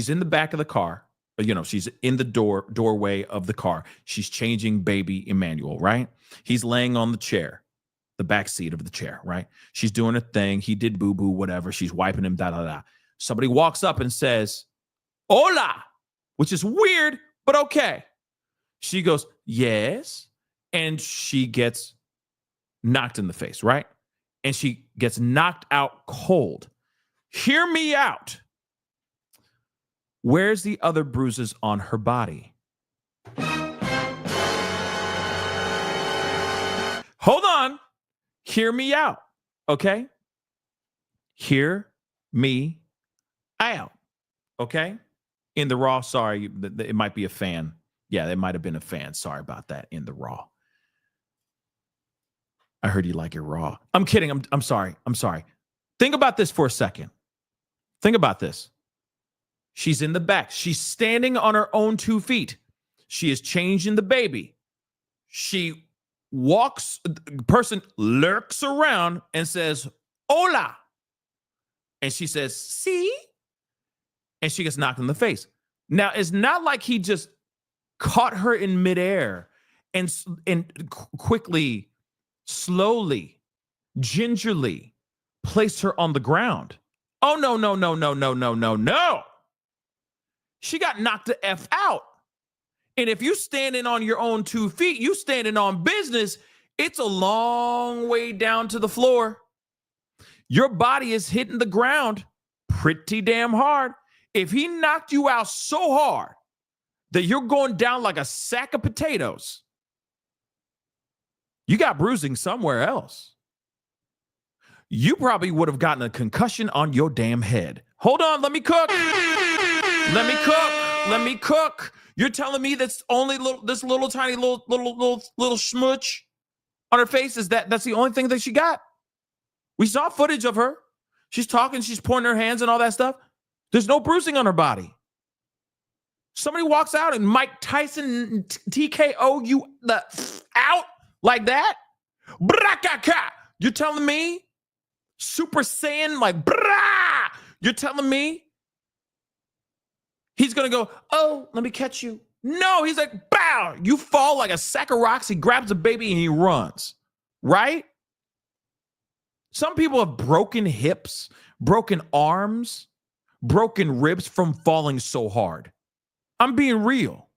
in the back of the car. She's in the doorway of the car. She's changing baby Emmanuel, right? He's laying on the chair, the back seat of the chair, right? She's doing a thing. He did boo-boo, whatever. She's wiping him, da-da-da. Somebody walks up and says, hola, which is weird, but okay. She goes, yes. And she gets knocked in the face, right? And she gets knocked out cold. Hear me out. Where's the other bruises on her body? Hold on. Hear me out. Okay? Hear me out. Okay? In the raw, sorry, it might be a fan. Yeah, it might have been a fan. Sorry about that. In the raw. I heard you like it raw. I'm kidding. I'm sorry. I'm sorry. Think about this for a second. Think about this. She's in the back. She's standing on her own 2 feet. She is changing the baby. She walks, the person lurks around and says, hola. And she says, see? And she gets knocked in the face. Now, it's not like he just caught her in midair and quickly, slowly, gingerly placed her on the ground. Oh, no. She got knocked the F out. And if you standing on your own 2 feet, you standing on business, it's a long way down to the floor. Your body is hitting the ground pretty damn hard. If he knocked you out so hard that you're going down like a sack of potatoes, you got bruising somewhere else. You probably would have gotten a concussion on your damn head. Hold on, let me cook. Let me cook. let me cook. You're telling me that's only this little tiny little smooch on her face that's the only thing that she got? We saw footage of her. She's talking, she's pointing her hands and all that stuff. There's no bruising on her body. Somebody walks out and Mike Tyson TKO you out like that? Brakaka. You're telling me? Super Saiyan, like, brah! You're telling me he's going to go, oh, let me catch you. No, he's like, bow. You fall like a sack of rocks. He grabs a baby and he runs, right? Some people have broken hips, broken arms, broken ribs from falling so hard. I'm being real.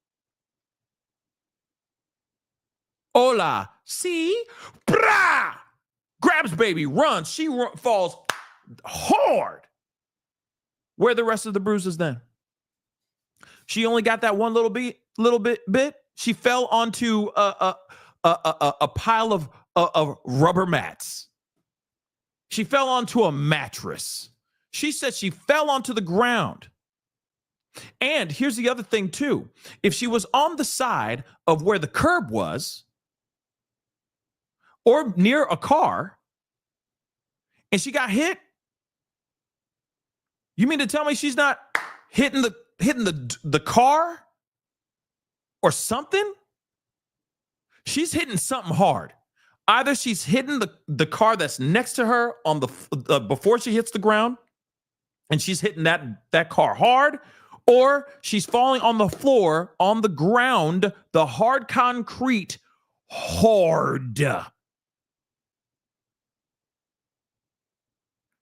Hola, see? Brah! Grabs baby, runs. She falls hard. Where are the rest of the bruises then? She only got that one little bit. She fell onto a pile of rubber mats. She fell onto a mattress. She said she fell onto the ground. And here's the other thing too. If she was on the side of where the curb was or near a car and she got hit, you mean to tell me she's not hitting the car or something? She's hitting something hard. Either she's hitting the car that's next to her on the before she hits the ground, and she's hitting that car hard, or she's falling on the floor, on the ground, the hard concrete, hard.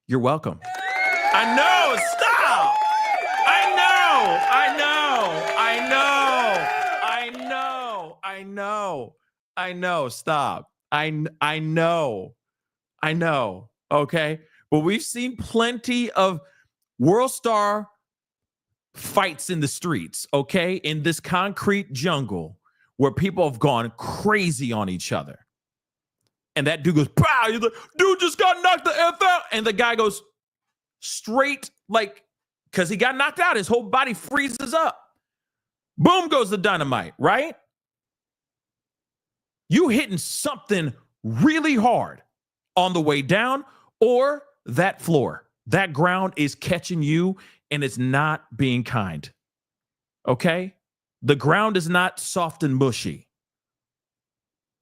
You're welcome. I know. Stop. I know. Stop. I know. Okay. But we've seen plenty of world star fights in the streets, okay, in this concrete jungle where people have gone crazy on each other. And that dude goes, pow, you're like, dude just got knocked the F out. And the guy goes straight, like, because he got knocked out, his whole body freezes up. Boom goes the dynamite, right? You hitting something really hard on the way down, or that floor, that ground is catching you and it's not being kind. Okay? The ground is not soft and mushy.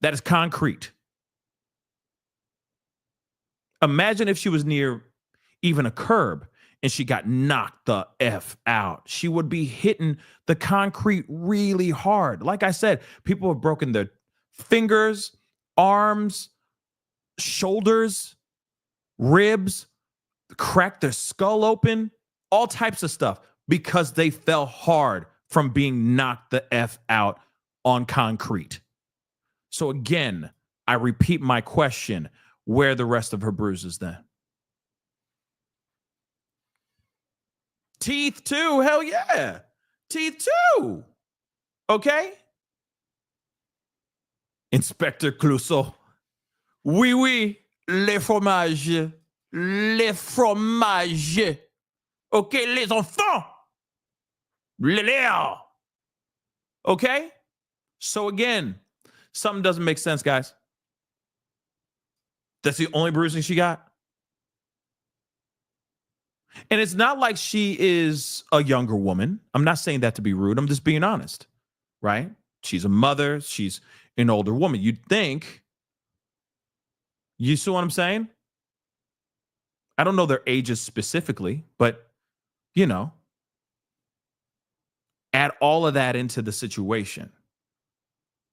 That is concrete. Imagine if she was near even a curb and she got knocked the F out. She would be hitting the concrete really hard. Like I said, people have broken their fingers, arms, shoulders, ribs, cracked their skull open, all types of stuff because they fell hard from being knocked the F out on concrete. So again, I repeat my question, where are the rest of her bruises then? Teeth too, hell yeah. Teeth too. Okay? Inspector Clouseau. Oui, oui, les fromages. Les fromages. OK, les enfants. Les lait. Okay? So again, something doesn't make sense, guys. That's the only bruising she got. And it's not like she is a younger woman. I'm not saying that to be rude. I'm just being honest, right? She's a mother. She's an older woman. You'd think, you see what I'm saying? I don't know their ages specifically, but, you know, add all of that into the situation.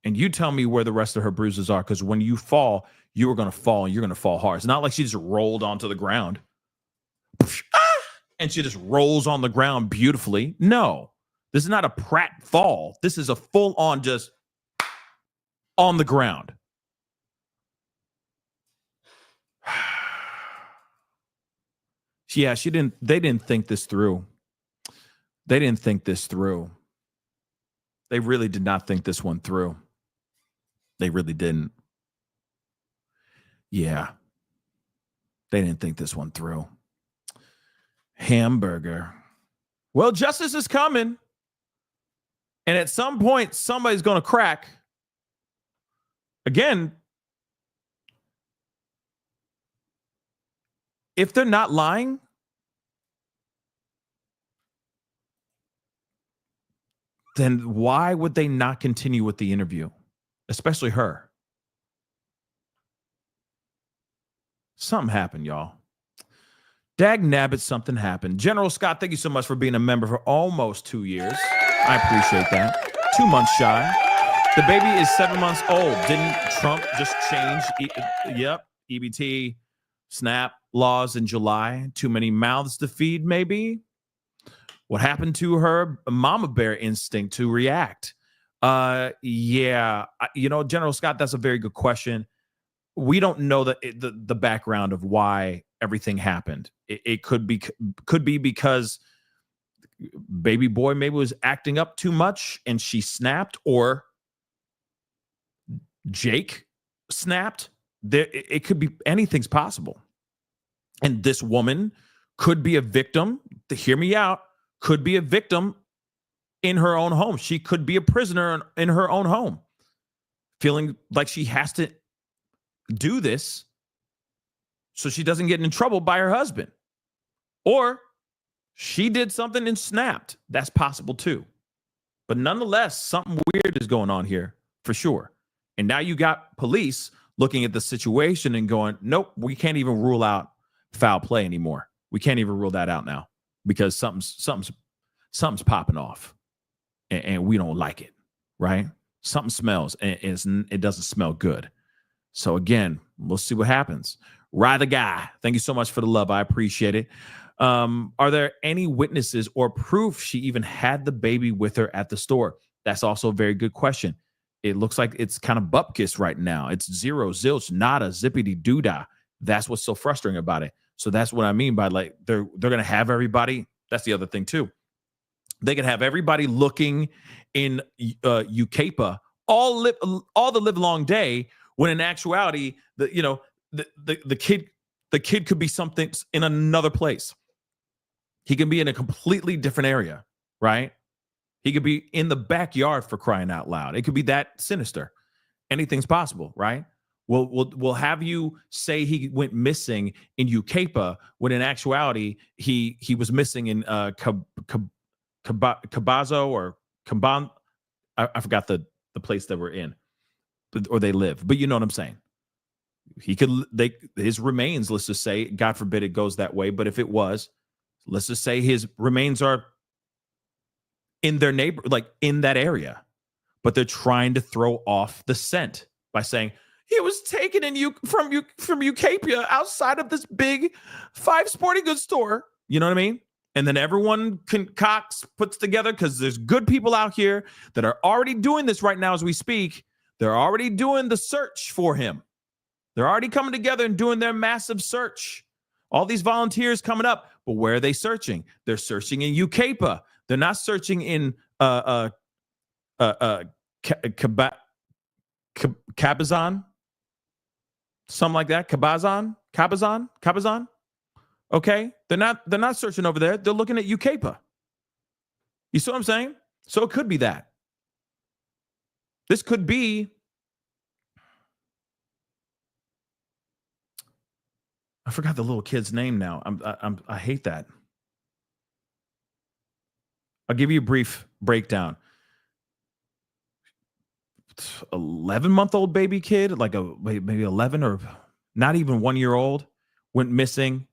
And you tell me where the rest of her bruises are, because when you fall, you are going to fall and you're going to fall hard. It's not like she just rolled onto the ground and she just rolls on the ground beautifully. No, this is not a Pratt fall. This is a full on just on the ground. Yeah, they didn't think this through. They didn't think this through. They really did not think this one through. They really didn't. Yeah. They didn't think this one through. Hamburger. Well, justice is coming. And at some point, somebody's going to crack. Again, if they're not lying, then why would they not continue with the interview? Especially her. Something happened, y'all. Dag nabbit, something happened. General Scott, thank you so much for being a member for almost 2 years. I appreciate that. 2 months shy. The baby is 7 months old. Didn't Trump just change? EBT, SNAP laws in July. Too many mouths to feed, maybe? What happened to her mama bear instinct to react? General Scott, that's a very good question. We don't know the background of why everything happened. It could be because baby boy maybe was acting up too much and she snapped, or Jake snapped. It could be, anything's possible. And this woman could be a victim. To hear me out, could be a victim in her own home. She could be a prisoner in her own home, feeling like she has to do this so she doesn't get in trouble by her husband. Or she did something and snapped. That's possible too. But nonetheless, something weird is going on here for sure. And now you got police looking at the situation and going, nope, we can't even rule out foul play anymore. We can't even rule that out now because something's popping off and we don't like it, right? Something smells and it doesn't smell good. So again, we'll see what happens. Ride the guy. Thank you so much for the love. I appreciate it. Are there any witnesses or proof she even had the baby with her at the store? That's also a very good question. It looks like it's kind of bupkis right now. It's zero, zilch, nada, zippity doodah. That's what's so frustrating about it. So that's what I mean by, like, they're going to have everybody. That's the other thing too. They can have everybody looking in Ukapa all the live long day, when in actuality, the kid could be something in another place. He can be in a completely different area, right? He could be in the backyard, for crying out loud. It could be that sinister. Anything's possible, right? We'll have you say he went missing in Ukapa when in actuality he was missing in Cabazo or Camban. I forgot the place that we're in, or they live. But you know what I'm saying. His remains, let's just say, God forbid it goes that way, but if it was, let's just say his remains are in their neighbor, like in that area, but they're trying to throw off the scent by saying he was taken from Ukapia outside of this big 5 sporting goods store. You know what I mean? And then everyone puts together, because there's good people out here that are already doing this right now as we speak. They're already doing the search for him. They're already coming together and doing their massive search. All these volunteers coming up, but where are they searching? They're searching in Ukapa. They're not searching in Cabazon, something like that. Cabazon. Okay, they're not searching over there. They're looking at Ukapa. You see what I'm saying? So it could be that. This could be. I forgot the little kid's name now. I hate that. I'll give you a brief breakdown. 11-month-old baby kid, like maybe 11 or not even 1 year old, went missing.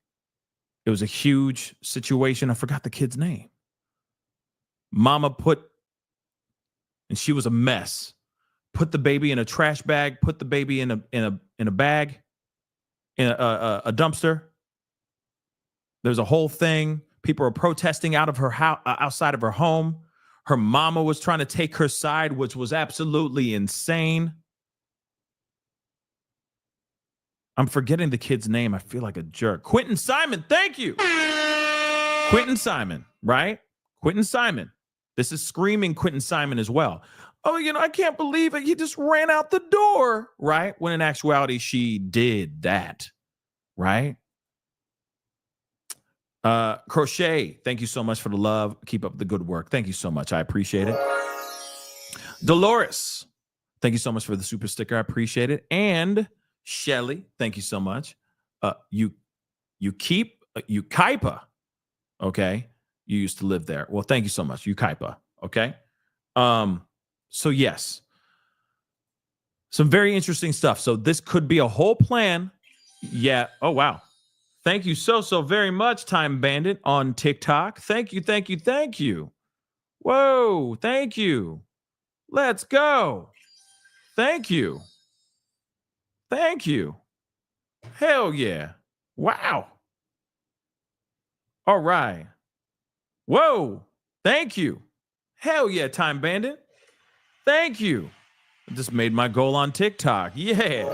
It was a huge situation. I forgot the kid's name. Mama and she was a mess. Put the baby in a trash bag. Put the baby in a bag, in a dumpster. There's a whole thing. People are protesting out of her house, outside of her home. Her mama was trying to take her side, which was absolutely insane. I'm forgetting the kid's name. I feel like a jerk. Quentin Simon. Thank you. Quentin Simon, right? Quentin Simon. This is screaming Quentin Simon as well. Oh, I can't believe it. He just ran out the door, right? When in actuality, she did that, right? Crochet, thank you so much for the love. Keep up the good work. Thank you so much. I appreciate it. Dolores, thank you so much for the super sticker. I appreciate it. And Shelly, thank you so much. You keep Ukaipa. Okay. You used to live there. Well, thank you so much. Ukaipa. Okay. So yes. Some very interesting stuff. So this could be a whole plan. Yeah. Oh, wow. Thank you so very much, Time Bandit on TikTok. Thank you. Whoa. Thank you. Let's go. Thank you. Hell yeah. Wow. All right. Whoa. Thank you. Hell yeah, Time Bandit. Thank you. I just made my goal on TikTok. Yeah.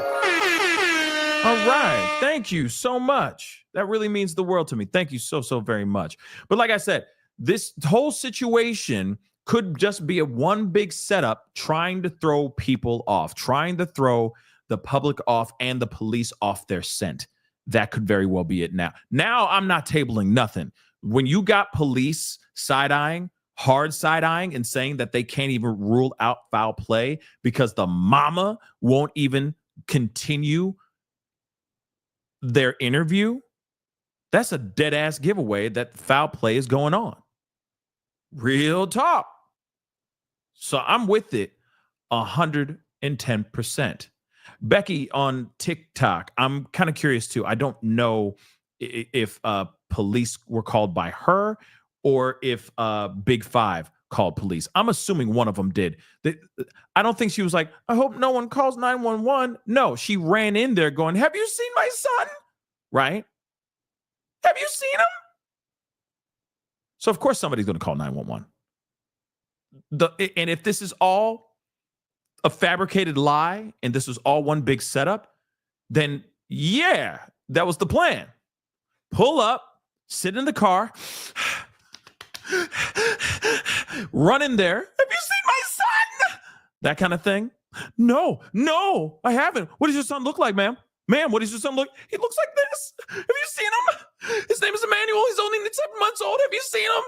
All right. Thank you so much. That really means the world to me. Thank you so very much. But like I said, this whole situation could just be a one big setup trying to throw people off, trying to throw the public off and the police off their scent. That could very well be it now. Now I'm not tabling nothing. When you got police side-eyeing, hard side-eyeing and saying that they can't even rule out foul play because the mama won't even continue their interview, that's a dead-ass giveaway that foul play is going on. Real talk. So I'm with it 110%. Becky on TikTok, I'm kind of curious too. I don't know if police were called by her or if Big Five called police. I'm assuming one of them did. I don't think she was like, I hope no one calls 911. No, she ran in there going, have you seen my son? Right? Have you seen him? So of course somebody's going to call 911. And if this is all a fabricated lie and this was all one big setup, then yeah, that was the plan. Pull up, sit in the car, run in there. Have you seen my son? That kind of thing. No, I haven't. What does your son look like, ma'am? Ma'am, what does your son look? He looks like this. Have you seen him? His name is Emmanuel. He's only 7 months old. Have you seen him?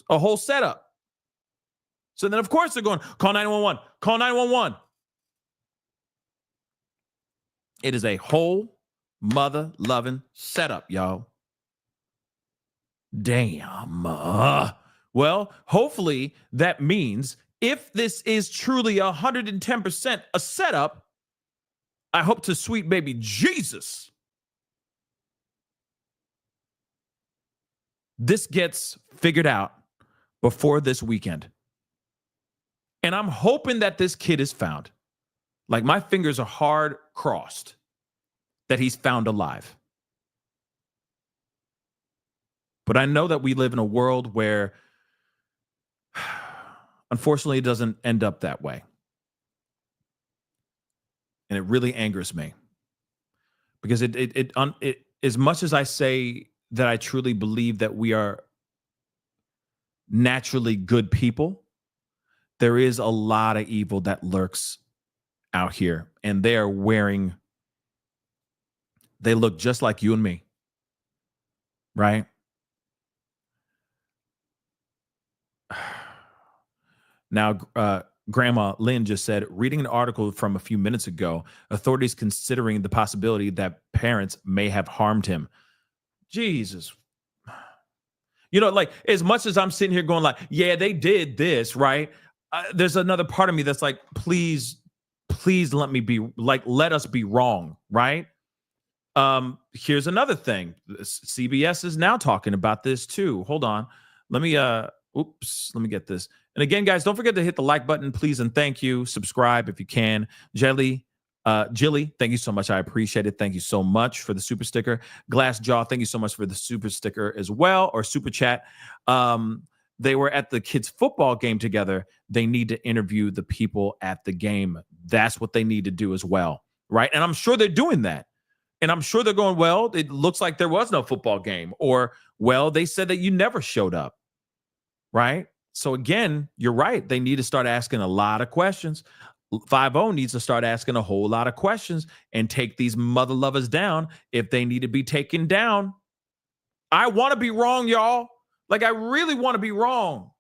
A whole setup. So then, of course, they're going, call 911. Call 911. It is a whole mother-loving setup, y'all. Damn. Well, hopefully that means if this is truly 110% a setup, I hope to sweet baby Jesus, this gets figured out before this weekend. And I'm hoping that this kid is found. Like, my fingers are hard crossed that he's found alive. But I know that we live in a world where, unfortunately, it doesn't end up that way. And it really angers me. Because it as much as I say that I truly believe that we are naturally good people, there is a lot of evil that lurks out here, and they look just like you and me, right? Now, Grandma Lynn just said, reading an article from a few minutes ago, authorities considering the possibility that parents may have harmed him. Jesus. You know, like, as much as I'm sitting here going like, yeah, they did this, right? There's another part of me that's like, please let us be wrong, right? Here's another thing. CBS is now talking about this too. Hold on. Let me get this. And again, guys, don't forget to hit the like button, please, and thank you. Subscribe if you can. Jilly, thank you so much. I appreciate it. Thank you so much for the super sticker. Glassjaw, thank you so much for the super sticker as well, or super chat. They were at the kids' football game together. They need to interview the people at the game. That's what they need to do as well, right? And I'm sure they're doing that. And I'm sure they're going, well, it looks like there was no football game. Or, well, they said that you never showed up, right? So again, you're right. They need to start asking a lot of questions. 5-0 needs to start asking a whole lot of questions and take these mother lovers down if they need to be taken down. I want to be wrong, y'all. Like, I really want to be wrong.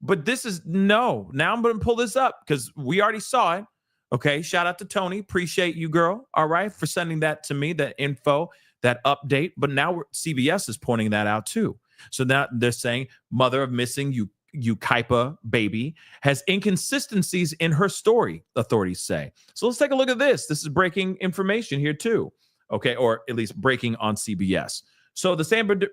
But this is no. Now I'm going to pull this up because we already saw it. Okay. Shout out to Tony. Appreciate you, girl. All right. For sending that to me, that info, that update. But now CBS is pointing that out too. So now they're saying mother of missing Ukaipa baby has inconsistencies in her story, authorities say. So let's take a look at this. This is breaking information here too. Okay. Or at least breaking on CBS. So the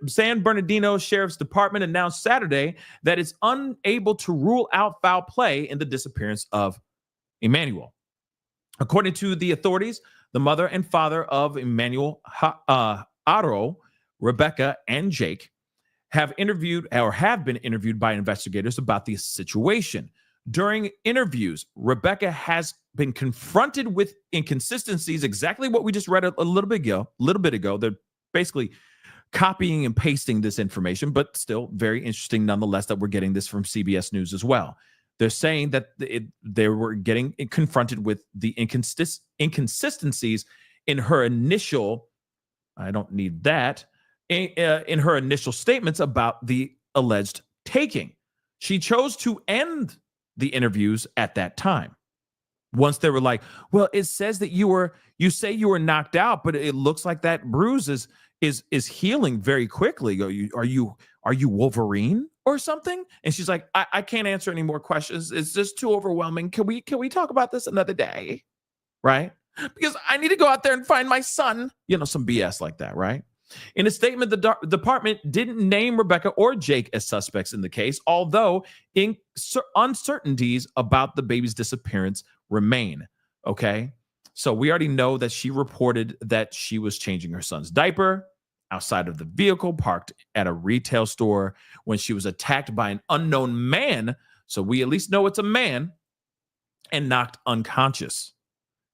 San Bernardino Sheriff's Department announced Saturday that it's unable to rule out foul play in the disappearance of Emmanuel. According to the authorities, the mother and father of Emmanuel Haro, Rebecca, and Jake have been interviewed by investigators about the situation. During interviews, Rebecca has been confronted with inconsistencies, exactly what we just read a little bit ago. They're basically copying and pasting this information, but still very interesting nonetheless that we're getting this from CBS News as well. They're saying that they were getting confronted with the inconsistencies in her initial, I don't need that, in her initial statements about the alleged taking. She chose to end the interviews at that time. Once they were like, well, it says that you say you were knocked out, but it looks like that bruise is healing very quickly. Are you Wolverine or something? And she's like, I can't answer any more questions. It's just too overwhelming. Can we talk about this another day? Right? Because I need to go out there and find my son. Some BS like that, right? In a statement, the department didn't name Rebecca or Jake as suspects in the case, although uncertainties about the baby's disappearance remain. Okay? So we already know that she reported that she was changing her son's diaper outside of the vehicle parked at a retail store when she was attacked by an unknown man. So we at least know it's a man, and knocked unconscious.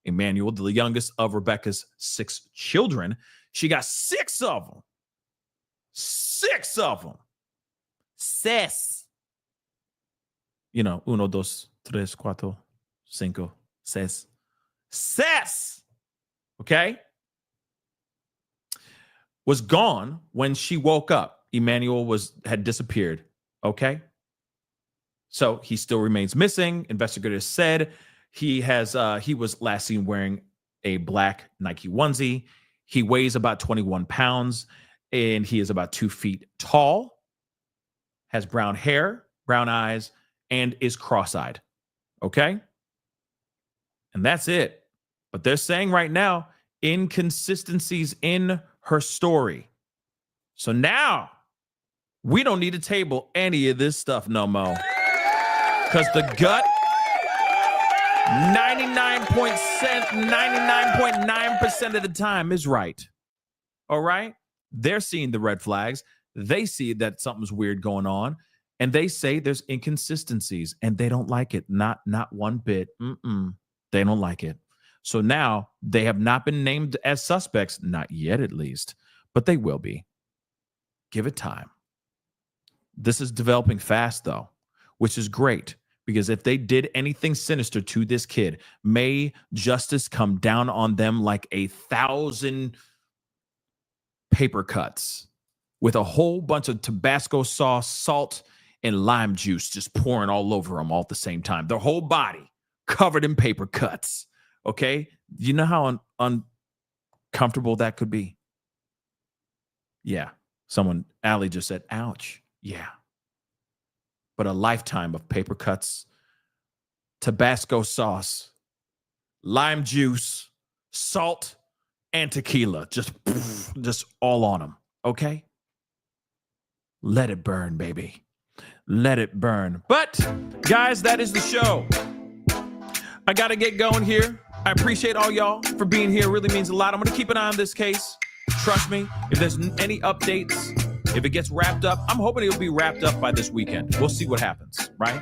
Emmanuel, the youngest of Rebecca's 6 children, she got 6 of them. 6 of them. 6. 1, 2, 3, 4, 5, 6. 6. Okay? Was gone when she woke up. Emmanuel had disappeared. Okay? So he still remains missing. Investigators said he was last seen wearing a black Nike onesie. He weighs about 21 pounds and he is about 2 feet tall, has brown hair, brown eyes, and is cross-eyed. Okay? And that's it. But they're saying right now, inconsistencies in her story. So now we don't need to table any of this stuff no more. Because the gut, 99.9% of the time is right. All right? They're seeing the red flags. They see that something's weird going on. And they say there's inconsistencies. And they don't like it. Not one bit. They don't like it. So now they have not been named as suspects. Not yet, at least. But they will be. Give it time. This is developing fast, though, which is great. Because if they did anything sinister to this kid, may justice come down on them like 1,000 paper cuts with a whole bunch of Tabasco sauce, salt, and lime juice just pouring all over them all at the same time. Their whole body covered in paper cuts. Okay? You know how uncomfortable that could be? Yeah. Allie just said, ouch. Yeah. But a lifetime of paper cuts, Tabasco sauce, lime juice, salt, and tequila. Just all on them. Okay? Let it burn, baby. Let it burn. But, guys, that is the show. I got to get going here. I appreciate all y'all for being here. It really means a lot. I'm going to keep an eye on this case. Trust me. If there's any updates, if it gets wrapped up, I'm hoping it'll be wrapped up by this weekend. We'll see what happens, right?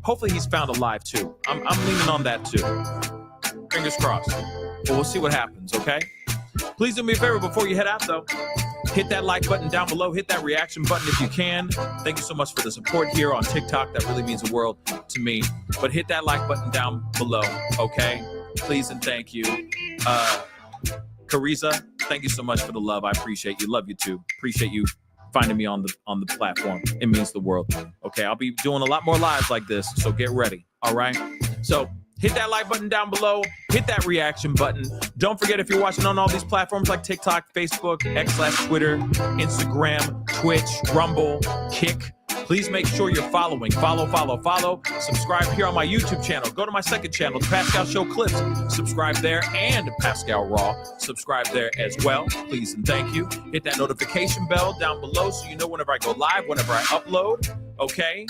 Hopefully he's found alive, too. I'm leaning on that, too. Fingers crossed. But we'll see what happens, okay? Please do me a favor before you head out, though. Hit that like button down below. Hit that reaction button if you can. Thank you so much for the support here on TikTok. That really means the world to me. But hit that like button down below, okay? Please and thank you. Carissa, thank you so much for the love. I appreciate you. Love you, too. Appreciate you finding me on the platform. It means the world. Okay, I'll be doing a lot more lives like this, so get ready. All right. So hit that like button down below. Hit that reaction button. Don't forget, if you're watching on all these platforms like TikTok, Facebook, X/Twitter, Instagram, Twitch, Rumble, Kick, please make sure you're following. Follow. Subscribe here on my YouTube channel. Go to my second channel, The Pascal Show Clips. Subscribe there, and Pascal Raw. Subscribe there as well. Please and thank you. Hit that notification bell down below so you know whenever I go live, whenever I upload. Okay?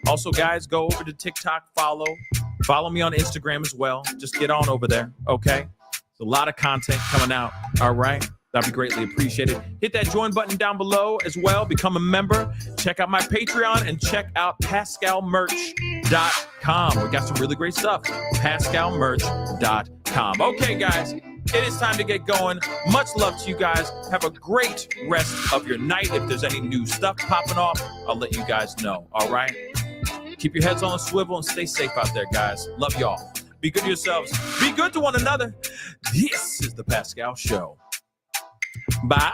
Also, guys, go over to TikTok, follow me on Instagram as well. Just get on over there, okay? There's a lot of content coming out, all right? That'd be greatly appreciated. Hit that join button down below as well. Become a member. Check out my Patreon and check out PascalMerch.com. We got some really great stuff. PascalMerch.com. Okay, guys, it is time to get going. Much love to you guys. Have a great rest of your night. If there's any new stuff popping off, I'll let you guys know, all right? Keep your heads on a swivel and stay safe out there, guys. Love y'all. Be good to yourselves. Be good to one another. This is The Pascal Show. Bye.